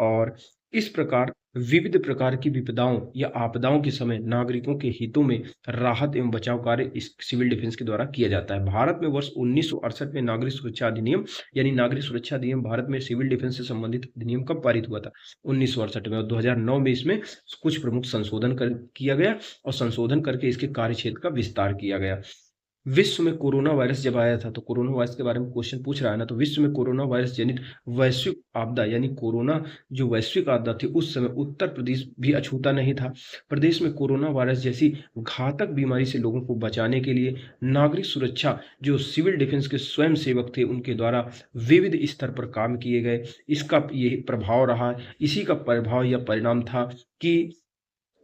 और इस प्रकार विविध प्रकार की विपदाओं या आपदाओं के समय नागरिकों के हितों में राहत एवं बचाव कार्य इस सिविल डिफेंस के द्वारा किया जाता है। भारत में वर्ष 1968 में नागरिक सुरक्षा अधिनियम यानी नागरिक सुरक्षा अधिनियम भारत में सिविल डिफेंस से संबंधित अधिनियम कब पारित हुआ था, 1968 में, और 2009 में इसमें कुछ प्रमुख संशोधन किया गया और संशोधन करके इसके कार्य क्षेत्र का विस्तार किया गया। विश्व में कोरोना वायरस जब आया था, तो कोरोना वायरस के बारे में क्वेश्चन पूछ रहा है ना, तो विश्व में कोरोना वायरस जनित वैश्विक आपदा यानी कोरोना जो वैश्विक आपदा थी, उस समय उत्तर प्रदेश भी अछूता नहीं था। प्रदेश में कोरोना वायरस जैसी घातक बीमारी से लोगों को बचाने के लिए नागरिक सुरक्षा जो सिविल डिफेंस के स्वयं सेवक थे उनके द्वारा विविध स्तर पर काम किए गए। इसका ये प्रभाव रहा, इसी का प्रभाव या परिणाम था कि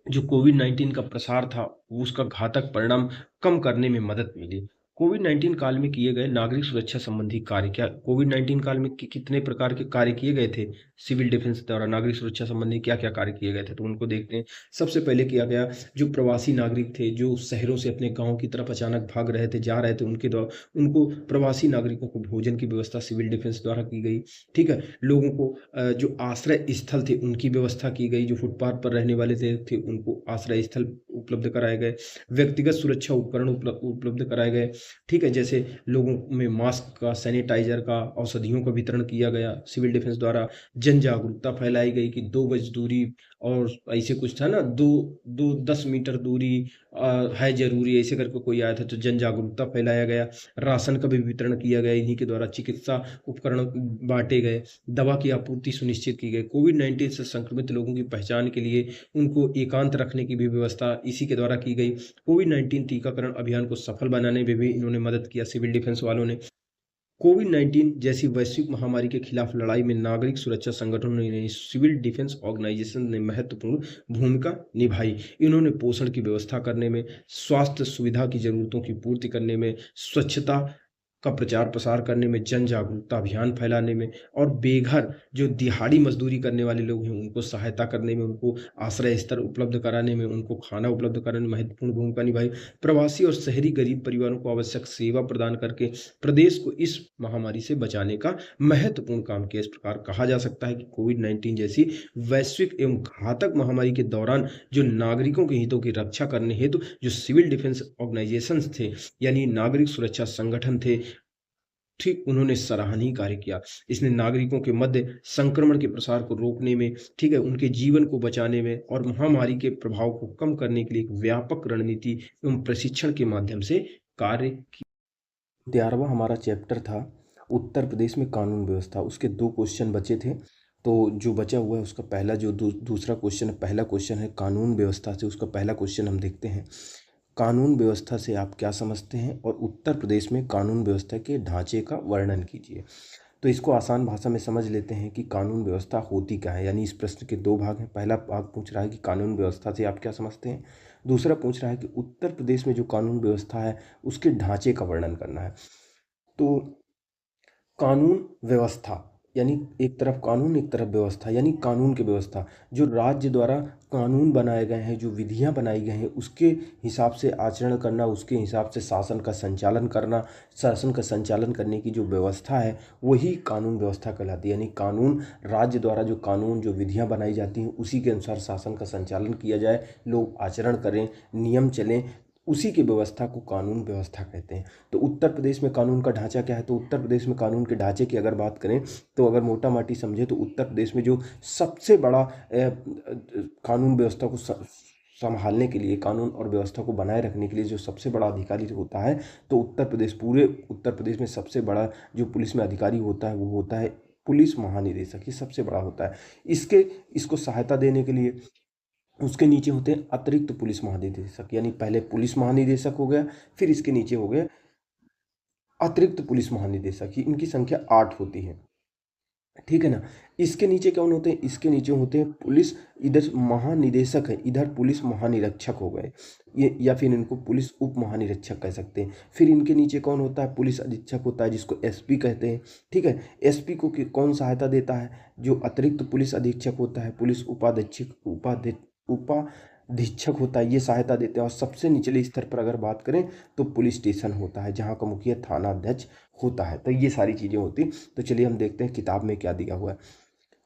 जो कोविड-19 का प्रसार था, उसका घातक परिणाम कम करने में मदद मिली। कोविड-19 काल में किए गए नागरिक सुरक्षा संबंधी कार्य, क्या कोविड-19 काल में कितने प्रकार के कार्य किए गए थे सिविल डिफेंस द्वारा, नागरिक सुरक्षा संबंधी क्या-क्या कार्य किए गए थे, तो उनको देखते हैं। सबसे पहले किया गया, जो प्रवासी नागरिक थे, जो शहरों से अपने गाँव की तरफ अचानक भाग रहे थे, जा रहे थे, उनके द्वारा उनको प्रवासी नागरिकों को भोजन की व्यवस्था सिविल डिफेंस द्वारा की गई। ठीक है, लोगों को जो आश्रय स्थल थे उनकी व्यवस्था की गई, जो फुटपाथ पर रहने वाले थे उनको आश्रय स्थल उपलब्ध कराए गए, व्यक्तिगत सुरक्षा उपकरण उपलब्ध कराए गए, ठीक है, जैसे लोगों में मास्क का, सैनिटाइजर का, औषधियों का वितरण किया गया। सिविल डिफेंस द्वारा जन जागरूकता फैलाई गई कि 2 गज दूरी और ऐसे कुछ था ना, दो दो 10 मीटर दूरी है जरूरी, ऐसे करके कोई आया था तो जन जागरूकता फैलाया गया। राशन का भी वितरण किया गया, इन्हीं के द्वारा चिकित्सा उपकरण बांटे गए, दवा की आपूर्ति सुनिश्चित की गई। कोविड-19 से संक्रमित लोगों की पहचान के लिए उनको एकांत रखने की भी व्यवस्था इसी के द्वारा की गई। कोविड-19 टीकाकरण अभियान को सफल बनाने में भी इन्होंने मदद किया, सिविल डिफेंस वालों ने। कोविड-19 जैसी वैश्विक महामारी के खिलाफ लड़ाई में नागरिक सुरक्षा संगठनों ने, सिविल डिफेंस ऑर्गेनाइजेशन ने महत्वपूर्ण भूमिका निभाई। इन्होंने पोषण की व्यवस्था करने में, स्वास्थ्य सुविधा की जरूरतों की पूर्ति करने में, स्वच्छता का प्रचार प्रसार करने में, जन जागरूकता अभियान फैलाने में और बेघर जो दिहाड़ी मजदूरी करने वाले लोग हैं उनको सहायता करने में, उनको आश्रय स्तर उपलब्ध कराने में, उनको खाना उपलब्ध कराने में महत्वपूर्ण भूमिका निभाई। प्रवासी और शहरी गरीब परिवारों को आवश्यक सेवा प्रदान करके प्रदेश को इस महामारी से बचाने का महत्वपूर्ण काम किया। इस प्रकार कहा जा सकता है कि कोविड-19 जैसी वैश्विक एवं घातक महामारी के दौरान जो नागरिकों के हितों की रक्षा करने हेतु जो सिविल डिफेंस ऑर्गेनाइजेशंस थे, यानी नागरिक सुरक्षा संगठन थे, ठीक उन्होंने सराहनीय कार्य किया। इसने नागरिकों के मध्य संक्रमण के प्रसार को रोकने में, ठीक है, उनके जीवन को बचाने में और महामारी के प्रभाव को कम करने के लिए एक व्यापक रणनीति एवं प्रशिक्षण के माध्यम से कार्य किया। 11वां हमारा चैप्टर था उत्तर प्रदेश में कानून व्यवस्था। उसके 2 क्वेश्चन बचे थे, तो जो बचा हुआ है उसका पहला जो दूसरा क्वेश्चन है, पहला क्वेश्चन है कानून व्यवस्था से। उसका पहला क्वेश्चन हम देखते हैं, कानून व्यवस्था से आप क्या समझते हैं और उत्तर प्रदेश में कानून व्यवस्था के ढांचे का वर्णन कीजिए। तो इसको आसान भाषा में समझ लेते हैं कि कानून व्यवस्था होती क्या है। यानी इस प्रश्न के 2 भाग हैं। पहला भाग पूछ रहा है कि कानून व्यवस्था से आप क्या समझते हैं, दूसरा पूछ रहा है कि उत्तर प्रदेश में जो कानून व्यवस्था है उसके ढांचे का वर्णन करना है। तो कानून व्यवस्था यानी एक तरफ कानून एक तरफ व्यवस्था, यानी कानून की व्यवस्था जो राज्य द्वारा कानून बनाए गए हैं, जो विधियां बनाई गई हैं उसके हिसाब से आचरण करना, उसके हिसाब से शासन का संचालन करना, शासन का संचालन करने की जो व्यवस्था है वही कानून व्यवस्था कहलाती है। यानी कानून, राज्य द्वारा जो कानून जो विधियां बनाई जाती हैं उसी के अनुसार शासन का संचालन किया जाए, लोग आचरण करें, नियम चलें, उसी की व्यवस्था को कानून व्यवस्था कहते हैं। तो उत्तर प्रदेश में कानून का ढांचा क्या है, तो उत्तर प्रदेश में कानून के ढांचे की अगर बात करें तो अगर मोटा माटी समझे तो उत्तर प्रदेश में जो सबसे बड़ा कानून व्यवस्था को संभालने के लिए, कानून और व्यवस्था को बनाए रखने के लिए जो सबसे बड़ा अधिकारी होता है, तो उत्तर प्रदेश, पूरे उत्तर प्रदेश में सबसे बड़ा जो पुलिस में अधिकारी होता है वो होता है पुलिस महानिदेशक। ये सबसे बड़ा होता है। इसको सहायता देने के लिए उसके नीचे होते हैं अतिरिक्त पुलिस महानिदेशक। यानी पहले पुलिस महानिदेशक हो गया, फिर इसके नीचे हो गया अतिरिक्त पुलिस महानिदेशक। ही इनकी संख्या 8 होती है, ठीक है ना। इसके नीचे कौन होते हैं, इसके नीचे होते हैं पुलिस, इधर महानिदेशक है, इधर पुलिस महानिरीक्षक हो गए ये, या फिर इनको पुलिस उप महानिरीक्षक कह सकते हैं। फिर इनके नीचे कौन होता है, पुलिस अधीक्षक होता है जिसको एसपी कहते हैं, ठीक है। एसपी को कौन सहायता देता है, जो अतिरिक्त पुलिस अधीक्षक होता है, पुलिस उपाधीक्षक होता है, ये सहायता देते हैं। और सबसे निचले स्तर पर अगर बात करें तो पुलिस स्टेशन होता है जहाँ का मुखिया थाना अध्यक्ष होता है। तो ये सारी चीज़ें होती। तो चलिए हम देखते हैं किताब में क्या दिया हुआ है।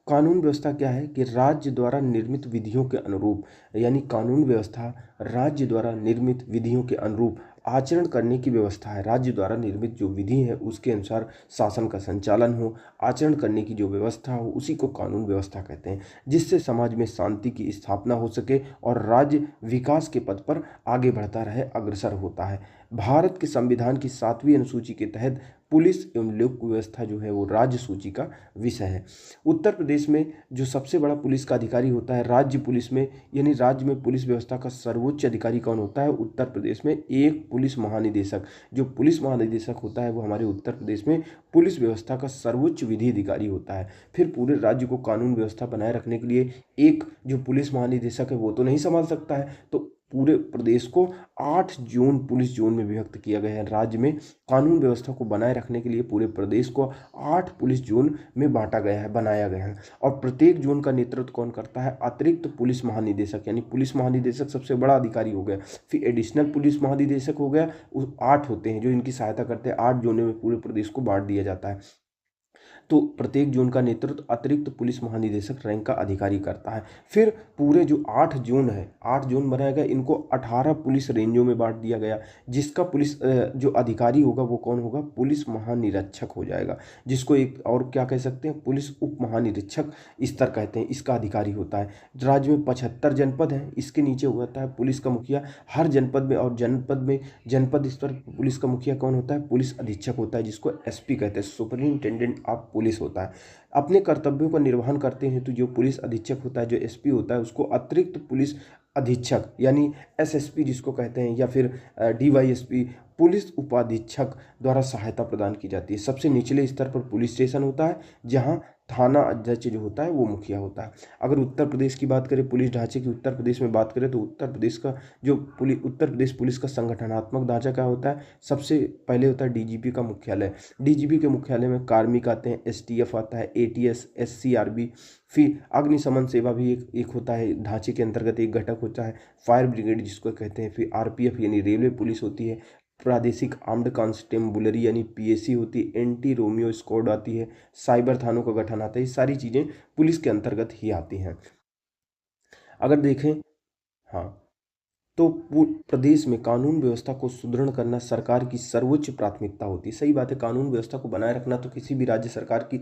कानून व्यवस्था क्या है कि राज्य द्वारा निर्मित विधियों के अनुरूप, यानी कानून व्यवस्था राज्य द्वारा निर्मित विधियों के अनुरूप आचरण करने की व्यवस्था है। राज्य द्वारा निर्मित जो विधि है उसके अनुसार शासन का संचालन हो, आचरण करने की जो व्यवस्था हो उसी को कानून व्यवस्था कहते हैं, जिससे समाज में शांति की स्थापना हो सके और राज्य विकास के पथ पर आगे बढ़ता रहे, अग्रसर होता है। भारत के संविधान की 7वीं अनुसूची के तहत पुलिस एवं लोक व्यवस्था जो है वो राज्य सूची का विषय है। उत्तर प्रदेश में जो सबसे बड़ा पुलिस का अधिकारी होता है राज्य पुलिस में, यानी राज्य में पुलिस व्यवस्था का सर्वोच्च अधिकारी कौन होता है, उत्तर प्रदेश में एक पुलिस महानिदेशक। जो पुलिस महानिदेशक होता है वो हमारे उत्तर प्रदेश में पुलिस व्यवस्था का सर्वोच्च विधि अधिकारी होता है। फिर पूरे राज्य को कानून व्यवस्था बनाए रखने के लिए एक जो पुलिस महानिदेशक है वो तो नहीं संभाल सकता है, तो पूरे प्रदेश को 8 जोन, पुलिस जोन में विभक्त किया गया है। राज्य में कानून व्यवस्था को बनाए रखने के लिए पूरे प्रदेश को 8 पुलिस जोन में बांटा गया है, बनाया गया है। और प्रत्येक जोन का नेतृत्व कौन करता है, अतिरिक्त पुलिस महानिदेशक। यानी पुलिस महानिदेशक सबसे बड़ा अधिकारी हो गया। फिर एडिशनल पुलिस महानिदेशक हो गया, 8 होते हैं जो इनकी सहायता करते हैं। 8 जोनों में पूरे प्रदेश को बांट दिया जाता है। तो प्रत्येक जोन का नेतृत्व अतिरिक्त पुलिस महानिदेशक रैंक का अधिकारी करता है। फिर पूरे जो 8 जोन है, 8 जोन बनाया गया, इनको 18 पुलिस रेंजों में बांट दिया गया, जिसका पुलिस जो अधिकारी होगा वो कौन होगा, पुलिस महानिरीक्षक हो जाएगा, जिसको एक और क्या कह सकते हैं, पुलिस उप महानिरीक्षक स्तर कहते हैं, इसका अधिकारी होता है। राज्य में 75 जनपद हैं, इसके नीचे होता है पुलिस का मुखिया। हर जनपद में और जनपद स्तर पुलिस का मुखिया कौन होता है, पुलिस अधीक्षक होता है, जिसको एसपी कहते हैं, सुपरिंटेंडेंट ऑफ पुलिस होता है। अपने कर्तव्यों का निर्वहन करते हैं तो जो पुलिस अधीक्षक होता है, जो एसपी होता है, उसको अतिरिक्त पुलिस अधीक्षक यानी एसएसपी जिसको कहते हैं, या फिर डीवाईएसपी पुलिस उपाधीक्षक द्वारा सहायता प्रदान की जाती है। सबसे निचले स्तर पर पुलिस स्टेशन होता है, जहां थाना अध्यक्ष जो होता है वो मुखिया होता है। अगर उत्तर प्रदेश की बात करें, पुलिस ढांचे की उत्तर प्रदेश में बात करें, तो उत्तर प्रदेश का जो उत्तर प्रदेश पुलिस का संगठनात्मक ढांचा क्या होता है, सबसे पहले होता है डीजीपी का मुख्यालय। डीजीपी के मुख्यालय में कार्मिक आते हैं, एसटीएफ आता है, एटीएस, एससीआरबी, फिर अग्निशमन सेवा भी एक होता है, ढांचे के अंतर्गत एक घटक होता है, फायर ब्रिगेड जिसको कहते हैं, फिर आरपीएफ यानी रेलवे पुलिस होती है, प्रादेशिक आर्म्ड कांस्टेबुलरी यानी पीएसी होती है, एंटी रोमियो स्क्वाड आती है, साइबर थानों का गठन आता है। ये सारी चीज़ें पुलिस के अंतर्गत ही आती हैं। अगर देखें, हाँ, तो प्रदेश में कानून व्यवस्था को सुदृढ़ करना सरकार की सर्वोच्च प्राथमिकता होती है। सही बात है, कानून व्यवस्था को बनाए रखना तो किसी भी राज्य सरकार की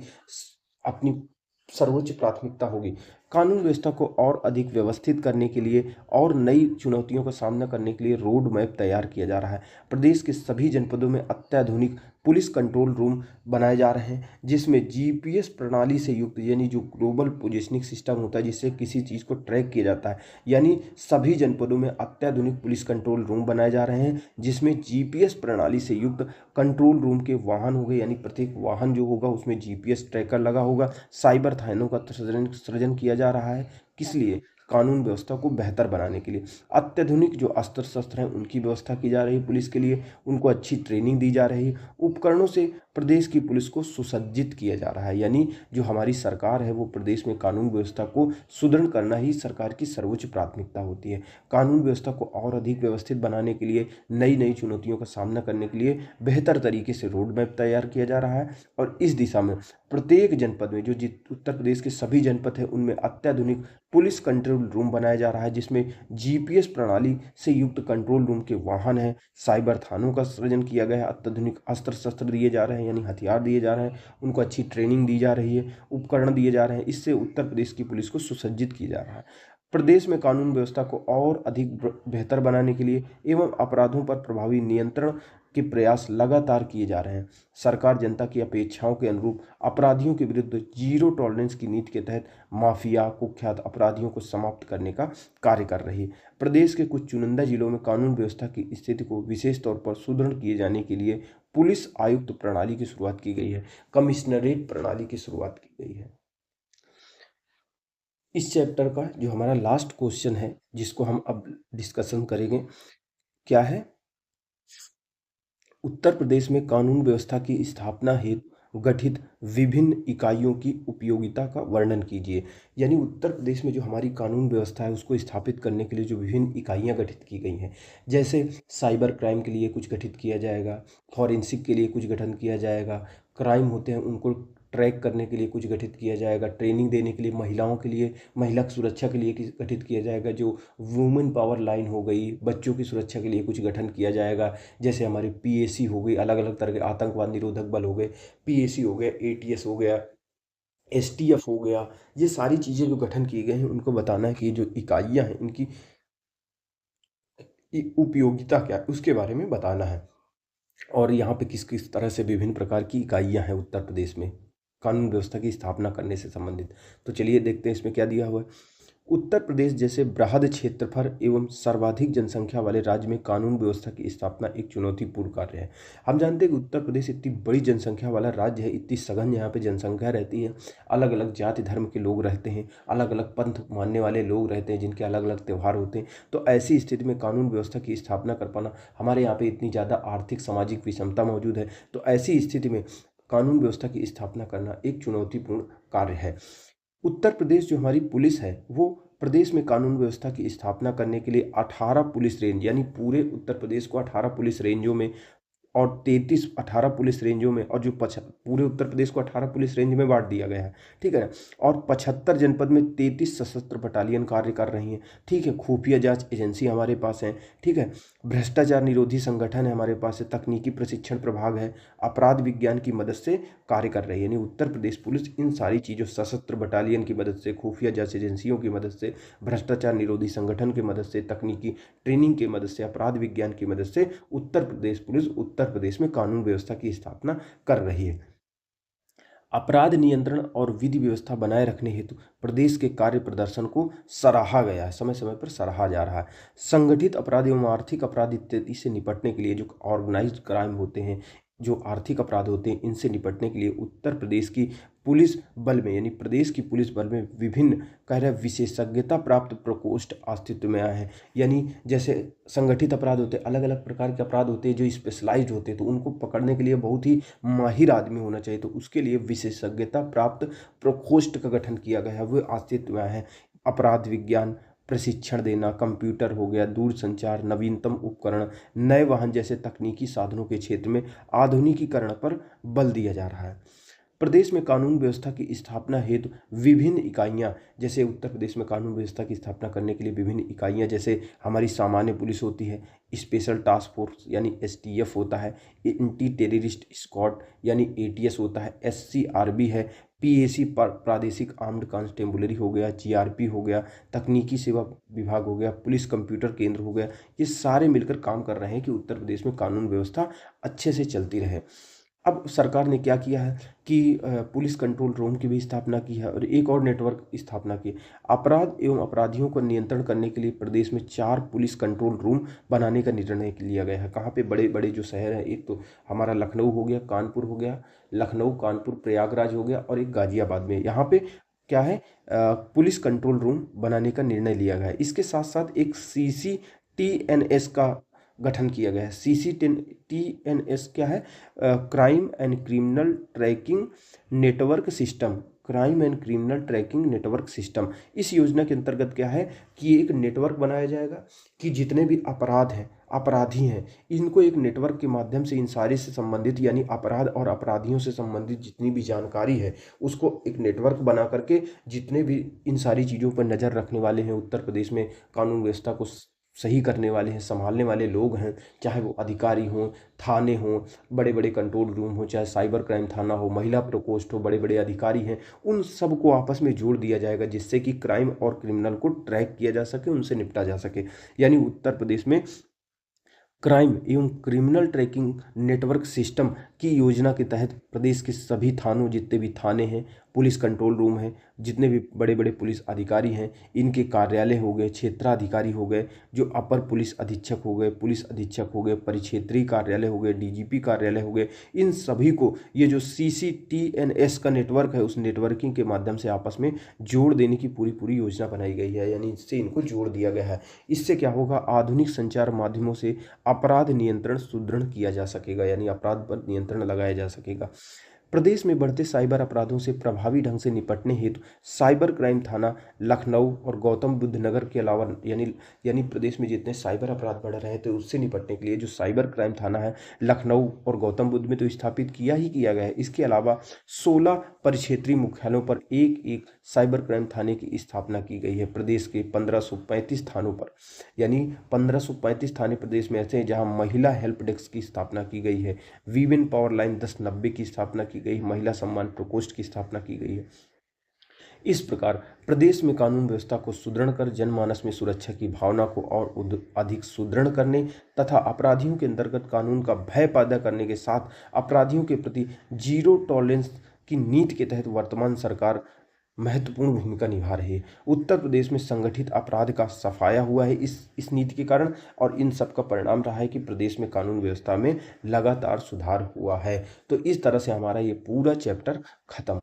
अपनी सर्वोच्च प्राथमिकता होगी। कानून व्यवस्था को और अधिक व्यवस्थित करने के लिए और नई चुनौतियों का सामना करने के लिए रोड मैप तैयार किया जा रहा है। प्रदेश के सभी जनपदों में अत्याधुनिक पुलिस कंट्रोल रूम बनाए जा रहे हैं, जिसमें जीपीएस प्रणाली से युक्त यानी जो ग्लोबल पोजिशनिंग सिस्टम होता है, जिससे किसी चीज़ को ट्रैक किया जाता है, यानी सभी जनपदों में अत्याधुनिक पुलिस कंट्रोल रूम बनाए जा रहे हैं, जिसमें जीपीएस प्रणाली से युक्त कंट्रोल रूम के वाहन हो गए, यानी प्रत्येक वाहन जो होगा उसमें जीपीएस ट्रैकर लगा होगा। साइबर थानों का सृजन किया जा रहा है, किस लिए, कानून व्यवस्था को बेहतर बनाने के लिए। अत्याधुनिक जो अस्त्र शस्त्र हैं उनकी व्यवस्था की जा रही है पुलिस के लिए, उनको अच्छी ट्रेनिंग दी जा रही है, उपकरणों से प्रदेश की पुलिस को सुसज्जित किया जा रहा है। यानी जो हमारी सरकार है वो प्रदेश में कानून व्यवस्था को सुदृढ़ करना ही सरकार की सर्वोच्च प्राथमिकता होती है। कानून व्यवस्था को और अधिक व्यवस्थित बनाने के लिए, नई नई चुनौतियों का सामना करने के लिए बेहतर तरीके से रोड मैप तैयार किया जा रहा है, और इस दिशा में प्रत्येक जनपद में जो उत्तर प्रदेश के सभी जनपद हैं उनमें अत्याधुनिक पुलिस कंट्रोल रूम बनाया जा रहा है, जिसमें जीपीएस प्रणाली से युक्त कंट्रोल रूम के वाहन हैं, साइबर थानों का सृजन किया गया है, अत्याधुनिक अस्त्र शस्त्र दिए जा रहे हैं यानी हथियार दिए जा रहे हैं, उनको अच्छी ट्रेनिंग दी जा रही है, उपकरण दिए जा रहे हैं। इससे उत्तर प्रदेश की पुलिस को सुसज्जित किया जा रहा है। प्रदेश में कानून व्यवस्था को और अधिक बेहतर बनाने के लिए एवं अपराधों पर प्रभावी नियंत्रण के प्रयास लगातार किए जा रहे हैं। सरकार जनता की अपेक्षाओं के अनुरूप अपराधियों के विरुद्ध जीरो टॉलरेंस की नीति के तहत माफिया, कुख्यात अपराधियों को समाप्त करने का कार्य कर रही है। प्रदेश के कुछ चुनिंदा जिलों में कानून व्यवस्था की स्थिति को विशेष तौर पर सुदृढ़ किए जाने के लिए पुलिस आयुक्त प्रणाली की शुरुआत की गई है, कमिश्नरेट प्रणाली की शुरुआत की गई है। इस चैप्टर का जो हमारा लास्ट क्वेश्चन है, जिसको हम अब डिस्कशन करेंगे, क्या है, उत्तर प्रदेश में कानून व्यवस्था की स्थापना हेतु गठित विभिन्न इकाइयों की उपयोगिता का वर्णन कीजिए। यानी उत्तर प्रदेश में जो हमारी कानून व्यवस्था है उसको स्थापित करने के लिए जो विभिन्न इकाइयां गठित की गई हैं, जैसे साइबर क्राइम के लिए कुछ गठित किया जाएगा, फॉरेंसिक के लिए कुछ गठन किया जाएगा, क्राइम होते हैं उनको ट्रैक करने के लिए कुछ गठित किया जाएगा, ट्रेनिंग देने के लिए महिलाओं के लिए, महिला सुरक्षा के लिए गठित किया जाएगा, जो वुमेन पावर लाइन हो गई, बच्चों की सुरक्षा के लिए कुछ गठन किया जाएगा, जैसे हमारे पीएसी हो गई, अलग अलग तरह के आतंकवाद निरोधक बल हो गए, पीएसी हो गया, एटीएस हो गया, एसटीएफ हो गया। ये सारी चीज़ें जो गठन किए गए हैं उनको बताना है कि ये जो इकाइयाँ हैं इनकी उपयोगिता क्या है उसके बारे में बताना है, और यहाँ पे किस किस तरह से विभिन्न प्रकार की इकाइयाँ हैं उत्तर प्रदेश में कानून व्यवस्था की स्थापना करने से संबंधित। तो चलिए देखते हैं इसमें क्या दिया हुआ है। उत्तर प्रदेश जैसे बृहद क्षेत्रफल एवं सर्वाधिक जनसंख्या वाले राज्य में कानून व्यवस्था की स्थापना एक चुनौतीपूर्ण कार्य है। हम जानते हैं कि उत्तर प्रदेश इतनी बड़ी जनसंख्या वाला राज्य है, इतनी सघन यहाँ पे जनसंख्या रहती है, अलग अलग जाति धर्म के लोग रहते हैं, अलग अलग पंथ मानने वाले लोग रहते हैं, जिनके अलग अलग त्यौहार होते हैं। तो ऐसी स्थिति में कानून व्यवस्था की स्थापना कर पाना, हमारे यहाँ पे इतनी ज़्यादा आर्थिक सामाजिक विषमता मौजूद है, तो ऐसी स्थिति में कानून व्यवस्था की स्थापना करना एक चुनौतीपूर्ण कार्य है। उत्तर प्रदेश जो हमारी पुलिस है वो प्रदेश में कानून व्यवस्था की स्थापना करने के लिए 18 पुलिस रेंज, यानी पूरे उत्तर प्रदेश को 18 पुलिस रेंजों में और 18 पुलिस रेंजों में, और जो पूरे उत्तर प्रदेश को 18 पुलिस रेंज में बांट दिया गया है, ठीक है ना। और 75 जनपद में 33 सशस्त्र बटालियन कार्य कर रही हैं, ठीक है। खुफिया जांच एजेंसी हमारे पास है, ठीक है। भ्रष्टाचार निरोधी संगठन है हमारे पास है, तकनीकी प्रशिक्षण प्रभाग है, अपराध विज्ञान की मदद से कार्य कर रही है। यानी उत्तर प्रदेश पुलिस इन सारी चीज़ों, सशस्त्र बटालियन की मदद से, खुफिया जांच एजेंसियों की मदद से, भ्रष्टाचार निरोधी संगठन की मदद से, तकनीकी ट्रेनिंग की मदद से, अपराध विज्ञान की मदद से उत्तर प्रदेश पुलिस उत्तर प्रदेश में कानून व्यवस्था की स्थापना कर रही है। अपराध नियंत्रण और विधि व्यवस्था बनाए रखने हेतु प्रदेश के कार्य प्रदर्शन को सराहा गया है, समय समय पर सराहा जा रहा है। संगठित अपराध एवं आर्थिक अपराध इत्यादि से निपटने के लिए, जो ऑर्गेनाइज्ड क्राइम होते हैं, जो आर्थिक अपराध होते हैं, इनसे निपटने के लिए उत्तर प्रदेश की पुलिस बल में, यानी प्रदेश की पुलिस बल में विभिन्न विशेषज्ञता प्राप्त प्रकोष्ठ अस्तित्व में आए हैं। यानी जैसे संगठित अपराध होते हैं, अलग अलग प्रकार के अपराध होते हैं जो स्पेशलाइज्ड होते हैं, तो उनको पकड़ने के लिए बहुत ही माहिर आदमी होना चाहिए, तो उसके लिए विशेषज्ञता प्राप्त प्रकोष्ठ का गठन किया गया है, वो अस्तित्व में है। अपराध विज्ञान प्रशिक्षण देना, कंप्यूटर हो गया, दूरसंचार, नवीनतम उपकरण, नए वाहन जैसे तकनीकी साधनों के क्षेत्र में आधुनिकीकरण पर बल दिया जा रहा है। प्रदेश में कानून व्यवस्था की स्थापना हेतु विभिन्न इकाइयां, जैसे उत्तर प्रदेश में कानून व्यवस्था की स्थापना करने के लिए विभिन्न इकाइयां, जैसे हमारी सामान्य पुलिस होती है, स्पेशल टास्क फोर्स यानी एसटीएफ होता है, एंटी टेररिस्ट स्क्वाड यानी एटीएस होता है, एससीआरबी है, पीएसी प्रादेशिक आर्म्ड कांस्टेबलरी हो गया, जीआरपी हो गया, तकनीकी सेवा विभाग हो गया, पुलिस कंप्यूटर केंद्र हो गया। ये सारे मिलकर काम कर रहे हैं कि उत्तर प्रदेश में कानून व्यवस्था अच्छे से चलती रहे। अब सरकार ने क्या किया है कि पुलिस कंट्रोल रूम की भी स्थापना की है और एक और नेटवर्क स्थापना की। अपराध एवं अपराधियों को नियंत्रण करने के लिए प्रदेश में 4 पुलिस कंट्रोल रूम बनाने का निर्णय लिया गया है। कहाँ पे? बड़े बड़े जो शहर हैं, एक तो हमारा लखनऊ हो गया, कानपुर हो गया, लखनऊ, कानपुर, प्रयागराज हो गया, और एक गाजियाबाद में। यहाँ पे क्या है, पुलिस कंट्रोल रूम बनाने का निर्णय लिया गया है। इसके साथ साथ एक CCTNS का गठन किया गया है। CCTNS क्या है? Crime and criminal tracking network system, crime and criminal tracking network system. इस योजना के अंतर्गत क्या है कि एक नेटवर्क बनाया जाएगा कि जितने भी अपराध हैं, अपराधी हैं, इनको एक नेटवर्क के माध्यम से इन सारे से संबंधित, यानी अपराध और अपराधियों से संबंधित जितनी भी जानकारी है, उसको एक नेटवर्क बना करके जितने भी इन सारी चीज़ों पर नज़र रखने वाले हैं, उत्तर प्रदेश में कानून व्यवस्था को सही करने वाले हैं, संभालने वाले लोग हैं, चाहे वो अधिकारी हों, थाने हों, बड़े बड़े कंट्रोल रूम हो, चाहे साइबर क्राइम थाना हो, महिला प्रकोष्ठ हो, बड़े बड़े अधिकारी हैं, उन सबको आपस में जोड़ दिया जाएगा, जिससे कि क्राइम और क्रिमिनल को ट्रैक किया जा सके, उनसे निपटा जा सके। यानी उत्तर प्रदेश में क्राइम एवं क्रिमिनल ट्रैकिंग नेटवर्क सिस्टम की योजना के तहत प्रदेश के सभी थानों, जितने भी थाने हैं, पुलिस कंट्रोल रूम हैं, जितने भी बड़े बड़े पुलिस अधिकारी हैं, इनके कार्यालय हो गए, क्षेत्राधिकारी हो गए, जो अपर पुलिस अधीक्षक हो गए, पुलिस अधीक्षक हो गए, परिक्षेत्रीय कार्यालय हो गए, डीजीपी कार्यालय हो गए, इन सभी को ये जो CCTNS का नेटवर्क है, उस नेटवर्किंग के माध्यम से आपस में जोड़ देने की पूरी पूरी योजना बनाई गई है। यानी इससे इनको जोड़ दिया गया है। इससे क्या होगा? आधुनिक संचार माध्यमों से अपराध नियंत्रण सुदृढ़ किया जा सकेगा, यानी अपराध पर नियंत्रण लगाया जा सकेगा। प्रदेश में बढ़ते साइबर अपराधों से प्रभावी ढंग से निपटने हेतु साइबर क्राइम थाना लखनऊ और गौतम बुद्ध नगर के अलावा, यानी प्रदेश में जितने साइबर अपराध बढ़ रहे थे उससे निपटने के लिए जो साइबर क्राइम थाना है लखनऊ और गौतम बुद्ध में तो स्थापित किया गया है। इसके अलावा 16 परिक्षेत्रीय मुख्यालयों पर एक एक साइबर क्राइम थाने की स्थापना की गई है। प्रदेश के 1535 थानों पर, यानी 1535 थाने प्रदेश में ऐसे हैं जहां महिला हेल्प डेस्क की स्थापना की गई है, वीमेन पावर लाइन 1090 की स्थापना की गई, महिला सम्मान प्रकोष्ठ की स्थापना की गई है। इस प्रकार प्रदेश में कानून व्यवस्था को सुदृढ़ कर जनमानस में सुरक्षा की भावना को और अधिक सुदृढ़ करने तथा अपराधियों के अंतर्गत कानून का भय पैदा करने के साथ अपराधियों के प्रति जीरो टॉलरेंस की नीति के तहत वर्तमान सरकार महत्वपूर्ण भूमिका निभा रही है। उत्तर प्रदेश में संगठित अपराध का सफाया हुआ है इस नीति के कारण, और इन सब का परिणाम रहा है कि प्रदेश में कानून व्यवस्था में लगातार सुधार हुआ है। तो इस तरह से हमारा ये पूरा चैप्टर खत्म।